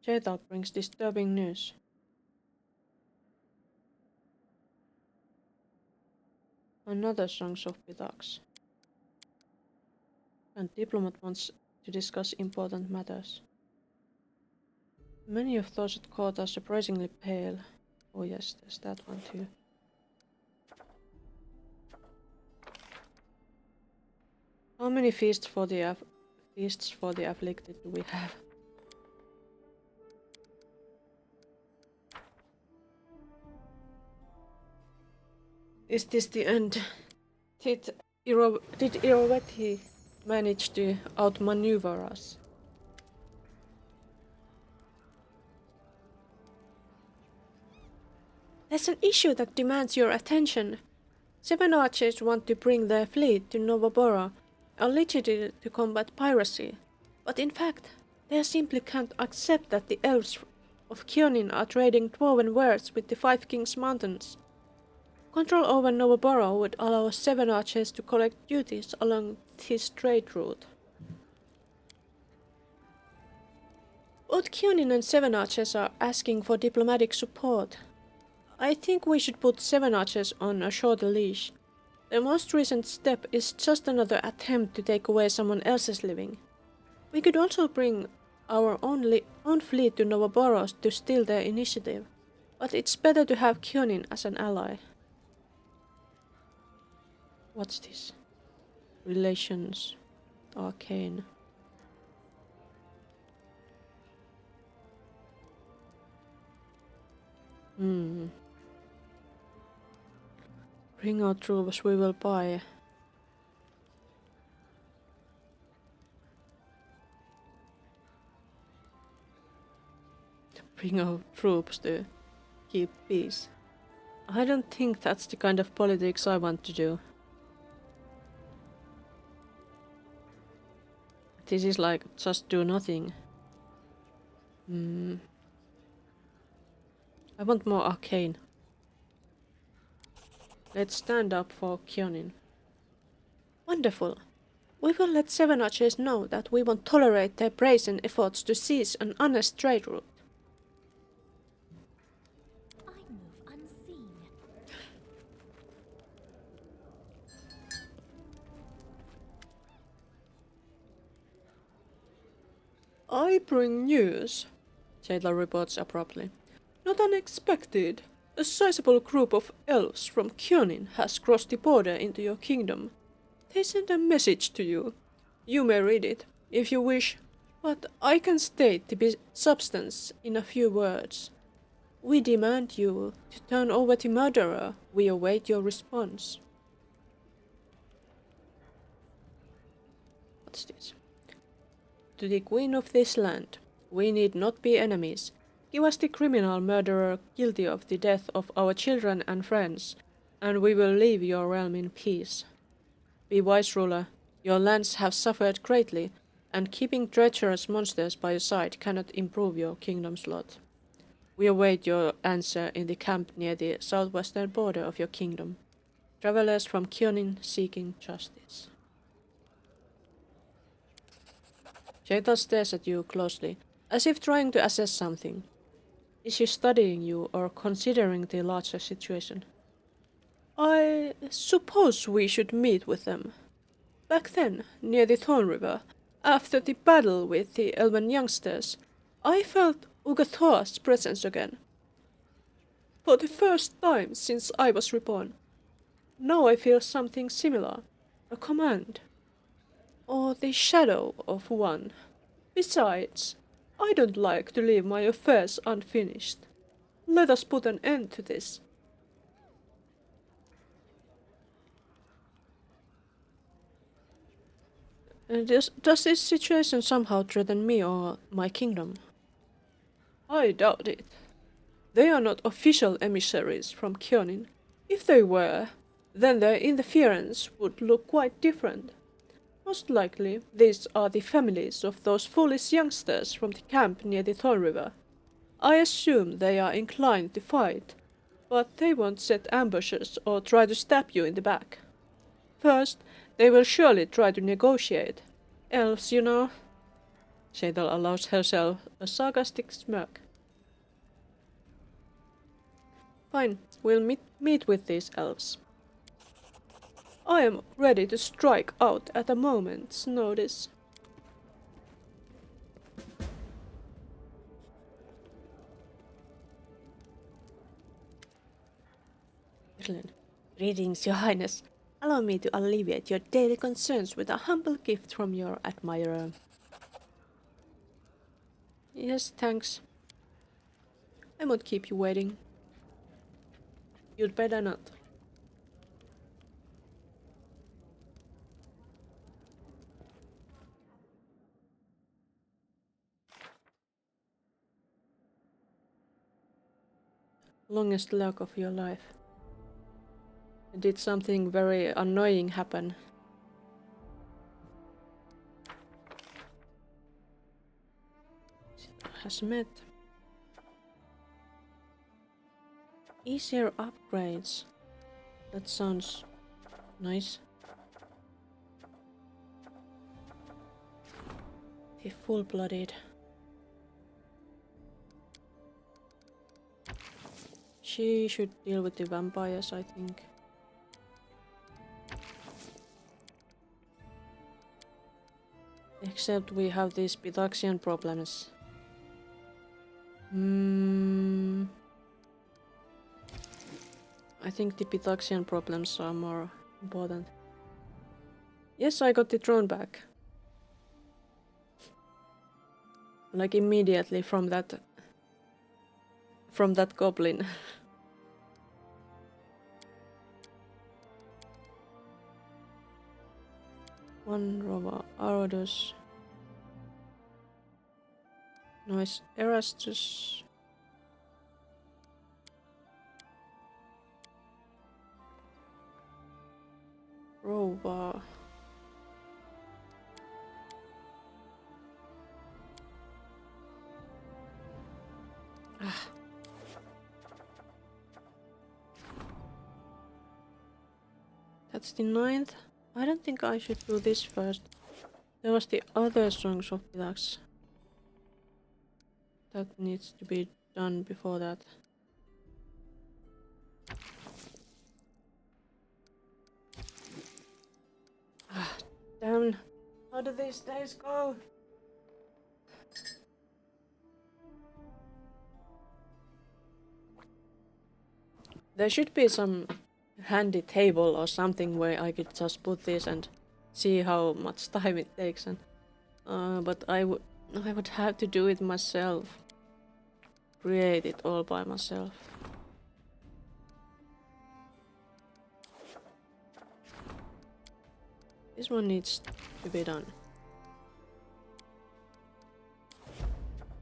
Jethal brings disturbing news. Another Songs of the Darks. And Diplomat wants to discuss important matters. Many of those at court are surprisingly pale. Oh yes, there's that one too. How many feasts for the afflicted do we have? Is this the end? Did Irovetti manage to outmaneuver us? There's an issue that demands your attention. 7 archers want to bring their fleet to Novobora, allegedly to combat piracy. But in fact, they simply can't accept that the elves of Kyonin are trading dwarven wares with the Five Kings Mountains. Control over Novobora would allow 7 archers to collect duties along this trade route. Both Kyonin and 7 archers are asking for diplomatic support. I think we should put 7 archers on a shorter leash. The most recent step is just another attempt to take away someone else's living. We could also bring our own fleet to Novoboros to steal their initiative, but it's better to have Kyonin as an ally. What's this? Relations. Arcane. Bring out troops we will buy. Bring out troops to keep peace. I don't think that's the kind of politics I want to do. This is like just do nothing. I want more arcane. Let's stand up for Kyonin. Wonderful. We will let 7 archers know that we won't tolerate their brazen efforts to seize an honest trade route. I move unseen. I bring news, Jayla reports abruptly. Not unexpected. A sizable group of elves from Kyonin has crossed the border into your kingdom. They sent a message to you. You may read it, if you wish, but I can state the substance in a few words. We demand you to turn over the murderer. We await your response. What's this? To the queen of this land, we need not be enemies. Give us the criminal murderer guilty of the death of our children and friends, and we will leave your realm in peace. Be wise, ruler. Your lands have suffered greatly, and keeping treacherous monsters by your side cannot improve your kingdom's lot. We await your answer in the camp near the southwestern border of your kingdom. Travelers from Kyonin seeking justice. Jethal stares at you closely, as if trying to assess something. Is she studying you or considering the larger situation? I suppose we should meet with them. Back then, near the Thorn River, after the battle with the elven youngsters, I felt Ugathoa's presence again. For the first time since I was reborn. Now I feel something similar. A command. Or the shadow of one. Besides, I don't like to leave my affairs unfinished. Let us put an end to this. Does this situation somehow threaten me or my kingdom? I doubt it. They are not official emissaries from Kyonin. If they were, then their interference would look quite different. Most likely, these are the families of those foolish youngsters from the camp near the Thorn River. I assume they are inclined to fight, but they won't set ambushes or try to stab you in the back. First, they will surely try to negotiate. Elves, you know. Shadel allows herself a sarcastic smirk. Fine, we'll meet with these elves. I am ready to strike out at a moment's notice. Greetings, Your Highness. Allow me to alleviate your daily concerns with a humble gift from your admirer. Yes, thanks. I won't keep you waiting. You'd better not. Longest leg of your life. Did something very annoying happen? Has met. Easier upgrades. That sounds nice. The full-blooded. She should deal with the vampires, I think. Except we have these Pitaxian problems. I think the Pitaxian problems are more important. Yes, I got the throne back. Like immediately from that goblin. One Rova Arodus. Nice. Erastus. Rova. That's the 9th. I don't think I should do this first. There was the other songs of Pilax. That needs to be done before that. Damn. How do these days go? There should be some handy table or something where I could just put this and see how much time it takes, and but I would have to do it myself. Create it all by myself. This one needs to be done.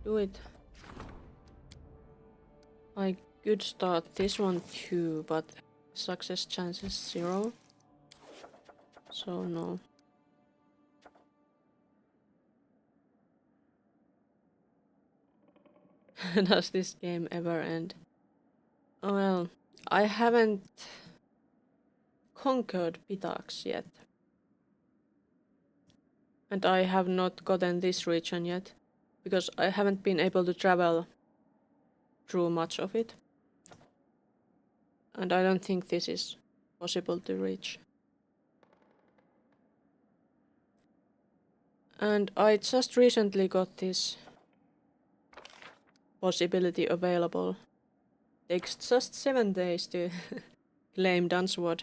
Do it. I could start this one too, but success chances 0. So no. Does this game ever end? Well, I haven't conquered Pitax yet. And I have not gotten this region yet, because I haven't been able to travel through much of it. And I don't think this is possible to reach. And I just recently got this possibility available Takes just 7 days to claim Dunswood.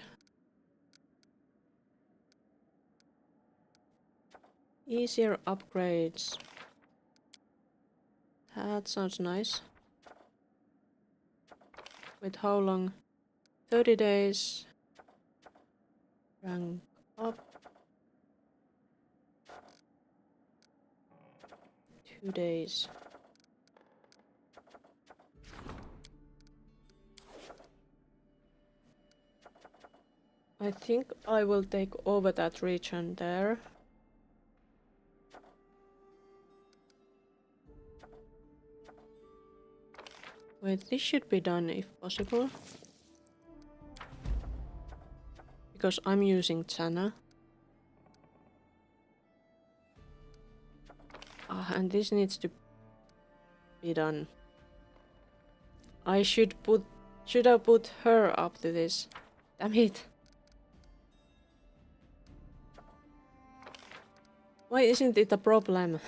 Easier upgrades. That sounds nice. Wait, how long? 30 days. Rank up. 2 days. I think I will take over that region there. Wait, this should be done if possible. Because I'm using Chana. And this needs to be done. I should have put her up to this. Damn it. Why isn't it a problem?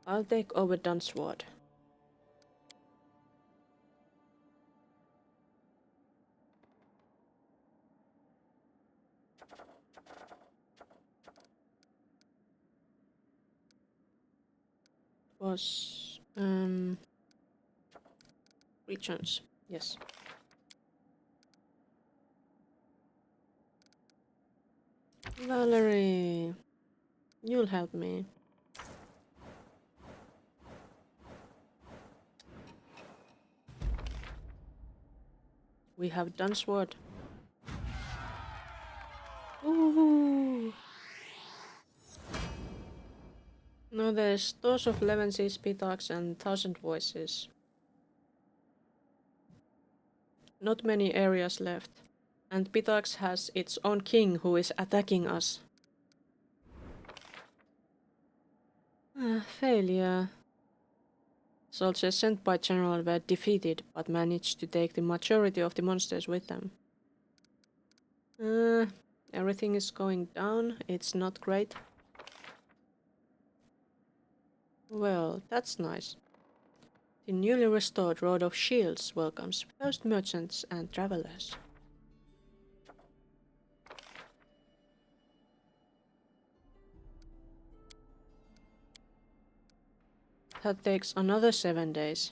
I'll take over Dunswood. Was regions, yes. Valerie, you'll help me. We have Dunswood. Ooh. No, there's Stores of Levenses, Pitax, and Thousand Voices. Not many areas left. And Pitax has its own king who is attacking us. Failure. Soldiers sent by General were defeated, but managed to take the majority of the monsters with them. Everything is going down. It's not great. Well, that's nice. The newly restored Road of Shields welcomes first merchants and travelers. That takes another 7 days.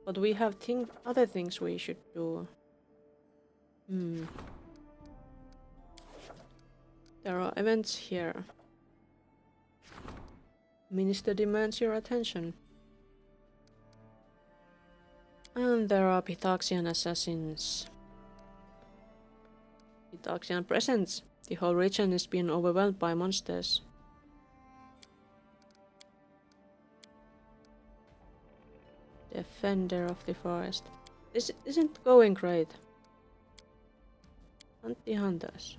But we have other things we should do. There are events here. Minister demands your attention. And there are Pitaxian assassins. Pitaxian presence. The whole region is being overwhelmed by monsters. Defender of the forest. This isn't going great. Hunt the hunters.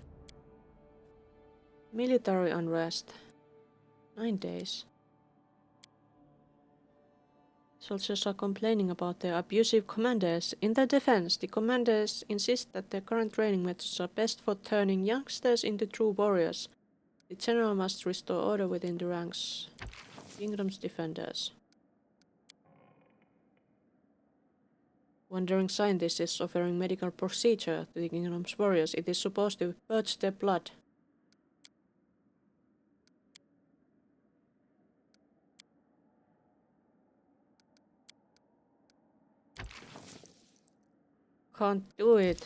Military unrest. 9 days. Soldiers are complaining about their abusive commanders. In their defense, the commanders insist that their current training methods are best for turning youngsters into true warriors. The general must restore order within the ranks. Kingdom's defenders. Wandering scientist is offering medical procedure to the kingdom's warriors. It is supposed to purge their blood. Can't do it.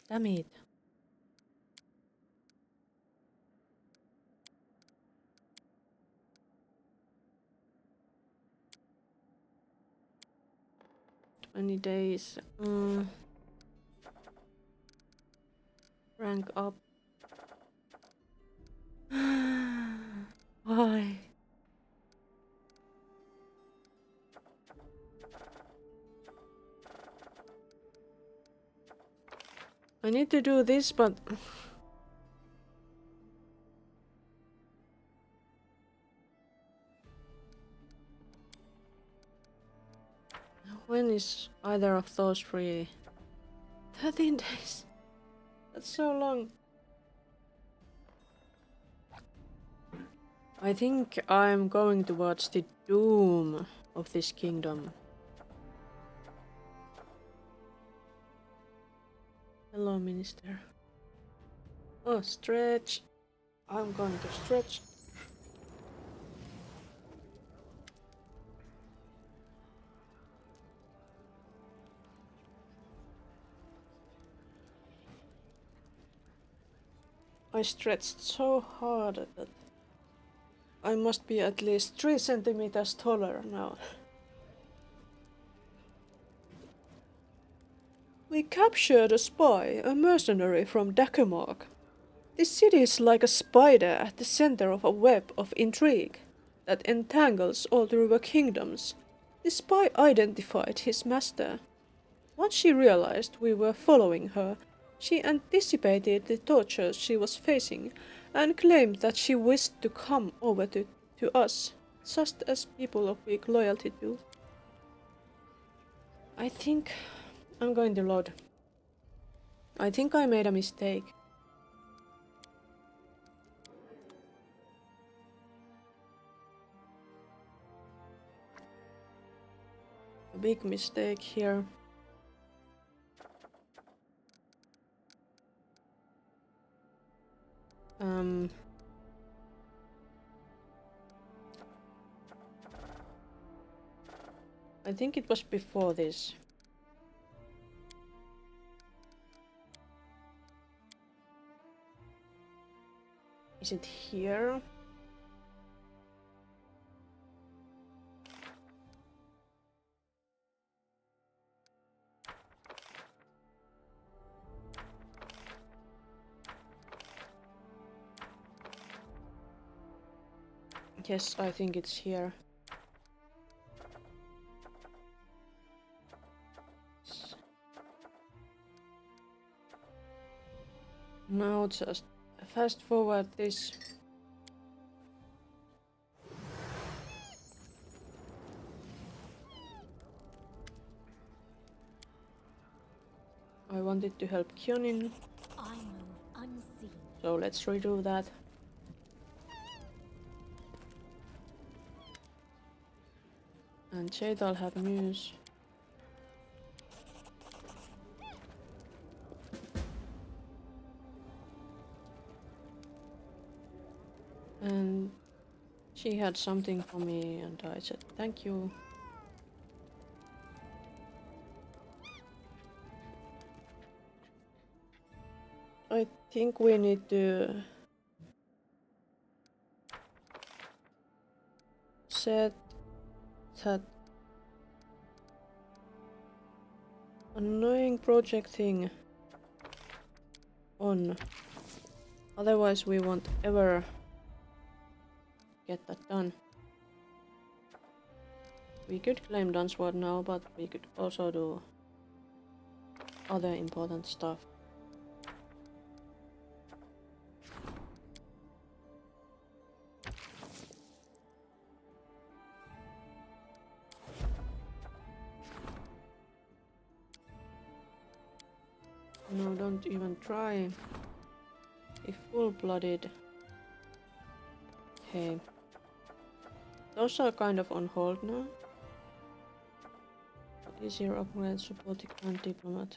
Damn it. Any days. Rank up. Why? I need to do this, but when is either of those free? 13 days. That's so long. I think I'm going towards the doom of this kingdom. Hello, Minister. Oh, stretch. I'm going to stretch. I stretched so hard that I must be at least 3 centimeters taller now. We captured a spy, a mercenary from Dakamark. This city is like a spider at the center of a web of intrigue that entangles all the river kingdoms. The spy identified his master. Once she realized we were following her, she anticipated the tortures she was facing and claimed that she wished to come over to us, just as people of weak loyalty do. I think I'm going to load. I think I made a mistake. A big mistake here. I think it was before this. Is it here? Yes, I think it's here. Now just fast forward this. I wanted to help Kyonin, I move unseen. so let's redo that. And Jadal have news. And she had something for me and I said thank you. I think we need to set that annoying project thing on. Otherwise we won't ever get that done. We could claim Dunsword now, but we could also do other important stuff. No, don't even try. If full-blooded. Okay. Those are kind of on hold now. What is your upgrade? Supporting and diplomat.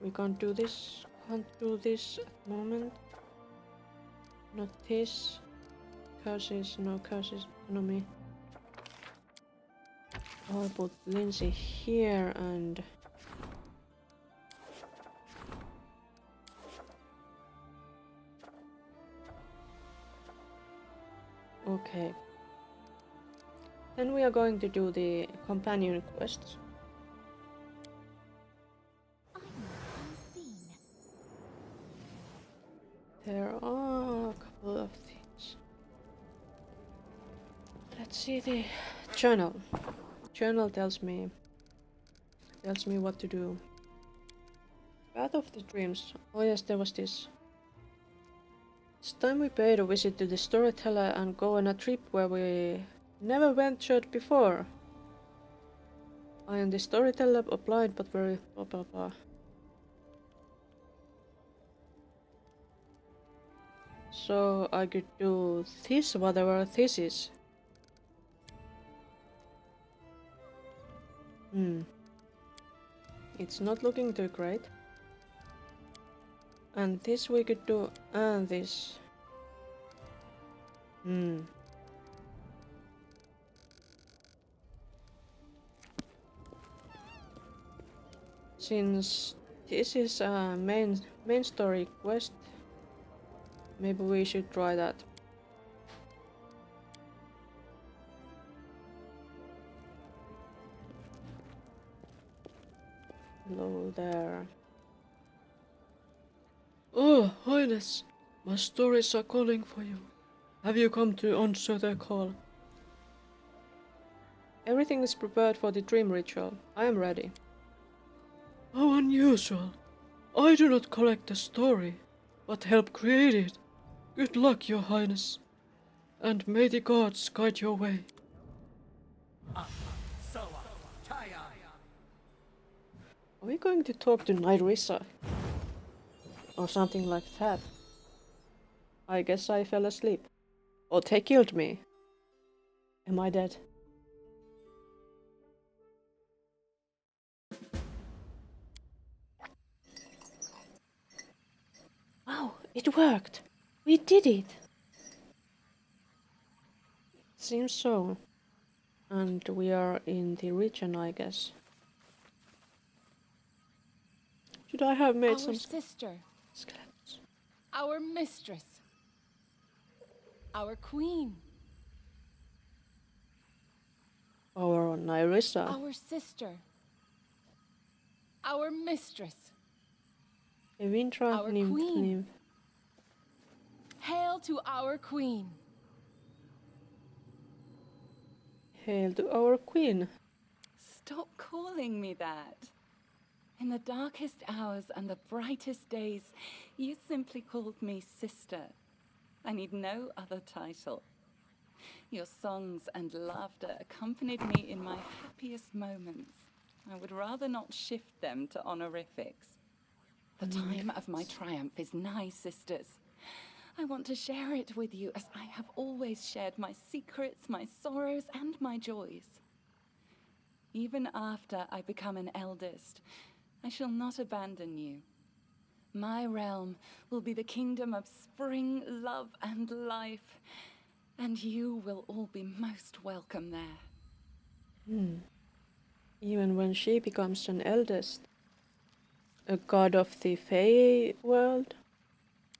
We can't do this. Can't do this at the moment. Not this. Curses, no curses, economy. I'll put Lindsay here and okay. Then we are going to do the companion quests. I move unseen. There are a couple of things. Let's see the journal. Journal tells me what to do. Path of the Dreams. Oh yes, there was this. It's time we paid a visit to the storyteller and go on a trip where we never ventured before. I am the storyteller, applied but very blah blah blah. So I could do this, whatever this is. It's not looking too great. And this we could do, and this. Since this is a main story quest, maybe we should try that. Hello there. Oh, Highness, my stories are calling for you. Have you come to answer their call? Everything is prepared for the dream ritual. I am ready. How unusual. I do not collect the story, but help create it. Good luck, Your Highness, and may the gods guide your way. Are we going to talk to Nyrissa? Or something like that? I guess I fell asleep. Or they killed me. Am I dead? Wow, it worked! We did it! Seems so. And we are in the region, I guess. Should I have made Our some sister, skeletons? our mistress, our queen, Our Nyrissa. our sister, our mistress. A Vintra our nymph. queen. Hail to our queen. Hail to our queen. Stop calling me that. In the darkest hours and the brightest days, you simply called me sister. I need no other title. Your songs and laughter accompanied me in my happiest moments. I would rather not shift them to honorifics. The time of my triumph is nigh, sisters. I want to share it with you as I have always shared my secrets, my sorrows, and my joys. Even after I become an eldest, I shall not abandon you. My realm will be the kingdom of spring, love, and life, and you will all be most welcome there. Even when she becomes an eldest. A god of the Fae world?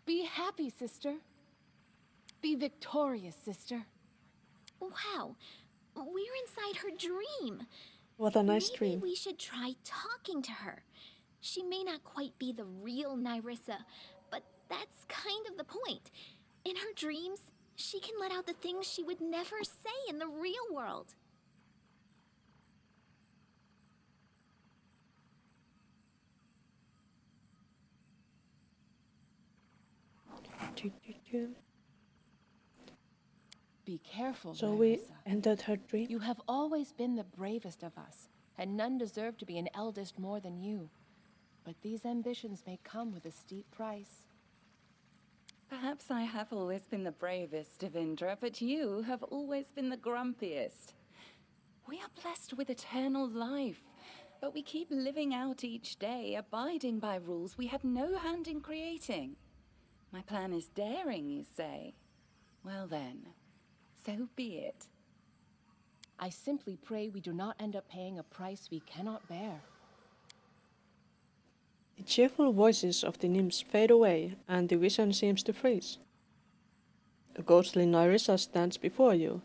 Be happy, sister. Be victorious, sister. Wow, we're inside her dream. What a nice Maybe dream. we should try talking to her. She may not quite be the real Nyrissa, but that's kind of the point. In her dreams, she can let out the things she would never say in the real world. Be careful, So we Nyrissa. entered her dream. You have always been the bravest of us, and none deserve to be an eldest more than you. But these ambitions may come with a steep price. Perhaps I have always been the bravest, Devindra, but you have always been the grumpiest. We are blessed with eternal life, but we keep living out each day, abiding by rules we had no hand in creating. My plan is daring, you say? Well then, so be it. I simply pray we do not end up paying a price we cannot bear. The cheerful voices of the nymphs fade away, and the vision seems to freeze. A ghostly Nyrissa stands before you,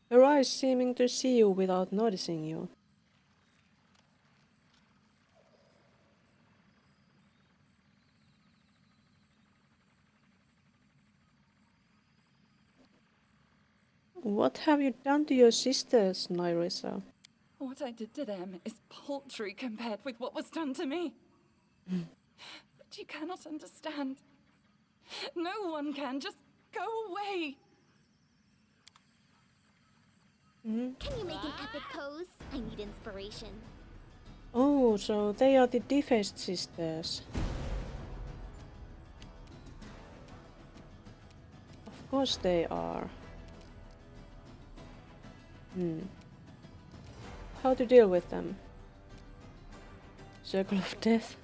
her eyes seeming to see you without noticing you. What have you done to your sisters, Nyrissa? What I did to them is paltry compared with what was done to me. But you cannot understand. No one can. Just go away. Can you make an epic pose? I need inspiration. Oh, so they are the defaced sisters. Of course they are. How to deal with them? Circle of Death.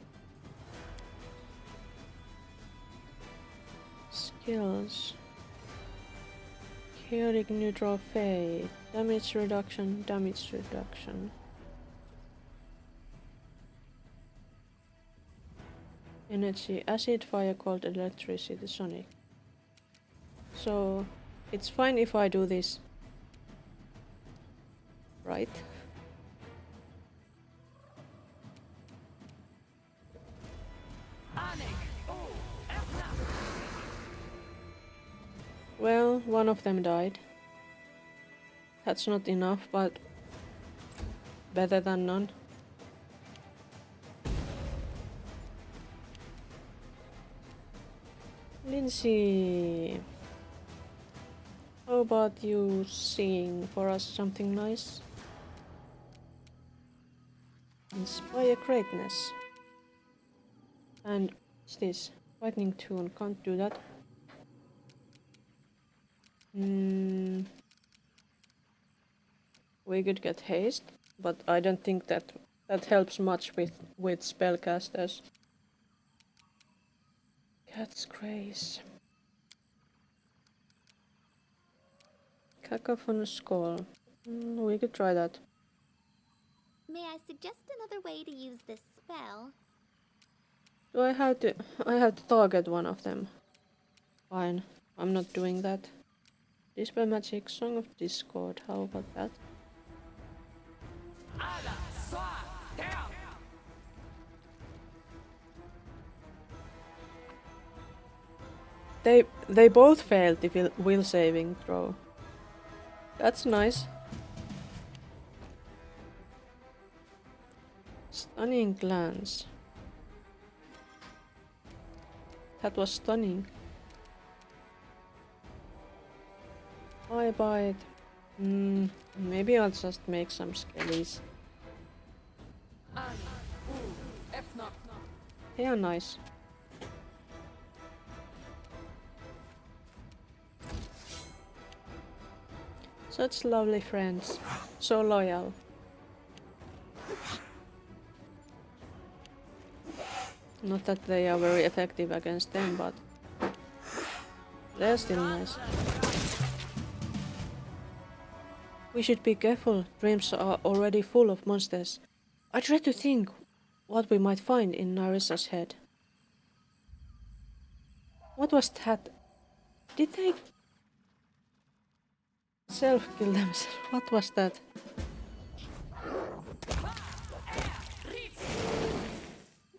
Skills. Chaotic neutral fade. Damage reduction, damage reduction. Energy, acid, fire, cold, electricity, sonic. So it's fine if I do this. Right? Well, one of them died. That's not enough, but better than none. Lindsay, how about you sing for us something nice? Inspire greatness. And what's this? Lightning tune, can't do that. We could get haste, but I don't think that helps much with spellcasters. Cat's Grace. Cacophonous Call. We could try that. May I suggest another way to use this spell? Do I have to target one of them? Fine, I'm not doing that. Dispel Magic, Song of Discord, how about that? They both failed the will saving throw. That's nice. Stunning glance. That was stunning. Eye bite. Maybe I'll just make some skellies. They are nice. Such lovely friends. So loyal. Not that they are very effective against them, but they're still nice. We should be careful. Dreams are already full of monsters. I try to think what we might find in Narissa's head. What was that? Did they self-kill themselves? What was that?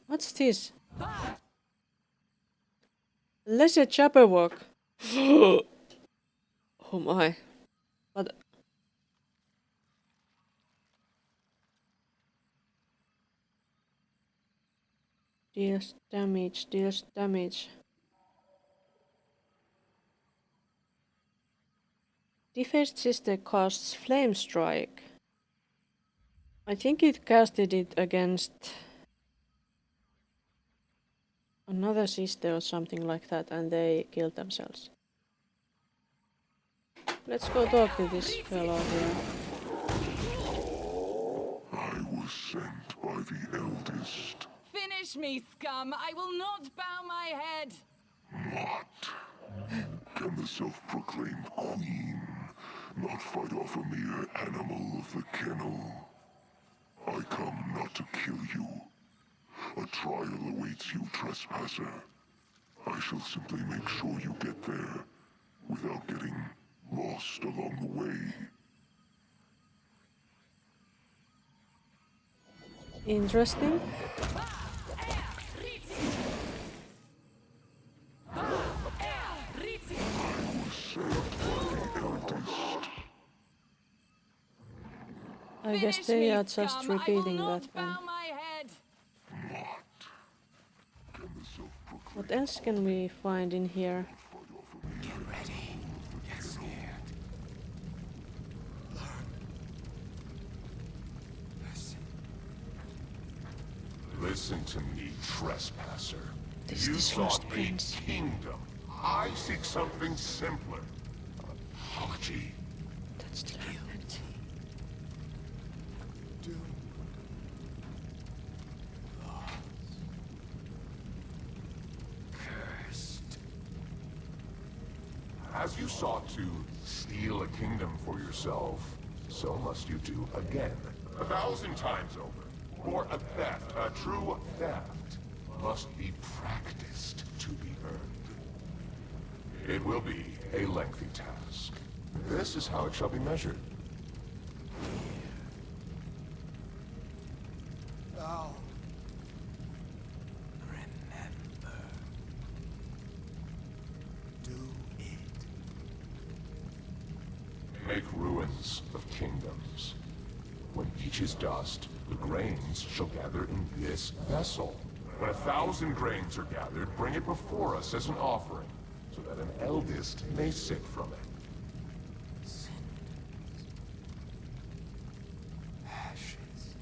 What's this? Lesser Jabberwock. Oh my. But deals damage, deals damage. Defaced Sister casts Flame Strike. I think it casted it against another sister or something like that, and they killed themselves. Let's go talk to this fellow here. I was sent by the eldest. Finish me, scum! I will not bow my head! What? Can the self-proclaimed queen not fight off a mere animal of the kennel? I come not to kill you. A trial awaits you, trespasser. I shall simply make sure you get there without getting lost along the way. Interesting. I guess they are just repeating that one. Can the self-proclaimed What else can we find in here? Get ready. Get scared. Learn. Listen to me, trespasser. This You is sought Lost a Prince. kingdom. I seek something simpler. Apology. That's the guilty. Cursed. As you sought to steal a kingdom for yourself, so must you do again. 1,000 times over. For a theft, a true theft, must be practiced to be earned. It will be a lengthy task. This is how it shall be measured. Thou remember. Do it. Make ruins of kingdoms. When each is dust, the grains shall gather in this vessel. When 1,000 grains are gathered, bring it before us as an offering, so that an eldest may sip from it. Ashes.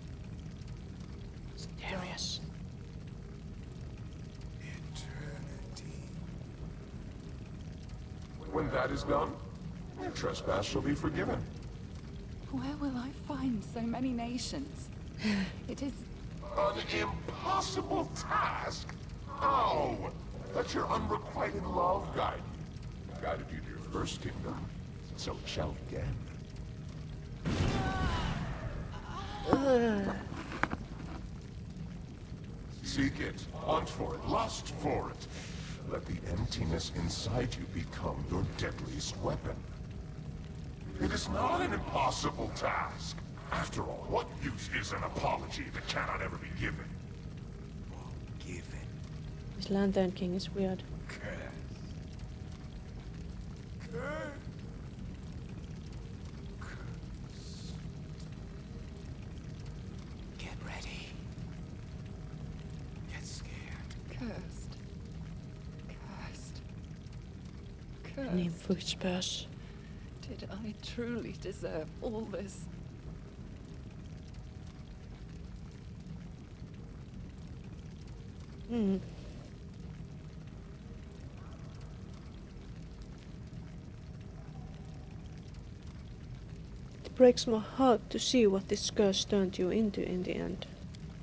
Mysterious. Eternity. When that is done, your trespass shall be forgiven. Where will I find so many nations? It is... An impossible task? How? Let your unrequited love guide you. Guided you to your first kingdom, so it shall again. Seek it, hunt for it, lust for it. Let the emptiness inside you become your deadliest weapon. It is not an impossible task. After all, what use is an apology that cannot ever be given? Given. This Lantern King is weird. Curse. Curse. Get ready. Get scared. Cursed. Cursed. Cursed. Nymphuspers. Did I truly deserve all this? It breaks my heart to see what this curse turned you into in the end.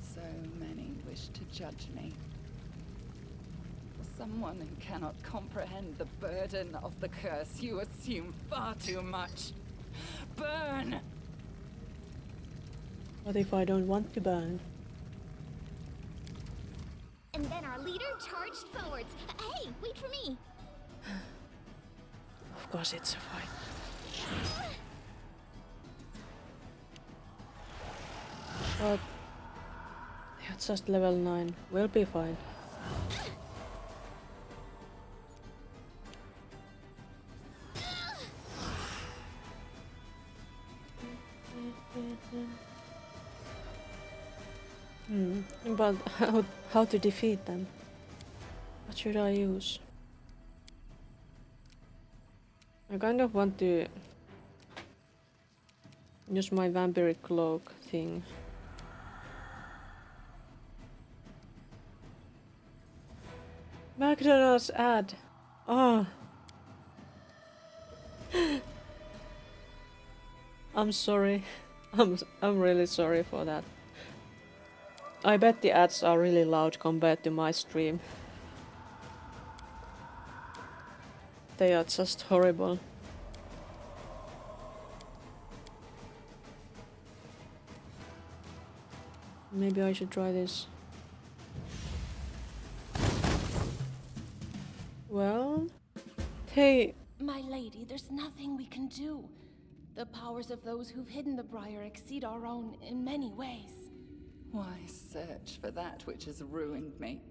So many wish to judge me. For someone who cannot comprehend the burden of the curse, you assume far too much. Burn! What if I don't want to burn? And then our leader charged forwards. Hey, wait for me. Of course it's a fight. But it's just level 9. We'll be fine. But how to defeat them? What should I use? I kind of want to use my vampiric cloak thing. McDonald's ad. Oh. I'm sorry. I'm really sorry for that. I bet the ads are really loud compared to my stream. They are just horrible. Maybe I should try this. Well, hey. My lady, there's nothing we can do. The powers of those who've hidden the briar exceed our own in many ways. Why search for that which has ruined me?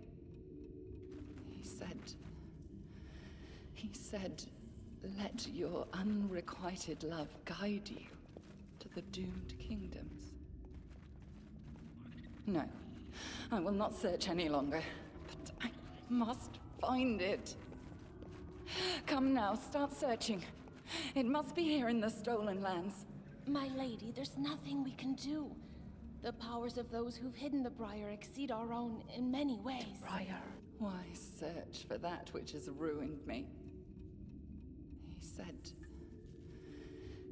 He said, let your unrequited love guide you to the doomed kingdoms. No, I will not search any longer, but I must find it. Come now, start searching. It must be here in the stolen lands. My lady, there's nothing we can do. The powers of those who've hidden the Briar exceed our own in many ways. Briar. Why search for that which has ruined me?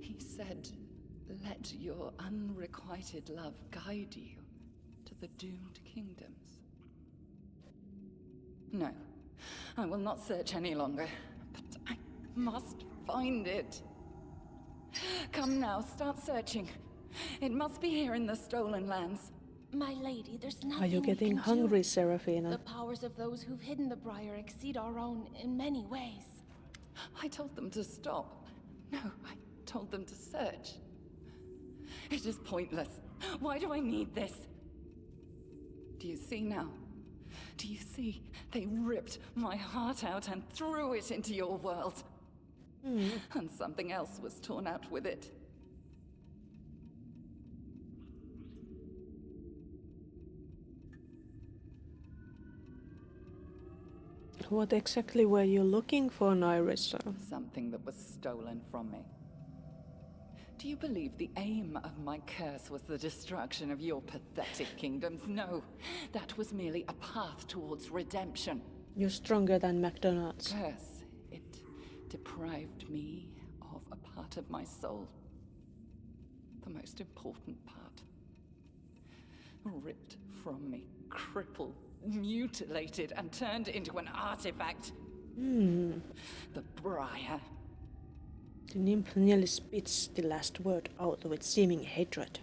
He said, let your unrequited love guide you to the doomed kingdoms. No, I will not search any longer, but I must find it. Come now, start searching. It must be here in the stolen lands. My lady, there's nothing Are you getting hungry, Seraphina? The powers of those who've hidden the Briar exceed our own in many ways. I told them to stop. No, I told them to search. It is pointless. Why do I need this? Do you see now? Do you see? They ripped my heart out and threw it into your world. And something else was torn out with it. What exactly were you looking for, Nyrissa? Something that was stolen from me. Do you believe the aim of my curse was the destruction of your pathetic kingdoms? No, that was merely a path towards redemption. You're stronger than McDonald's. Curse, it deprived me of a part of my soul. The most important part. Ripped from me, crippled, mutilated, and turned into an artifact. The Briar. The nymph nearly spits the last word out with seeming hatred.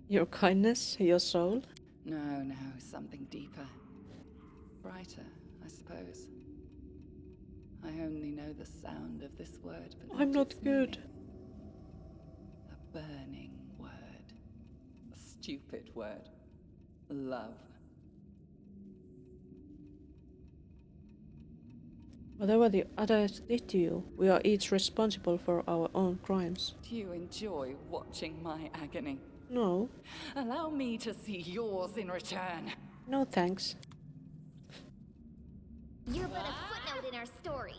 Your kindness, your soul? No, something deeper. Brighter, I suppose. I only know the sound of this word, but I'm not good. A burning word. A stupid word. Love. Whatever the others did to you, we are each responsible for our own crimes. Do you enjoy watching my agony? No. Allow me to see yours in return. No thanks. You're but a footnote in our story.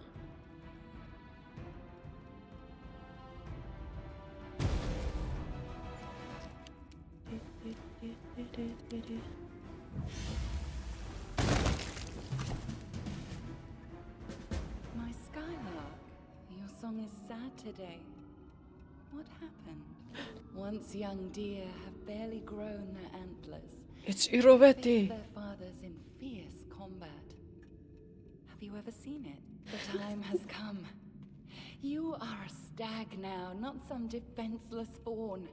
My Skylark, your song is sad today. What happened? Once young deer have barely grown their antlers. It's Face Irovetti. their fathers in fierce combat. Have you ever seen it? The time has come. You are a stag now, not some defenseless fawn.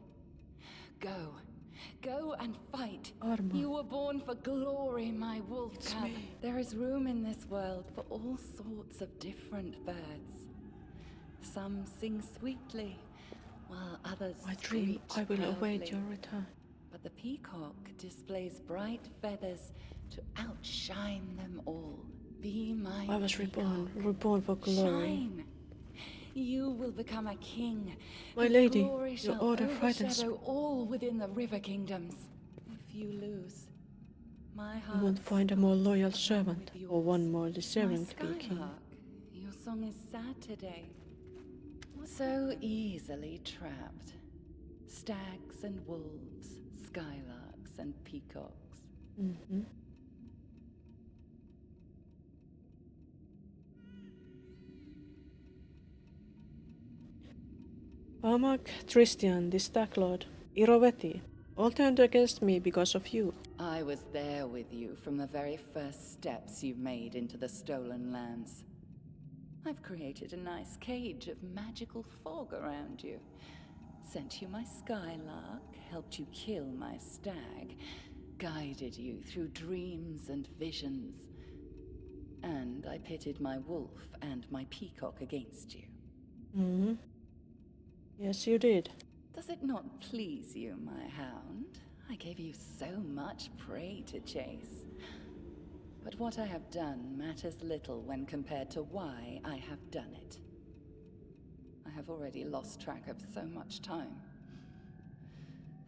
Go and fight. Arma. You were born for glory, my wolf cub. me. There is room in this world for all sorts of different birds. Some sing sweetly, while others I dream screech I will await proudly. your return. But the peacock displays bright feathers to outshine them all. Be my I was peacock. reborn for glory. Shine. You will become a king. My whose lady, glory your shall order frightens me. overshadow all within the river kingdoms. If you lose, my heart You won't find a more loyal stands servant, with or one yours. more deserving to be My king. Skylark, your song is sad today. So easily trapped. Stags and wolves, skylarks and peacocks. Mm-hmm. Amak, Tristian, the Stag Lord, Irovetti, all turned against me because of you. I was there with you from the very first steps you made into the stolen lands. I've created a nice cage of magical fog around you. Sent you my skylark, helped you kill my stag, guided you through dreams and visions. And I pitted my wolf and my peacock against you. Mm-hmm. Yes, you did. Does it not please you, my hound? I gave you so much prey to chase. But what I have done matters little when compared to why I have done it. I have already lost track of so much time.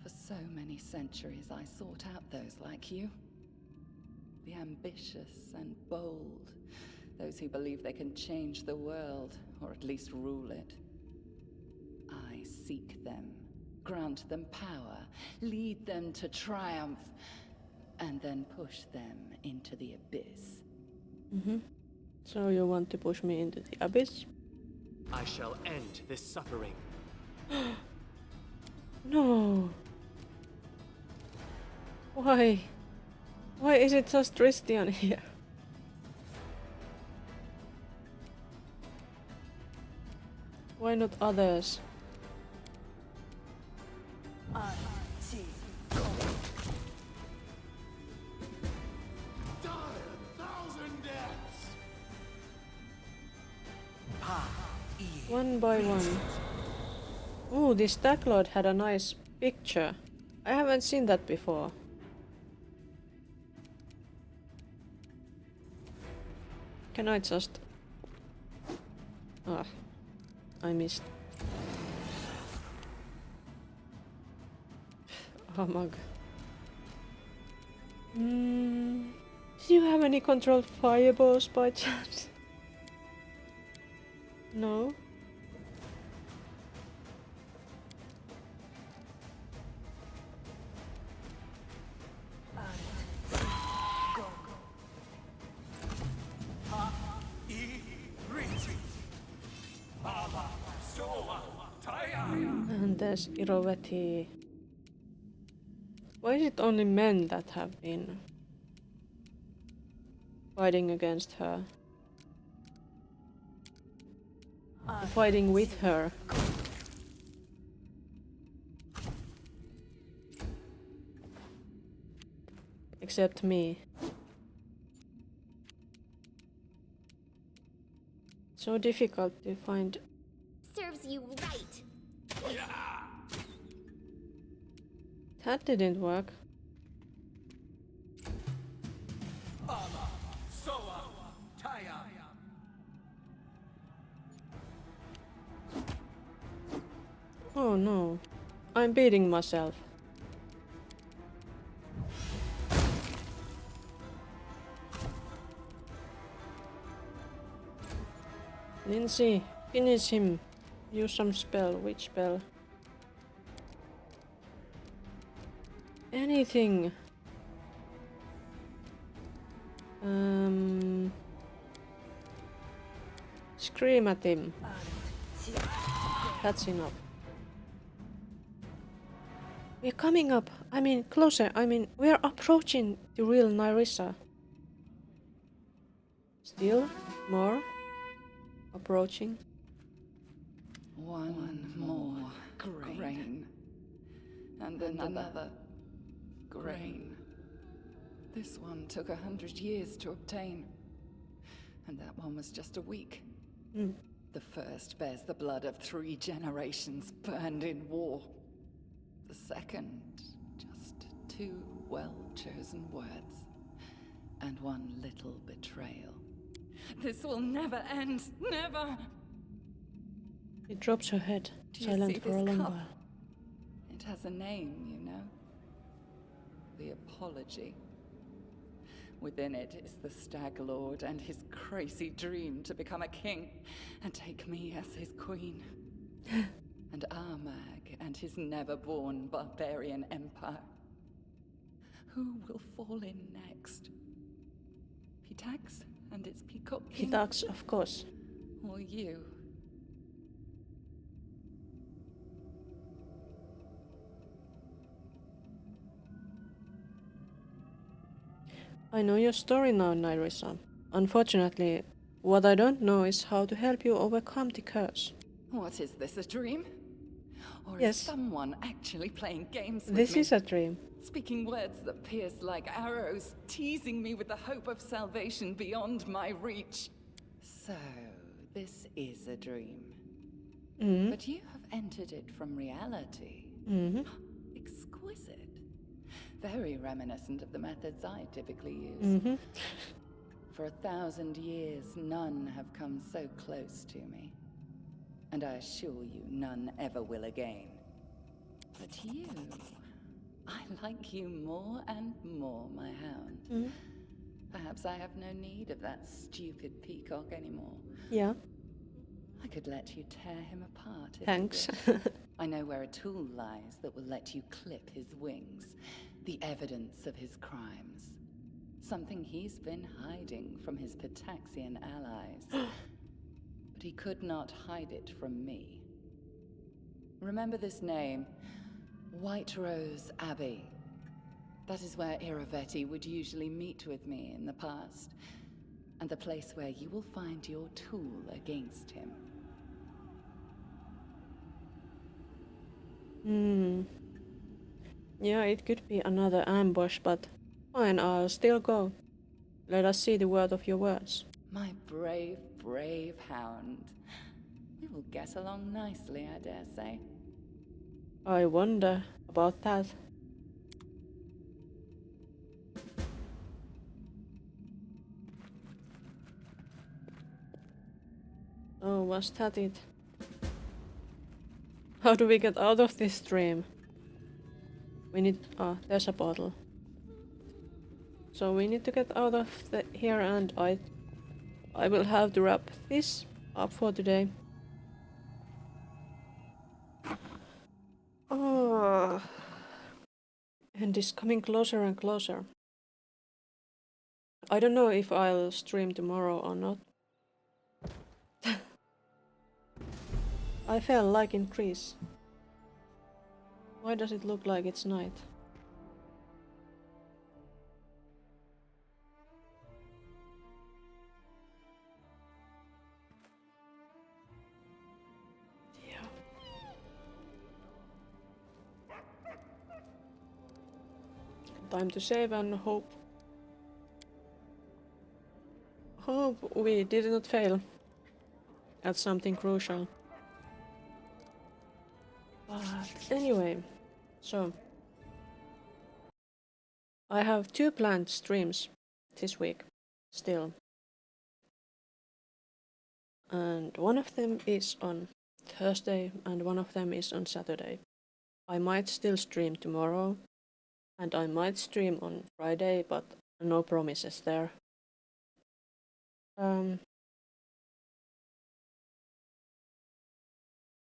For so many centuries, I sought out those like you. The ambitious and bold. Those who believe they can change the world, or at least rule it. I seek them, grant them power, lead them to triumph, and then push them into the abyss. So you want to push me into the abyss? I shall end this suffering. No. Why? Why is it just Christian here? Why not others? One by one. Oh, this Stag Lord had a nice picture. I haven't seen that before. Can I just... Ah, I missed. Oh my god. Do you have any controlled fireballs by chance? No? And there's Iroveti. Why is it only men that have been fighting against her? Fighting with her. Except me. So difficult to find. Serves you right. That didn't work. Oh no. I'm beating myself. Lindsay, finish him. Use some spell. Which spell? Anything. Scream at him. That's enough. We're coming up. I mean, closer. I mean, we're approaching the real Nyrissa. Still more approaching. One more grain. And another grain. This one took 100 years to obtain. And that one was just a week. The first bears the blood of 3 generations burned in war. The second, just 2 well-chosen words. And 1 little betrayal. This will never end, never! She drops her head, silent for a long while. It has a name, you know. The Apology. Within it is the Stag Lord and his crazy dream to become a king and take me as his queen. And Armag and his never-born barbarian empire. Who will fall in next? Pitax and its peacock king? Pitax, of course. Or you? I know your story now, Nyrissa. Unfortunately, what I don't know is how to help you overcome the curse. What is this, a dream? Or Yes. is someone actually playing games with This me? is a dream. Speaking words that pierce like arrows, teasing me with the hope of salvation beyond my reach. So, this is a dream. But you have entered it from reality. Exquisite. Very reminiscent of the methods I typically use. For 1,000 years, none have come so close to me. And I assure you, none ever will again. But you I like you more and more, my hound. Mm. Perhaps I have no need of that stupid peacock anymore. Yeah, I could let you tear him apart if thanks. you wish. I know where a tool lies that will let you clip his wings. The evidence of his crimes. Something he's been hiding from his Pitaxian allies. But he could not hide it from me. Remember this name, White Rose Abbey. That is where Iravetti would usually meet with me in the past, and the place where you will find your tool against him. Yeah, it could be another ambush, but fine, I'll still go. Let us see the word of your words. My brave, brave hound. We will get along nicely, I dare say. I wonder about that. Oh, was that it? How do we get out of this stream? We need... ah, there's a bottle. So we need to get out of here, and I will have to wrap this up for today. Oh, and it's coming closer and closer. I don't know if I'll stream tomorrow or not. I felt like in Greece. Why does it look like it's night? Yeah. Time to save and hope. Hope we did not fail at something crucial. But anyway, so I have 2 planned streams this week still. And one of them is on Thursday and one of them is on Saturday. I might still stream tomorrow and I might stream on Friday, but no promises there.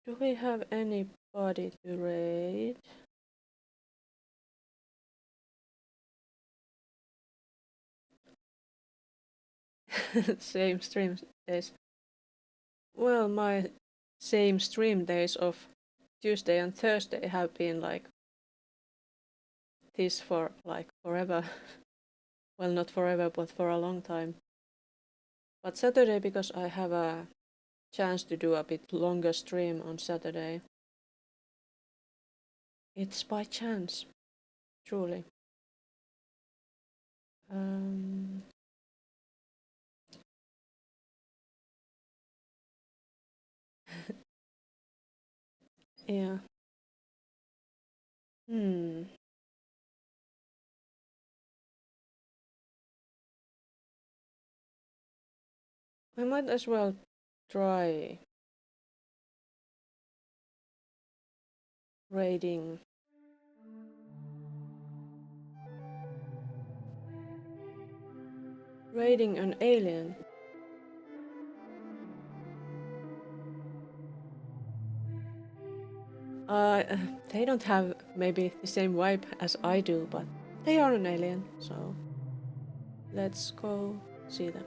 Do we have anybody to raid? Same stream days. Well, my same stream days of Tuesday and Thursday have been like this for like forever. Well, not forever, but for a long time. But Saturday, because I have a chance to do a bit longer stream on Saturday. It's by chance, truly. Yeah. I might as well try raiding an alien. They don't have maybe the same vibe as I do, but they are an alien, so let's go see them.